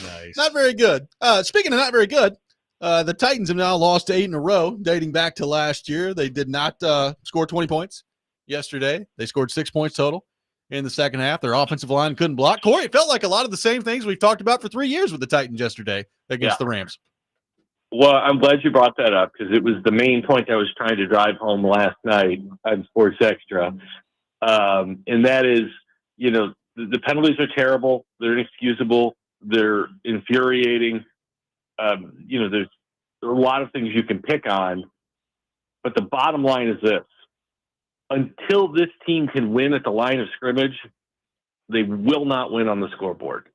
S2: Nice.
S1: Not very good. Speaking of not very good, the Titans have now lost 8 in a row, dating back to last year. They did not score 20 points yesterday. They scored 6 points total in the second half. Their offensive line couldn't block. Corey, it felt like a lot of the same things we've talked about for 3 years with the Titans yesterday against the Rams.
S4: Well, I'm glad you brought that up because it was the main point I was trying to drive home last night on Sports Extra. And that is, the penalties are terrible. They're inexcusable. They're infuriating. There's a lot of things you can pick on. But the bottom line is this. Until this team can win at the line of scrimmage, they will not win on the scoreboard.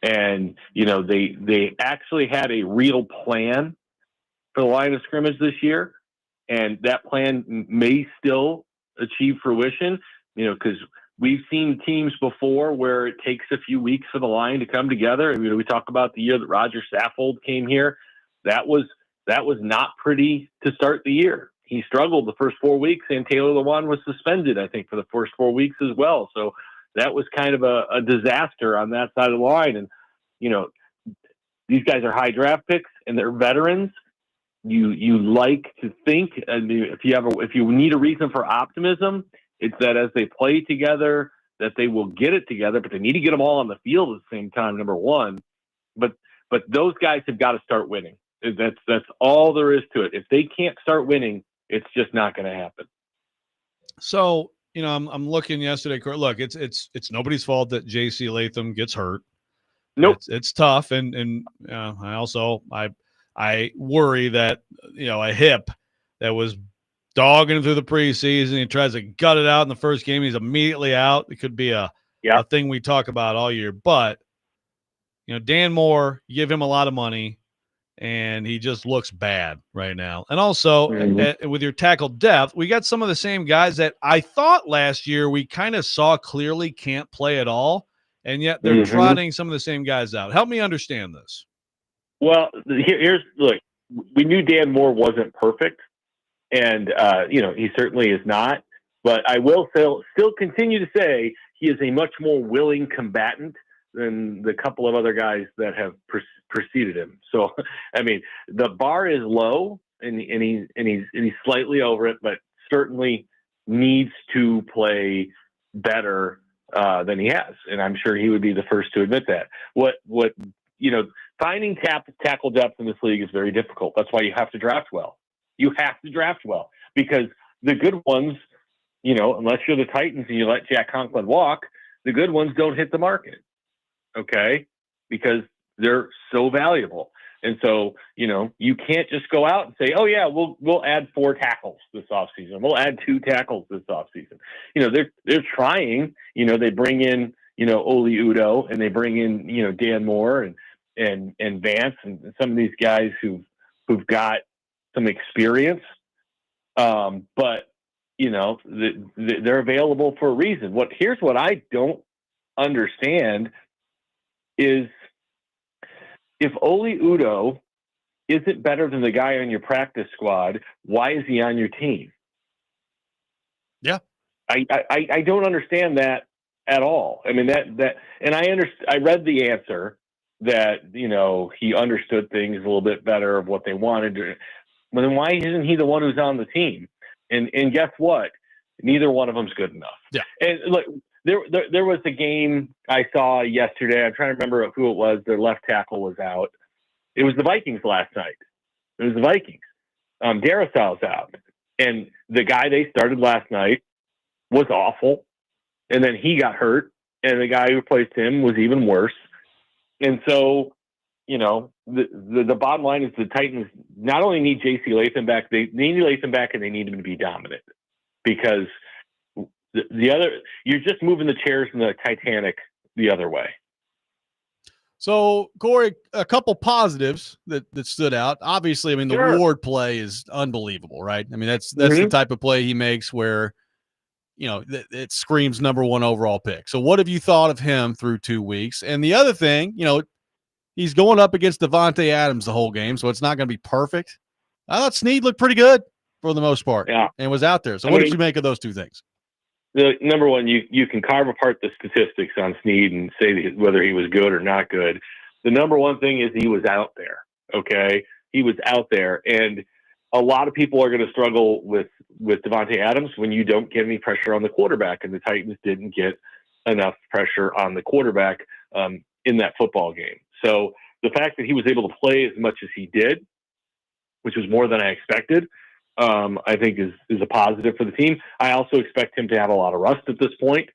S4: And, they actually had a real plan for the line of scrimmage this year. And that plan may still achieve fruition, because we've seen teams before where it takes a few weeks for the line to come together. We talk about the year that Roger Saffold came here. That was not pretty to start the year. He struggled the first 4 weeks, and Taylor Lewan was suspended, I think, for the first 4 weeks as well. So that was kind of a disaster on that side of the line. And, these guys are high draft picks, and they're veterans. You like to think, if you need a reason for optimism, it's that as they play together, that they will get it together, but they need to get them all on the field at the same time, number one. But those guys have got to start winning. That's all there is to it. If they can't start winning, it's just not going to happen.
S2: So, I'm looking yesterday. Look, it's nobody's fault that J.C. Latham gets hurt.
S4: Nope.
S2: It's tough. And I worry that, a hip that was dogging through the preseason, he tries to gut it out in the first game. He's immediately out. It could be a thing we talk about all year. But, Dan Moore, you give him a lot of money, and he just looks bad right now. And also, with your tackle depth, we got some of the same guys that I thought last year we kind of saw clearly can't play at all, and yet they're trotting some of the same guys out. Help me understand this.
S4: Well, look, we knew Dan Moore wasn't perfect, and, he certainly is not. But I will still continue to say he is a much more willing combatant than the couple of other guys that have preceded him. So, I mean, the bar is low, and he's slightly over it, but certainly needs to play better than he has. And I'm sure he would be the first to admit that. Finding tackle depth in this league is very difficult. That's why you have to draft well. You have to draft well, because the good ones, unless you're the Titans and you let Jack Conklin walk, the good ones don't hit the market. Okay. Because they're so valuable. And so, you can't just go out and say, oh yeah, we'll add 4 tackles this offseason. We'll add 2 tackles this offseason. They're trying, they bring in, Oli Udoh, and they bring in, Dan Moore and Vance and some of these guys who've got some experience. But they're available for a reason. Here's what I don't understand is, if Oli Udoh isn't better than the guy on your practice squad, why is he on your team?
S1: Yeah.
S4: I don't understand that at all. I mean, and I read the answer that, he understood things a little bit better of what they wanted to, but then why isn't he the one who's on the team? And guess what? Neither one of them's good enough.
S1: Yeah.
S4: And look, there was a game I saw yesterday. I'm trying to remember who it was. Their left tackle was out. It was the Vikings last night. It was the Vikings. Darisal's out. And the guy they started last night was awful. And then he got hurt. and the guy who replaced him was even worse. And so, the bottom line is the Titans not only need J.C. Latham back, they need Latham back, and they need him to be dominant, because the other, you're just moving the chairs in the Titanic the other way.
S1: So, Corey, a couple positives that stood out. Obviously, I mean, the Ward play is unbelievable, right? I mean, that's the type of play he makes where, it screams number 1 overall pick. So what have you thought of him through 2 weeks? And the other thing, he's going up against Davante Adams the whole game, so it's not going to be perfect. I thought Snead looked pretty good for the most part and was out there. So what did you make of those two things?
S4: The number one, you can carve apart the statistics on Snead and say whether he was good or not good. The number one thing is he was out there. Okay. He was out there, and a lot of people are going to struggle with Davante Adams when you don't get any pressure on the quarterback, and the Titans didn't get enough pressure on the quarterback in that football game. So the fact that he was able to play as much as he did, which was more than I expected, I think is a positive for the team. I also expect him to have a lot of rust at this point,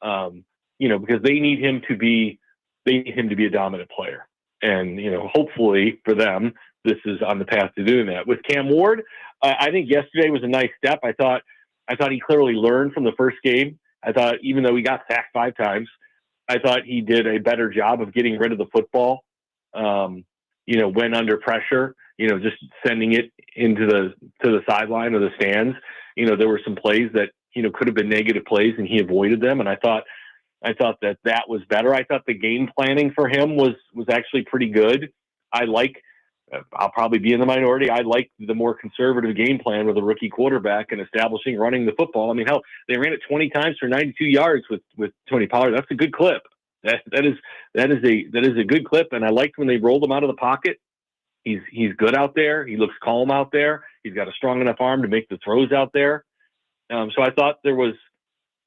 S4: because they need him to be a dominant player. And, hopefully for them, this is on the path to doing that. With Cam Ward, I think yesterday was a nice step. I thought he clearly learned from the first game. I thought even though he got sacked 5 times, I thought he did a better job of getting rid of the football, when under pressure, just sending it into the sideline or the stands. There were some plays that, could have been negative plays, and he avoided them. And I thought that was better. I thought the game planning for him was actually pretty good. I'll probably be in the minority. I like the more conservative game plan with a rookie quarterback and establishing running the football. I mean, hell, they ran it 20 times for 92 yards with Tony Pollard. That's a good clip. That is a good clip. And I liked when they rolled him out of the pocket. He's good out there. He looks calm out there. He's got a strong enough arm to make the throws out there. So I thought there was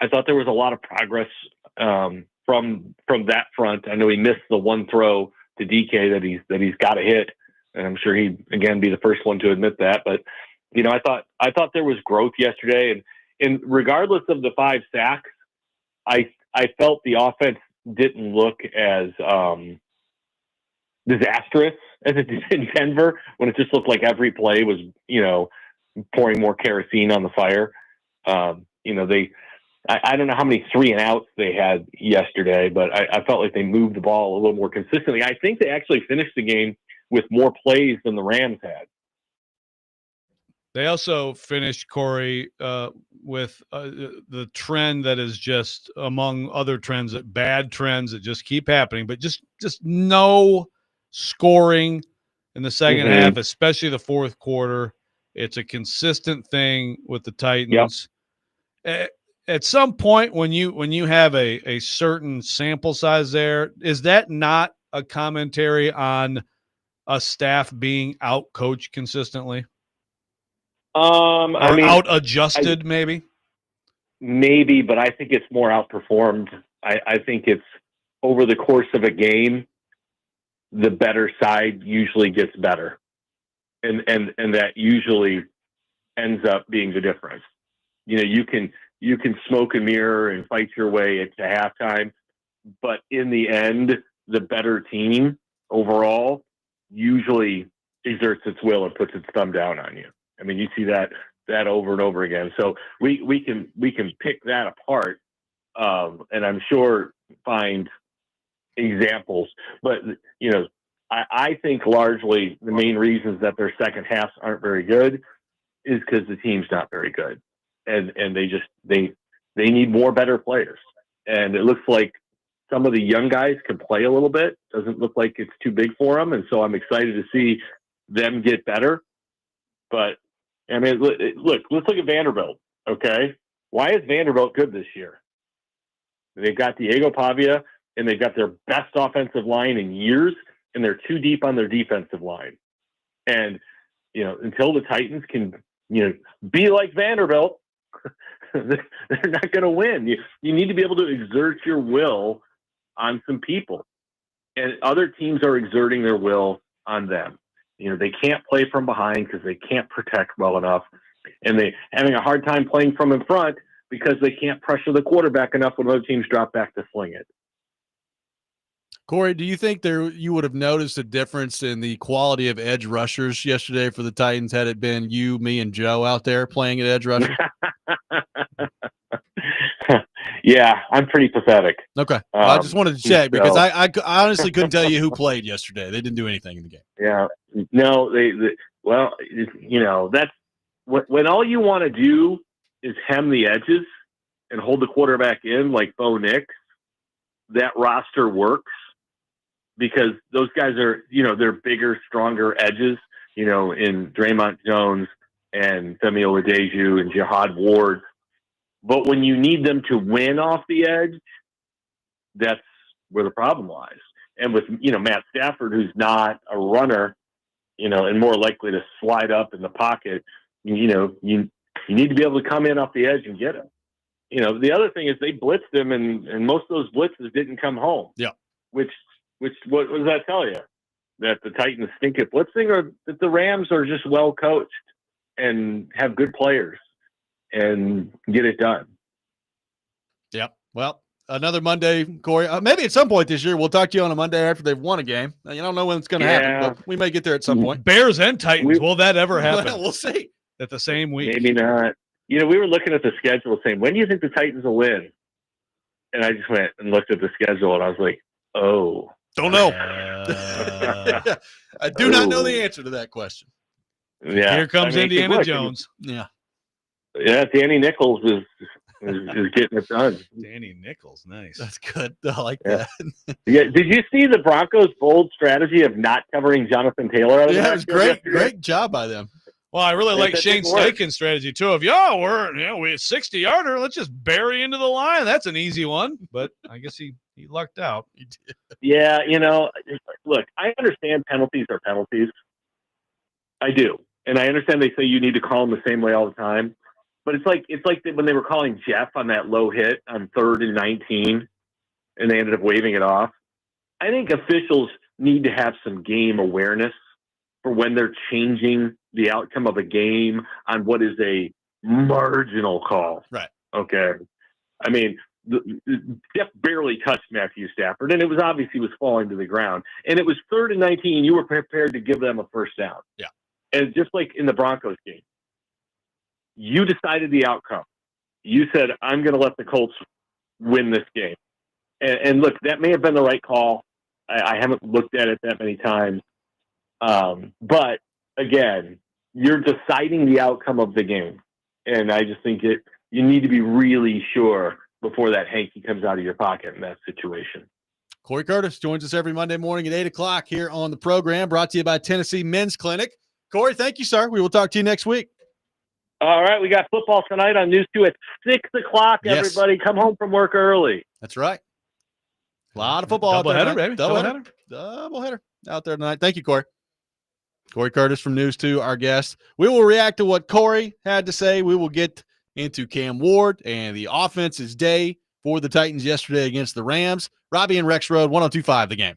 S4: a lot of progress from that front. I know he missed the one throw to DK that he's got to hit, and I'm sure he'd again be the first one to admit that. But I thought there was growth yesterday, and regardless of the 5 sacks, I felt the offense didn't look as disastrous as it did in Denver, when it just looked like every play was pouring more kerosene on the fire. I don't know how many 3 and outs they had yesterday, but I felt like they moved the ball a little more consistently. I think they actually finished the game with more plays than the Rams had.
S2: They also finished, Corey, with the trend that is just among other trends, bad trends that just keep happening, but just no scoring in the second half, especially the fourth quarter. It's a consistent thing with the Titans. Yep. At some point when you have a certain sample size there, is that not a commentary on a staff being out-coached consistently? Out adjusted, maybe,
S4: but I think it's more outperformed. I think it's over the course of a game, the better side usually gets better, and that usually ends up being the difference. You can smoke and mirror and fight your way into halftime, but in the end, the better team overall usually exerts its will and puts its thumb down on you. I mean, you see that over and over again. So we can pick that apart, and I'm sure find examples. But I think largely the main reasons that their second halves aren't very good is because the team's not very good, and they need more better players. And it looks like some of the young guys can play a little bit. Doesn't look like it's too big for them, and so I'm excited to see them get better. But I mean, look, let's look at Vanderbilt, okay? Why is Vanderbilt good this year? They've got Diego Pavia, and they've got their best offensive line in years, and they're too deep on their defensive line. And, until the Titans can, be like Vanderbilt, they're not going to win. You need to be able to exert your will on some people. And other teams are exerting their will on them. They can't play from behind because they can't protect well enough, and they having a hard time playing from in front because they can't pressure the quarterback enough when other teams drop back to sling it.
S1: Corey, do you think you would have noticed a difference in the quality of edge rushers yesterday for the Titans had it been you, me, and Joe out there playing at edge rusher?
S4: Yeah, I'm pretty pathetic.
S1: Okay. I just wanted to check because I honestly couldn't tell you who played yesterday. They didn't do anything in the game.
S4: Yeah. No, well, that's when all you want to do is hem the edges and hold the quarterback in like Bo Nix, that roster works because those guys are, they're bigger, stronger edges, in Draymond Jones and Femi Oladeju and Jihad Ward. But when you need them to win off the edge, that's where the problem lies. And with, Matt Stafford, who's not a runner, and more likely to slide up in the pocket, you need to be able to come in off the edge and get him. The other thing is they blitzed him, and most of those blitzes didn't come home.
S1: Yeah.
S4: Which what does that tell you? That the Titans stink at blitzing, or that the Rams are just well coached and have good players and get it done?
S1: Yep. Well, another Monday, Corey. Maybe at some point this year we'll talk to you on a Monday after they've won a game. You don't know when it's going to happen, but we may get there at some point.
S2: Bears and Titans. Will that ever happen?
S1: We'll see.
S2: At the same week.
S4: Maybe not. We were looking at the schedule saying, when do you think the Titans will win? And I just went and looked at the schedule, and I was like, oh.
S1: Don't know. I do not know the answer to that question.
S4: Yeah.
S2: Here comes Indiana Jones.
S1: Yeah.
S4: Yeah, Danny Nichols is getting it done.
S2: Danny Nichols, nice.
S1: That's good. I like that.
S4: Yeah. Did you see the Broncos' bold strategy of not covering Jonathan Taylor?
S1: Yeah, it was great. Great job by them.
S2: Well, I really like Shane Steichen's strategy too. Of we're 60-yarder. Let's just bury into the line. That's an easy one. But I guess he lucked out. He did.
S4: Yeah, look, I understand penalties are penalties. I do, and I understand they say you need to call them the same way all the time. But it's like when they were calling Jeff on that low hit on 3rd and 19, and they ended up waving it off. I think officials need to have some game awareness for when they're changing the outcome of a game on what is a marginal call.
S1: Right.
S4: Okay. I mean, Jeff barely touched Matthew Stafford, and it was obvious he was falling to the ground. And it was 3rd and 19. You were prepared to give them a first down.
S1: Yeah.
S4: And just like in the Broncos game, you decided the outcome. You said, I'm going to let the Colts win this game. And look, that may have been the right call. I haven't looked at it that many times. But again, you're deciding the outcome of the game. And I just think you need to be really sure before that hanky comes out of your pocket in that situation.
S1: Corey Curtis joins us every Monday morning at 8 o'clock here on the program, brought to you by Tennessee Men's Clinic. Corey, thank you, sir. We will talk to you next week.
S4: All right. We got football tonight on News 2 at 6 o'clock, everybody. Come home from work early.
S1: That's right. A lot of football
S2: Doubleheader,
S1: out there
S2: baby.
S1: Doubleheader out there tonight. Thank you, Corey. Corey Curtis from News 2, our guest. We will react to what Corey had to say. We will get into Cam Ward and the offense's day for the Titans yesterday against the Rams. Robby and Rexrode, 102.5 The Game.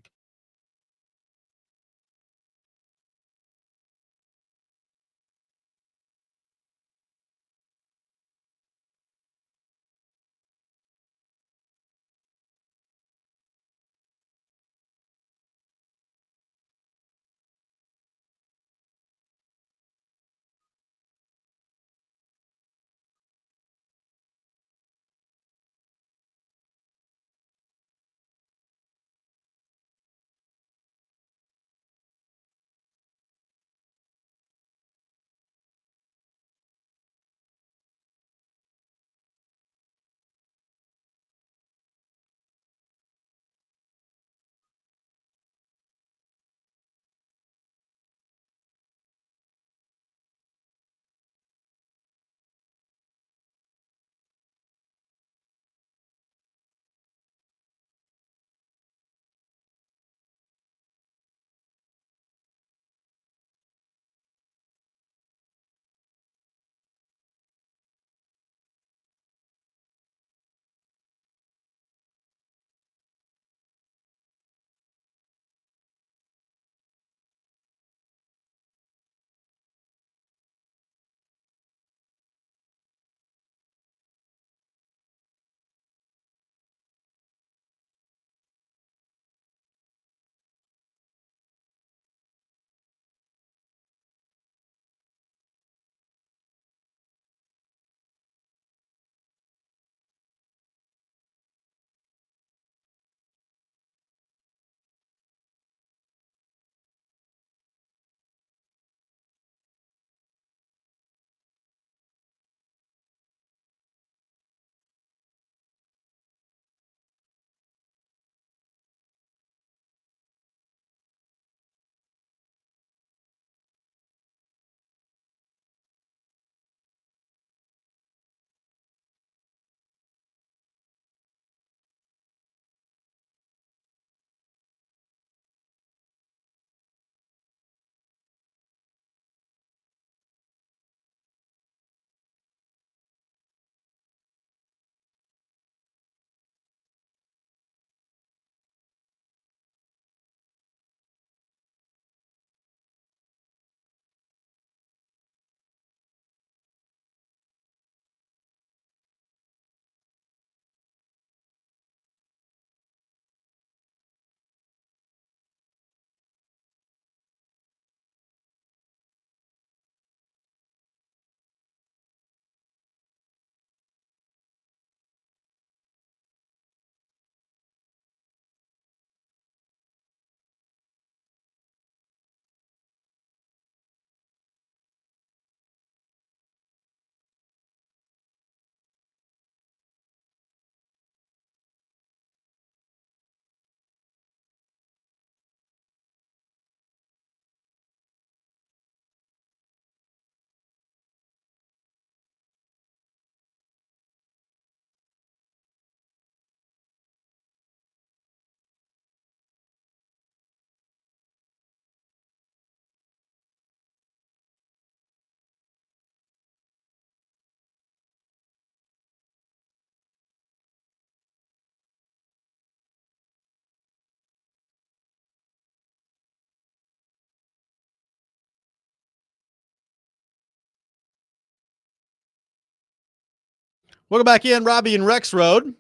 S1: Welcome back in, Robby and Rexrode.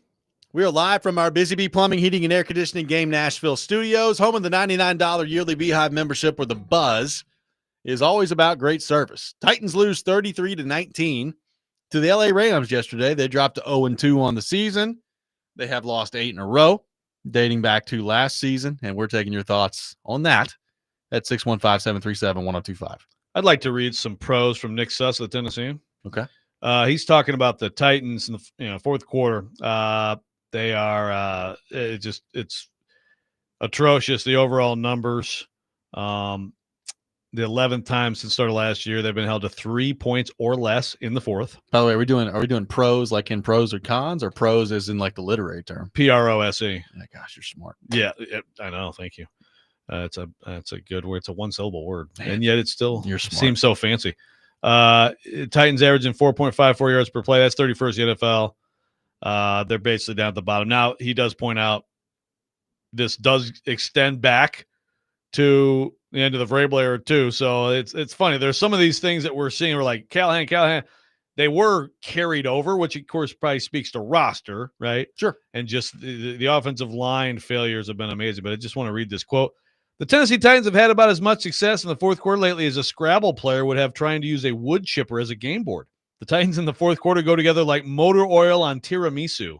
S1: We are live from our Busy Bee Plumbing, Heating, and Air Conditioning Game Nashville studios, home of the $99 yearly Beehive membership, where the buzz is always about great service. Titans lose 33-19 to the LA Rams yesterday. They dropped to 0-2 on the season. They have lost 8 in a row, dating back to last season, and we're taking your thoughts on that at 615-737-1025.
S2: I'd like to read some pros from Nick Suss of the Tennessee.
S1: Okay.
S2: He's talking about the Titans in the fourth quarter. They are it's atrocious, the overall numbers. The 11th time since the start of last year, they've been held to 3 points or less in the fourth.
S1: By the way, are we doing pros like in pros or cons, or pros as in like the literary term?
S2: PROSE.
S1: Yeah, gosh, you're smart.
S2: Yeah, I know. Thank you. It's a good word. It's a one-syllable word, and yet it still seems so fancy. Titans averaging 4.54 yards per play. That's 31st in the NFL. They're basically down at the bottom. Now, he does point out this does extend back to the end of the Vrabel era too. So it's funny. There's some of these things that we're seeing. We're like Callahan. They were carried over, which of course probably speaks to roster, right?
S1: Sure.
S2: And just the offensive line failures have been amazing. But I just want to read this quote. The Tennessee Titans have had about as much success in the fourth quarter lately as a Scrabble player would have trying to use a wood chipper as a game board. The Titans in the fourth quarter go together like motor oil on tiramisu.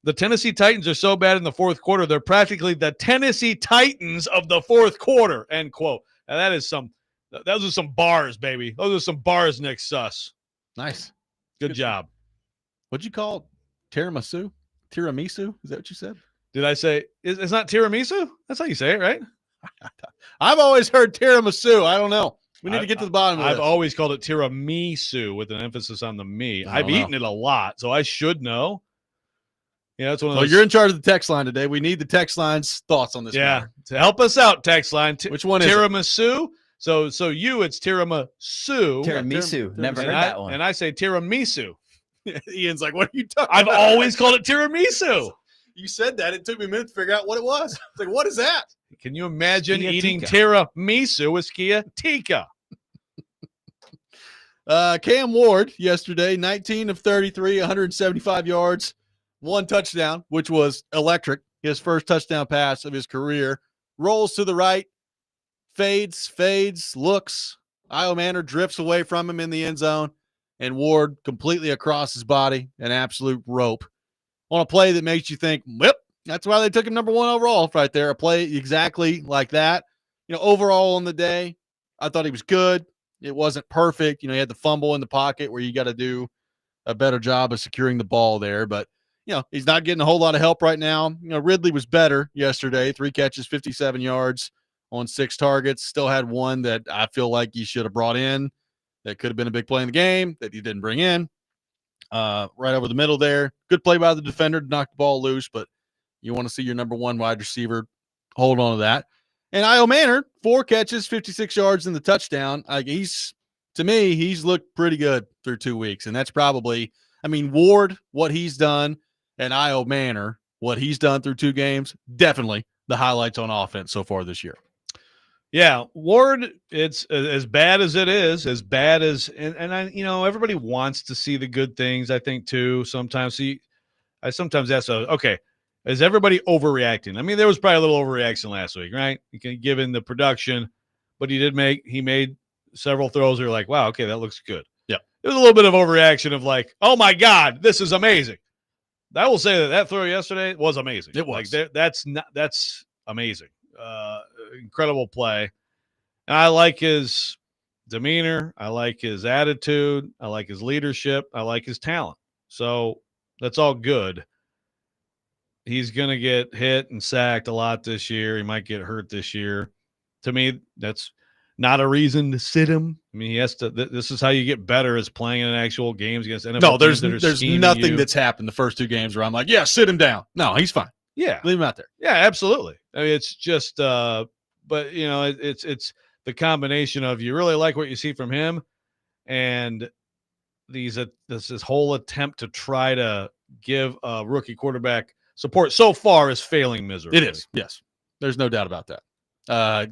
S2: The Tennessee Titans are so bad in the fourth quarter, they're practically the Tennessee Titans of the fourth quarter, end quote. And those are some bars, baby. Those are some bars, Nick Suss.
S1: Nice.
S2: Good job.
S1: What'd you call it? Tiramisu? Tiramisu? Is that what you said?
S2: Did I say it's not tiramisu? That's how you say it, right?
S1: I've always heard tiramisu. I don't know. We need to get to the bottom of this.
S2: I've always called it tiramisu with an emphasis on the me. I've eaten it a lot, so I should know. Yeah, that's one of those.
S1: Well, you're in charge of the text line today. We need the text line's thoughts on this.
S2: Yeah,
S1: matter.
S2: To help us out, text line.
S1: Which one is
S2: tiramisu? So it's tiramisu.
S3: Tiramisu. Never heard that one.
S2: And I say tiramisu.
S1: Ian's like, what are you talking
S2: I've
S1: about?
S2: always called it tiramisu.
S1: You said that. It took me a minute to figure out what it was. It's like, what is that?
S2: Can you imagine
S3: Skia
S2: eating
S3: tikka.
S2: tiramisu with Skia tikka?
S1: Cam Ward yesterday, 19 of 33, 175 yards, 1 touchdown, which was electric. His first touchdown pass of his career. Rolls to the right, fades, looks. Io Manor drifts away from him in the end zone, and Ward completely across his body, an absolute rope. On a play that makes you think, yep, that's why they took him number 1 overall right there. A play exactly like that. Overall on the day, I thought he was good. It wasn't perfect. He had the fumble in the pocket where you got to do a better job of securing the ball there. But, he's not getting a whole lot of help right now. Ridley was better yesterday. 3 catches, 57 yards on 6 targets. Still had one that I feel like he should have brought in that could have been a big play in the game that he didn't bring in. Right over the middle there. Good play by the defender to knock the ball loose, but you want to see your number 1 wide receiver hold on to that. And Io Manor, 4 catches, 56 yards in the touchdown. He's looked pretty good through 2 weeks. And that's probably, Ward, what he's done, and Io Manor, what he's done through 2 games, definitely the highlights on offense so far this year.
S2: Yeah, Ward, it's as bad as it is, and everybody wants to see the good things, I think, too. Sometimes I sometimes ask, okay, is everybody overreacting? There was probably a little overreaction last week, right? Given the production, but he made several throws that are like, wow, okay, that looks good.
S1: Yeah.
S2: There was a little bit of overreaction of like, oh my God, this is amazing. I will say that throw yesterday was amazing.
S1: It was.
S2: That's amazing. Incredible play. And I like his demeanor. I like his attitude. I like his leadership. I like his talent. So that's all good. He's going to get hit and sacked a lot this year. He might get hurt this year. To me, that's not a reason to sit him. He has to. This is how you get better, is playing in actual games against NFL.
S1: No,
S2: teams
S1: there's nothing that's happened the first 2 games where I'm like, yeah, sit him down. No, he's fine.
S2: Yeah,
S1: leave him out there.
S2: Yeah, absolutely. It's just, but it's the combination of you really like what you see from him, and this whole attempt to try to give a rookie quarterback support so far is failing miserably.
S1: It is, yes. There's no doubt about that.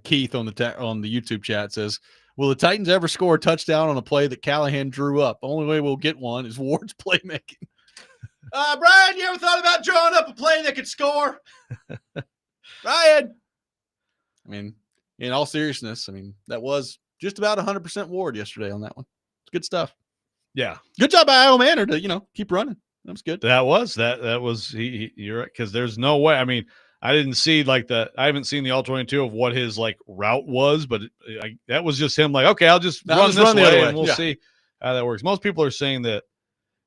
S1: Keith on the YouTube chat says, Will the Titans ever score a touchdown on a play that Callahan drew up? Only way we'll get one is Ward's playmaking. Brian, you ever thought about drawing up a play that could score? Brian. I mean, in all seriousness, I mean, that was just about 100% Ward yesterday on that one. It's good stuff.
S2: Yeah.
S1: Good job by Iowa Manor to, keep running. That was good.
S2: That was you're right, because there's no way. I mean, I didn't see I haven't seen the all 22 of what his route was, but that was just him okay, I'll just run this way and we'll see how that works. Most people are saying that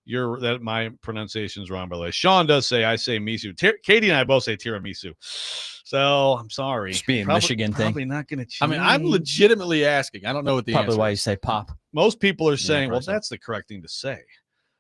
S2: that my pronunciation is wrong, by the way. Sean does say I say misu. Katie and I both say tiramisu. So I'm sorry.
S3: Just being Michigan thing.
S2: Probably not going to change.
S1: I mean, I'm legitimately asking. I don't know what the
S3: Probably
S1: answer
S3: why
S1: is.
S3: you say pop.
S2: Most people are saying, well, that's the correct thing to say.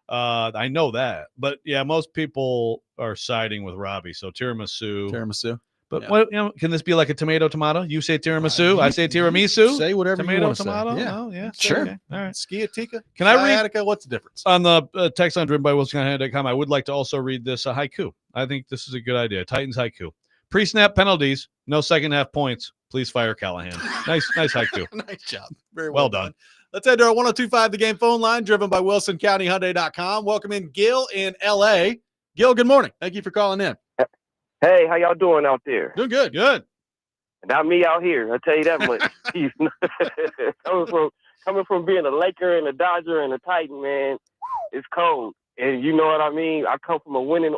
S2: I know that, but yeah, most people are siding with Robby. So tiramisu. But what can this be like a tomato? You say tiramisu, I say tiramisu.
S1: Say whatever you want to
S2: tomato.
S1: say. Yeah,
S2: oh, yeah,
S3: sure.
S2: Okay. All right.
S1: Skiatica.
S2: Can I read?
S1: Sciatica, what's the difference?
S2: On the text line driven by WilsonCounty.com, I would like to also read this haiku. I think this is a good idea. Titans haiku. Pre-snap penalties, no second half points. Please fire Callahan. Nice haiku.
S1: Nice job. Very
S2: well done.
S1: Let's head to our 102.5 The Game phone line, driven by WilsonCountyHyundai.com. Welcome in Gil in L.A. Gil, good morning. Thank you for calling in.
S5: Hey, how y'all doing out there?
S1: Doing good.
S2: Good.
S5: Not me out here. I'll tell you that much. coming from being a Laker and a Dodger and a Titan, man, it's cold. And you know what I mean? I come from a winning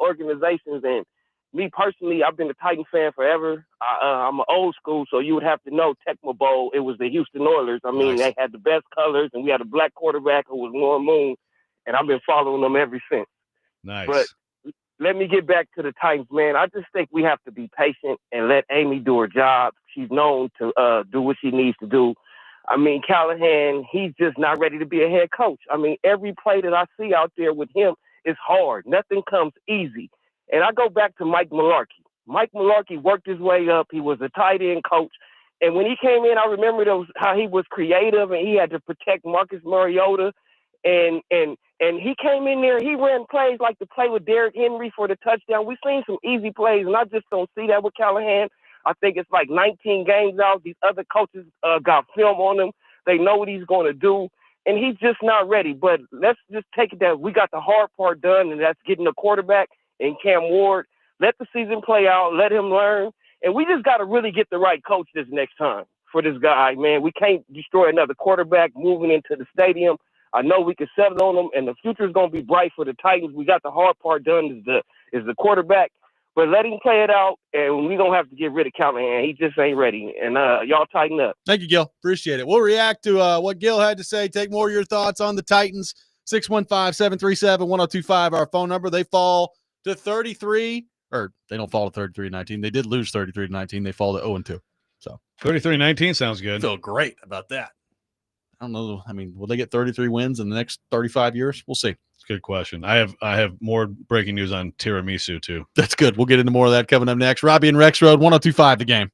S5: organizations, and me personally, I've been a Titan fan forever. I'm an old school, so you would have to know Tecmo Bowl. It was the Houston Oilers. I mean, They had the best colors, and we had a black quarterback who was Norm Moon, and I've been following them ever since.
S2: Nice.
S5: But let me get back to the Titans, man. I just think we have to be patient and let Amy do her job. She's known to do what she needs to do. I mean, Callahan, he's just not ready to be a head coach. I mean, every play that I see out there with him is hard. Nothing comes easy. And I go back to Mike Mularkey. Mike Mularkey worked his way up. He was a tight end coach. And when he came in, I remember how he was creative and he had to protect Marcus Mariota. And he came in there, he ran plays like the play with Derrick Henry for the touchdown. We've seen some easy plays, and I just don't see that with Callahan. I think it's like 19 games out. These other coaches got film on him. They know what he's going to do, and he's just not ready. But let's just take it that we got the hard part done, and that's getting the quarterback and Cam Ward. Let the season play out. Let him learn. And we just got to really get the right coach this next time for this guy, man. We can't destroy another quarterback moving into the stadium. I know we can settle on them, and the future is going to be bright for the Titans. We got the hard part done is the quarterback. But let him play it out, and we're going to have to get rid of Callahan. He just ain't ready. And y'all tighten up.
S1: Thank you, Gil. Appreciate it. We'll react to what Gil had to say. Take more of your thoughts on the Titans. 615-737-1025, our phone number. They fall to 33, or they don't fall to 33-19. They did lose 33-19. They fall to 0-2. So
S2: 33-19 sounds good.
S1: I feel great about that. I don't know. I mean, will they get 33 wins in the next 35 years? We'll see.
S2: It's a good question. I have more breaking news on tiramisu too.
S1: That's good. We'll get into more of that coming up next. Robby and Rexrode, 102.5 The Game.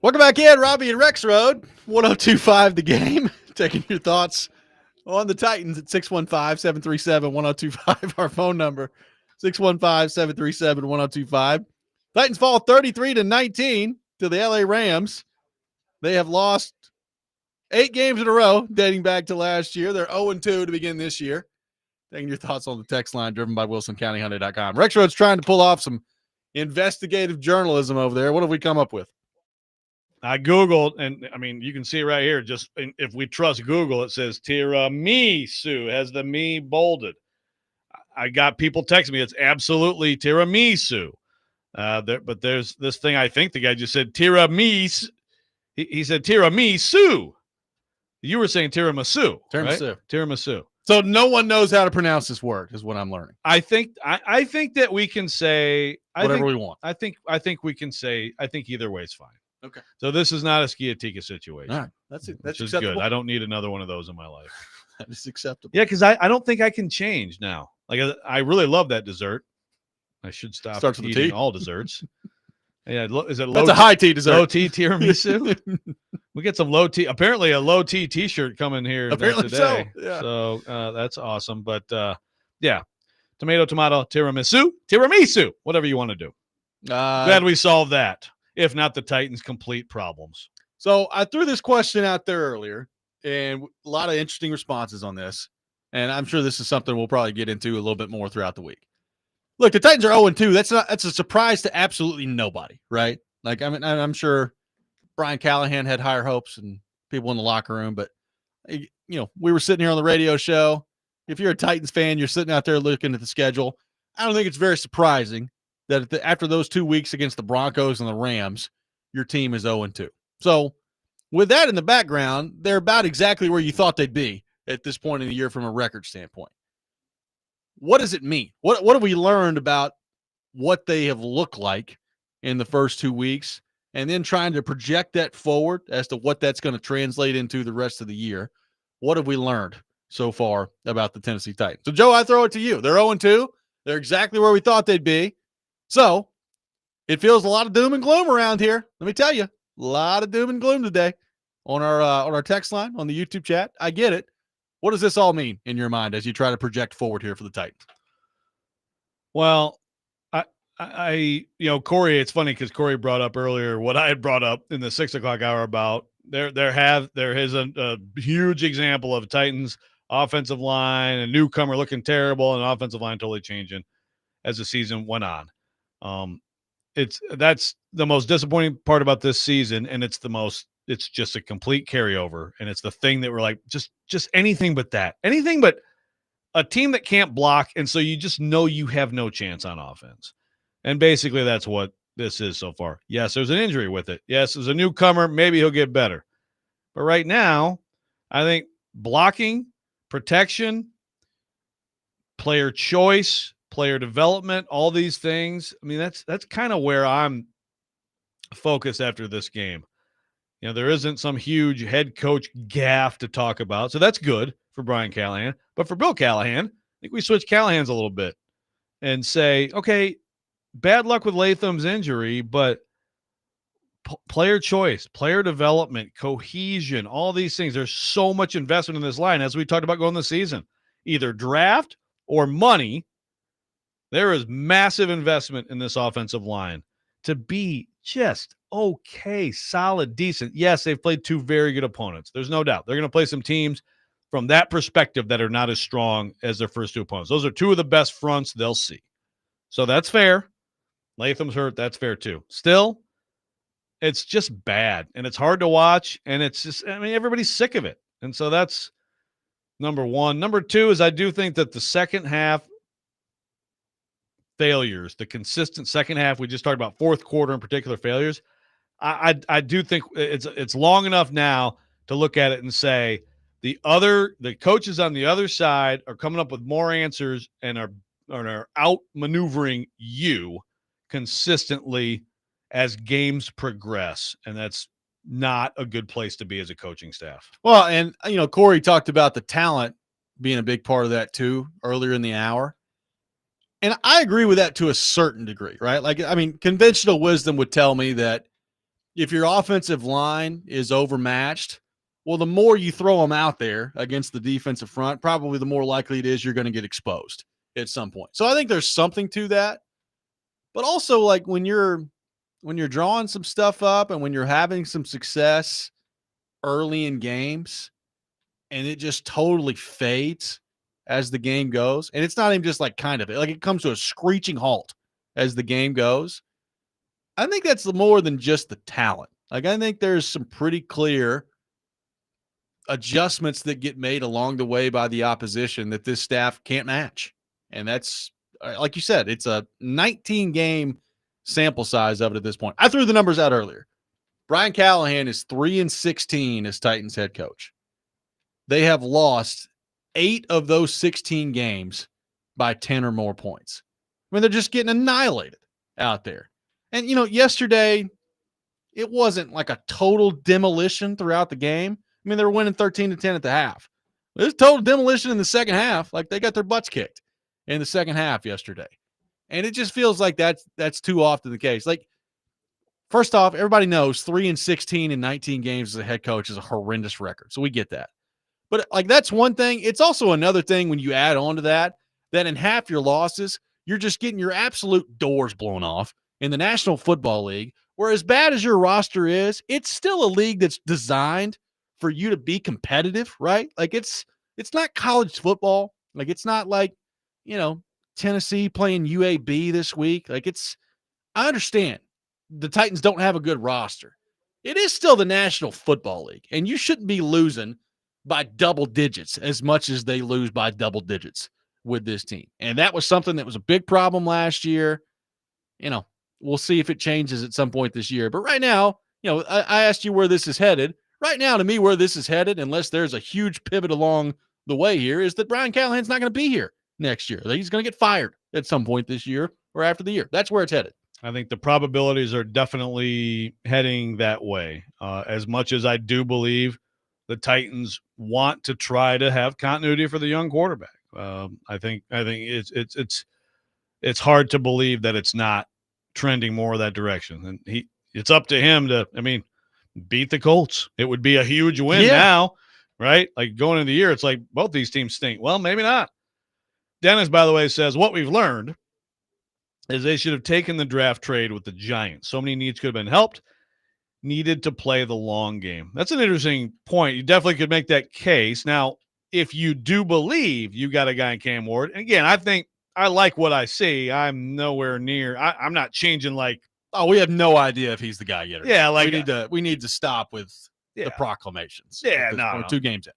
S1: Welcome back in, Robby and Rexrode, 1025 The Game. Taking your thoughts on the Titans at 615-737-1025, our phone number, 615-737-1025. Titans fall 33-19 to the LA Rams. They have lost 8 games in a row dating back to last year. They're 0-2 to begin this year. Taking your thoughts on the text line driven by WilsonCountyHyundai.com. Rexrode's trying to pull off some investigative journalism over there. What have we come up with?
S2: I Googled, and I mean, you can see it right here. Just if we trust Google, it says tiramisu, has the me bolded. I got people texting me. It's absolutely tiramisu. But there's this thing. I think the guy just said tiramisu. He said tiramisu. You were saying tiramisu.
S1: Tiramisu.
S2: Right? Tiramisu.
S1: So no one knows how to pronounce this word, is what I'm learning.
S2: I think that we can say
S1: whatever we want.
S2: I think we can say. I think either way is fine.
S1: Okay.
S2: So this is not a Skiatika situation.
S1: All right. That's it. That's
S2: which is
S1: acceptable.
S2: good. I don't need another one of those in my life.
S1: That is acceptable.
S2: Yeah, because I don't think I can change now. Like I really love that dessert. I should stop
S1: Starts with
S2: eating
S1: T.
S2: all desserts. Yeah, is it low?
S1: That's a high T dessert.
S2: Low T tiramisu. We get some low T. Apparently, a low T T-shirt coming here
S1: Apparently
S2: today.
S1: so. Yeah.
S2: So that's awesome. But yeah, tomato, tiramisu, whatever you want to do. Glad we solved that. If not the Titans' complete problems.
S1: So I threw this question out there earlier, and a lot of interesting responses on this. And I'm sure this is something we'll probably get into a little bit more throughout the week. Look, the Titans are 0-2. That's a surprise to absolutely nobody, right? Like, I mean, I'm sure Brian Callahan had higher hopes and people in the locker room, but we were sitting here on the radio show. If you're a Titans fan, you're sitting out there looking at the schedule. I don't think it's very surprising that after those 2 weeks against the Broncos and the Rams, your team is 0-2. So with that in the background, they're about exactly where you thought they'd be at this point in the year from a record standpoint. What does it mean? What have we learned about what they have looked like in the first 2 weeks, and then trying to project that forward as to what that's going to translate into the rest of the year? What have we learned so far about the Tennessee Titans? So, Joe, I throw it to you. They're 0-2. They're exactly where we thought they'd be. So it feels a lot of doom and gloom around here. Let me tell you, a lot of doom and gloom today on our text line, on the YouTube chat. I get it. What does this all mean in your mind as you try to project forward here for the Titans?
S2: Well, I Corey, it's funny because Corey brought up earlier what I had brought up in the 6 o'clock hour about there is a huge example of Titans offensive line, a newcomer looking terrible, and offensive line totally changing as the season went on. That's the most disappointing part about this season, and it's just a complete carryover, and it's the thing that we're like, just anything but that. Anything but a team that can't block, and so you just know you have no chance on offense. And basically that's what this is so far. Yes, there's an injury with it. Yes, there's a newcomer. Maybe he'll get better. But right now, I think blocking, protection, player choice, player development, all these things. I mean, that's kind of where I'm focused after this game. There isn't some huge head coach gaffe to talk about. So that's good for Brian Callahan. But for Bill Callahan, I think we switch Callahan's a little bit and say, okay, bad luck with Latham's injury, but player choice, player development, cohesion, all these things. There's so much investment in this line, as we talked about going the season. Either draft or money. There is massive investment in this offensive line to be just okay, solid, decent. Yes, they've played 2 very good opponents. There's no doubt. They're going to play some teams from that perspective that are not as strong as their first 2 opponents. Those are 2 of the best fronts they'll see. So that's fair. Latham's hurt. That's fair too. Still, it's just bad, and it's hard to watch, and it's just, everybody's sick of it. And so that's number one. Number two is I do think that the second half failures, the consistent second half, we just talked about fourth quarter in particular failures. I do think it's long enough now to look at it and say the coaches on the other side are coming up with more answers and are out maneuvering you consistently as games progress. And that's not a good place to be as a coaching staff.
S1: Well, and Corey talked about the talent being a big part of that too earlier in the hour. And I agree with that to a certain degree, right? Like, conventional wisdom would tell me that, if your offensive line is overmatched, well, the more you throw them out there against the defensive front, probably the more likely it is you're going to get exposed at some point. So I think there's something to that. But also, like when you're drawing some stuff up and when you're having some success early in games and it just totally fades as the game goes, and it's not even just like kind of like it comes to a screeching halt as the game goes. I think that's more than just the talent. Like I think there's some pretty clear adjustments that get made along the way by the opposition that this staff can't match. And that's, like you said, it's a 19 game sample size of it at this point. I threw the numbers out earlier. Brian Callahan is 3-16 as Titans head coach. They have lost 8 of those 16 games by 10 or more points. I mean, they're just getting annihilated out there. And, yesterday, it wasn't like a total demolition throughout the game. I mean, they were winning 13-10 at the half. It was total demolition in the second half. Like they got their butts kicked in the second half yesterday. And it just feels like that's too often the case. Like, first off, everybody knows 3-16 in 19 games as a head coach is a horrendous record. So we get that. But like that's one thing. It's also another thing when you add on to that in half your losses, you're just getting your absolute doors blown off in the National Football League, where as bad as your roster is, it's still a league that's designed for you to be competitive, right? Like it's not college football. Like it's not like, Tennessee playing UAB this week. Like I understand the Titans don't have a good roster. It is still the National Football League, and you shouldn't be losing by double digits as much as they lose by double digits with this team. And that was something that was a big problem last year. We'll see if it changes at some point this year. But right now, I asked you where this is headed. Right now, to me, where this is headed, unless there's a huge pivot along the way here, is that Brian Callahan's not going to be here next year. He's going to get fired at some point this year or after the year. That's where it's headed.
S2: I think the probabilities are definitely heading that way. As much as I do believe the Titans want to try to have continuity for the young quarterback, I think it's hard to believe that it's not trending more that direction. And it's up to him to, beat the Colts. It would be a huge win now, right? Like going into the year, it's like both these teams stink. Well, maybe not. Dennis, by the way, says what we've learned is they should have taken the draft trade with the Giants. So many needs could have been helped. Needed to play the long game. That's an interesting point. You definitely could make that case. Now, if you do believe you got a guy in Cam Ward, and again, I think I like what I see. I'm nowhere near. I'm not changing like.
S1: Oh, we have no idea if he's the guy yet.
S2: Yeah, like
S1: we need to stop with the proclamations.
S2: Yeah, no.
S1: 2 games in.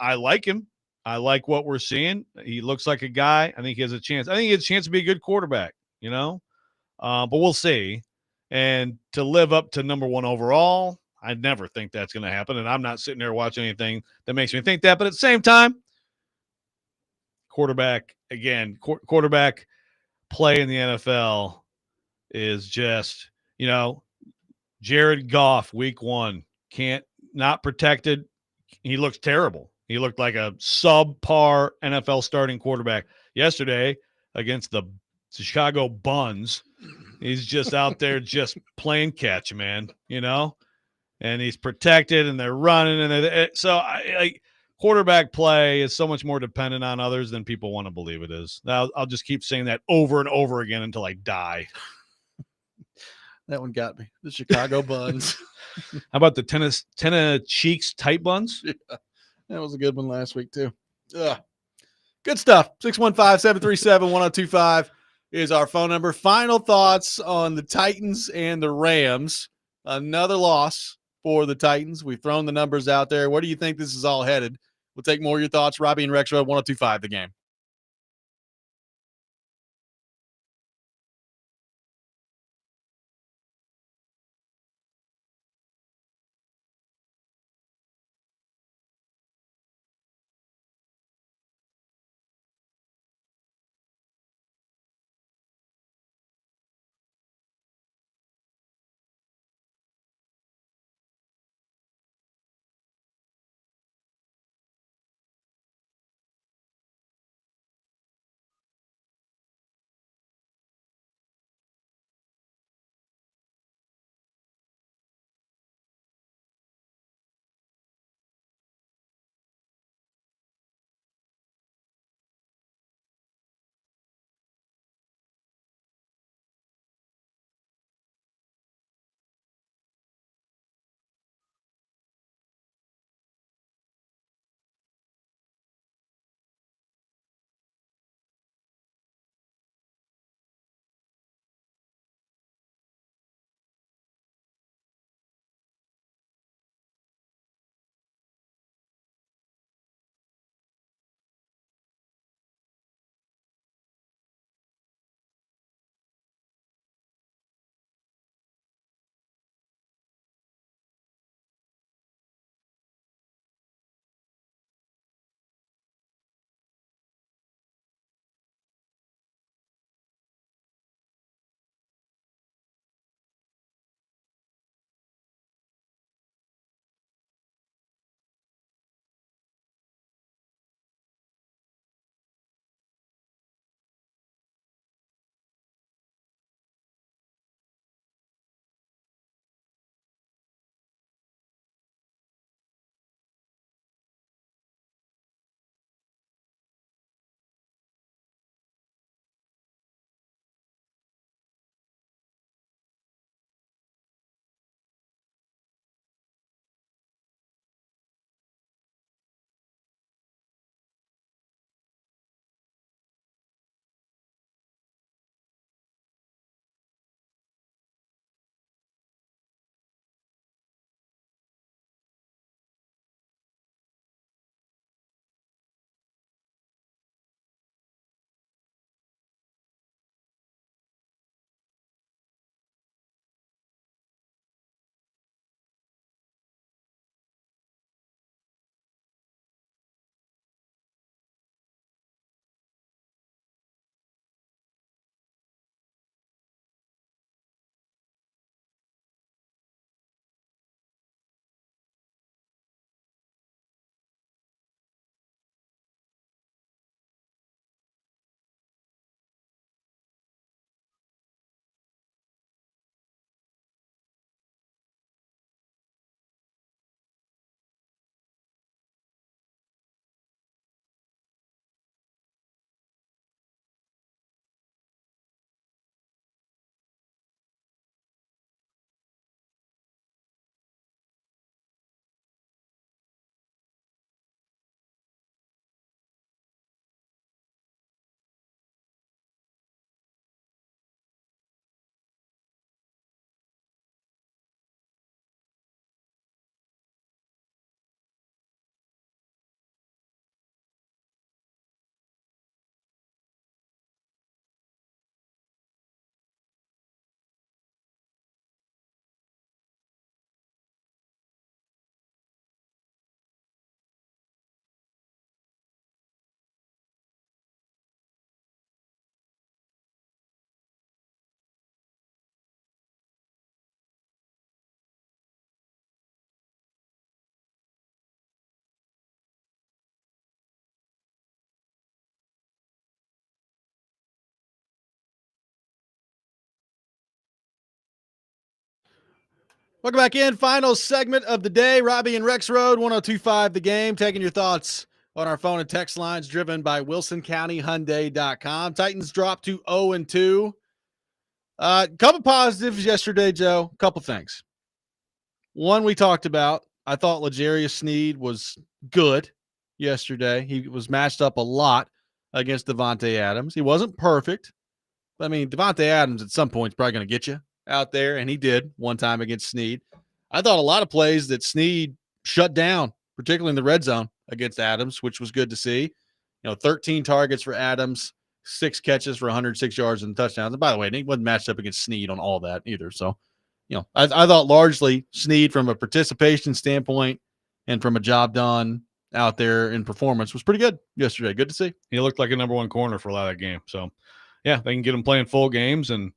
S2: I like him. I like what we're seeing. He looks like a guy. I think he has a chance. I think he has a chance to be a good quarterback. But we'll see. And to live up to number 1 overall, I never think that's going to happen. And I'm not sitting there watching anything that makes me think that. But at the same time, quarterback play in the NFL is just, Jared Goff, week 1, not protected. He looks terrible. He looked like a subpar NFL starting quarterback yesterday against the Chicago Buns. He's just out there just playing catch, man, and he's protected and they're running. And quarterback play is so much more dependent on others than people want to believe it is. Now, I'll just keep saying that over and over again until I die.
S1: That one got me. The Chicago Buns.
S2: How about the tennis cheeks tight buns?
S1: Yeah, that was a good one last week, too. Ugh. Good stuff. 615-737-1025 is our phone number. Final thoughts on the Titans and the Rams. Another loss for the Titans. We've thrown the numbers out there. Where do you think this is all headed? We'll take more of your thoughts. Robby and Rexrode, 1025 The Game. Welcome back in. Final segment of the day. Robby and Rexrode, 102.5 The Game. Taking your thoughts on our phone and text lines driven by WilsonCountyHyundai.com. Titans dropped to 0-2. Couple positives yesterday, Joe. Couple things. One we talked about. I thought L'Jarius Sneed was good yesterday. He was matched up a lot against Davante Adams. He wasn't perfect. I mean, Davante Adams at some point is probably going to get you out there, and he did one time against Sneed. I thought a lot of plays that Sneed shut down, particularly in the red zone against Adams, which was good to see. 13 targets for Adams, 6 catches for 106 yards and touchdowns. And by the way, he wasn't matched up against Sneed on all that either. So, I thought largely Sneed from a participation standpoint and from a job done out there in performance was pretty good yesterday. Good to see.
S2: He looked like a number one corner for a lot of that game. So, yeah, they can get him playing full games and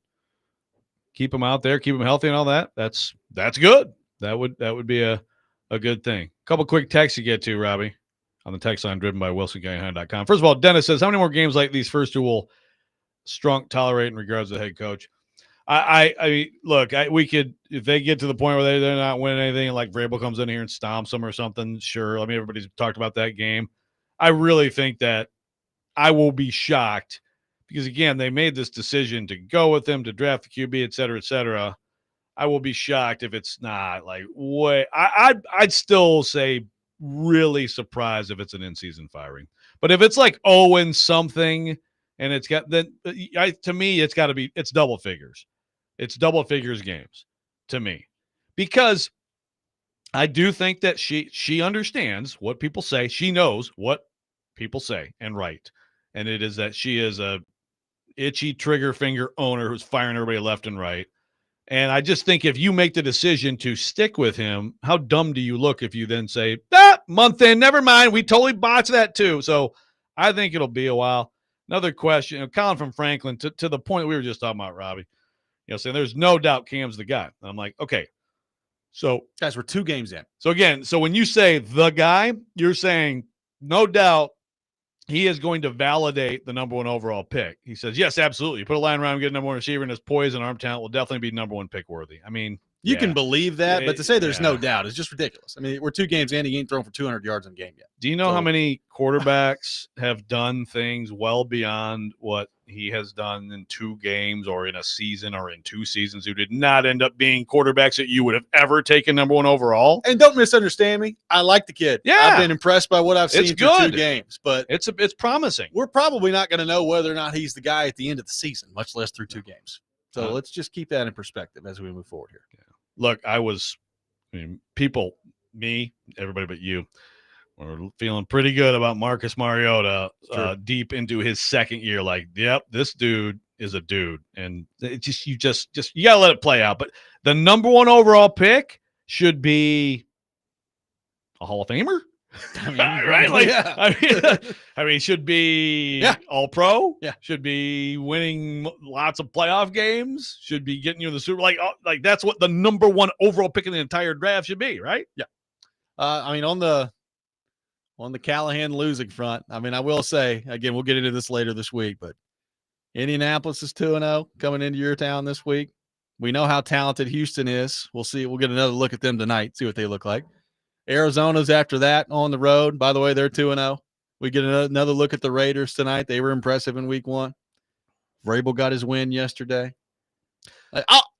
S2: keep him out there, keep him healthy and all that. That's good. That would be a good thing. A couple quick texts to get to, Robby, on the text line driven by WilsonCountyHyundai.com. First of all, Dennis says, how many more games like these first two will Strunk tolerate in regards to the head coach? I mean, look, we could, if they get to the point where they're not winning anything, like Vrabel comes in here and stomps them or something, sure. I mean, everybody's talked about that game. I really think that I will be shocked because, again, they made this decision to go with him, to draft the QB, et cetera, et cetera. I will be shocked if it's not like way. I'd still say really surprised if it's an in-season firing. But if it's like 0 something and it's got, then to me, it's got to be, it's double figures. It's double figures games to me, because I do think that she understands what people say. She knows what people say and write. And it is that she is a itchy trigger finger owner who's firing everybody left and right. And I just think if you make the decision to stick with him, how dumb do you look if you then say, month in, never mind, we totally botched that too. So I think it'll be a while. Another question, Colin from Franklin, to the point we were just talking about, Robby, saying there's no doubt Cam's the guy. I'm like, okay. So
S1: guys, we're 2 games in.
S2: So again, so when you say the guy, you're saying no doubt he is going to validate the number 1 overall pick. He says, yes, absolutely. You put a line around him, get a number 1 receiver, and his poise and arm talent will definitely be number 1 pick worthy. I mean,
S1: you can believe that, but to say there's no doubt is just ridiculous. I mean, we're 2 games in, he ain't thrown for 200 yards in a game yet.
S2: Do you know how many quarterbacks have done things well beyond what he has done in 2 games or in a season or in 2 seasons who did not end up being quarterbacks that you would have ever taken number 1 overall?
S1: And don't misunderstand me. I like the kid.
S2: Yeah.
S1: I've been impressed by what I've seen through 2 games, but
S2: it's promising.
S1: We're probably not going to know whether or not he's the guy at the end of the season, much less through 2 games. So let's just keep that in perspective as we move forward here.
S2: Yeah. Look, people, me, everybody but you, were feeling pretty good about Marcus Mariota deep into his 2nd year. Like, yep, this dude is a dude. And it you got to let it play out. But the number 1 overall pick should be a Hall of Famer. I mean, right? Like, yeah. I mean, should be all pro.
S1: Yeah.
S2: Should be winning lots of playoff games. Should be getting you in the Super. Like that's what the number 1 overall pick in the entire draft should be, right?
S1: Yeah. I mean, on the Callahan losing front, I mean, I will say again, we'll get into this later this week, but Indianapolis is 2-0 coming into your town this week. We know how talented Houston is. We'll see. We'll get another look at them tonight. See what they look like. Arizona's after that on the road. By the way, they're 2-0. We get another look at the Raiders tonight. They were impressive in week 1. Vrabel got his win yesterday.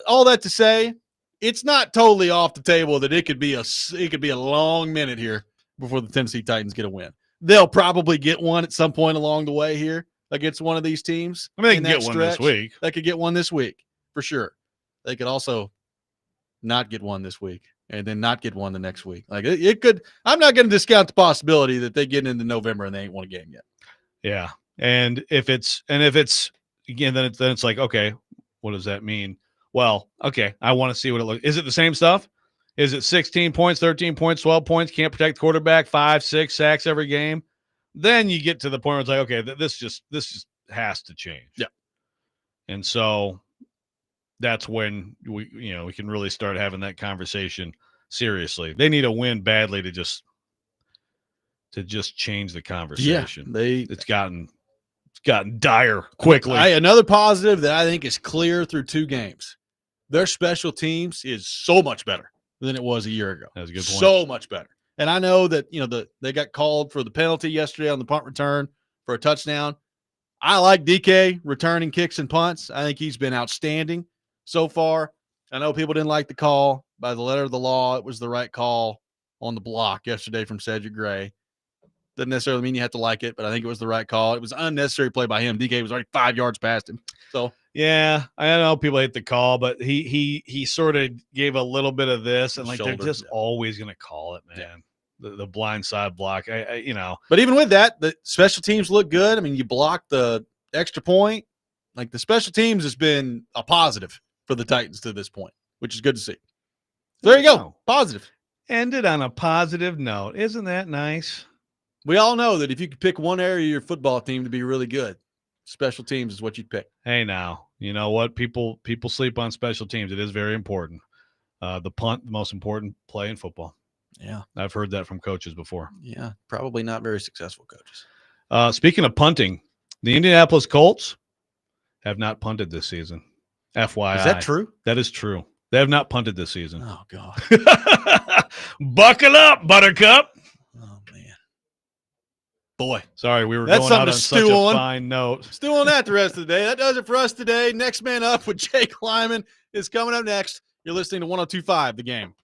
S1: All that to say, it's not totally off the table that it could be a long minute here before the Tennessee Titans get a win. They'll probably get one at some point along the way here against one of these teams.
S2: I mean, they can get one this week.
S1: They could get one this week for sure. They could also not get one this week and then not get one the next week. Like it could. I'm not going to discount the possibility that they get into November and they ain't won a game yet.
S2: Yeah, and if it's again, then it's like, okay, what does that mean? Well, okay, I want to see what it looks. Is it the same stuff? Is it 16 points, 13 points, 12 points? Can't protect the quarterback, 5, 6 sacks every game. Then you get to the point where it's like, okay, this just has to change.
S1: Yeah,
S2: and so that's when we can really start having that conversation seriously. They need a win badly to just change the conversation.
S1: Yeah,
S2: it's gotten dire quickly.
S1: Another positive that I think is clear through 2 games. their special teams is so much better than it was a year ago.
S2: That's a good point.
S1: So much better. And I know that, they got called for the penalty yesterday on the punt return for a touchdown. I like DK returning kicks and punts. I think he's been outstanding so far. I know people didn't like the call. By the letter of the law, it was the right call on the block yesterday from Cedric Gray. Doesn't necessarily mean you have to like it, but I think it was the right call. It was an unnecessary play by him. DK was already 5 yards past him. So
S2: yeah, I know people hate the call, but he sort of gave a little bit of this, and they're just always going to call it, man. Yeah. The blind side block,
S1: But even with that, the special teams look good. I mean, you block the extra point. Like, the special teams has been a positive for the Titans to this point, which is good to see. There you go. Positive.
S2: Ended on a positive note. Isn't that nice?
S1: We all know that if you could pick one area of your football team to be really good, special teams is what you'd pick.
S2: Hey, now, you know what? People sleep on special teams. It is very important. The punt, the most important play in football.
S1: Yeah.
S2: I've heard that from coaches before.
S1: Yeah, probably not very successful coaches.
S2: Speaking of punting, the Indianapolis Colts have not punted this season. FYI.
S1: Is that true?
S2: That is true. They have not punted this season.
S1: Oh, God.
S2: Buckle up, Buttercup.
S1: Oh, man. Boy.
S2: Sorry, we were
S1: That's
S2: going out on
S1: something to
S2: such
S1: stew
S2: a
S1: on.
S2: fine note.
S1: Stew on that the rest of the day. That does it for us today. Next Man Up with Jake Lyman is coming up next. You're listening to 102.5 The Game.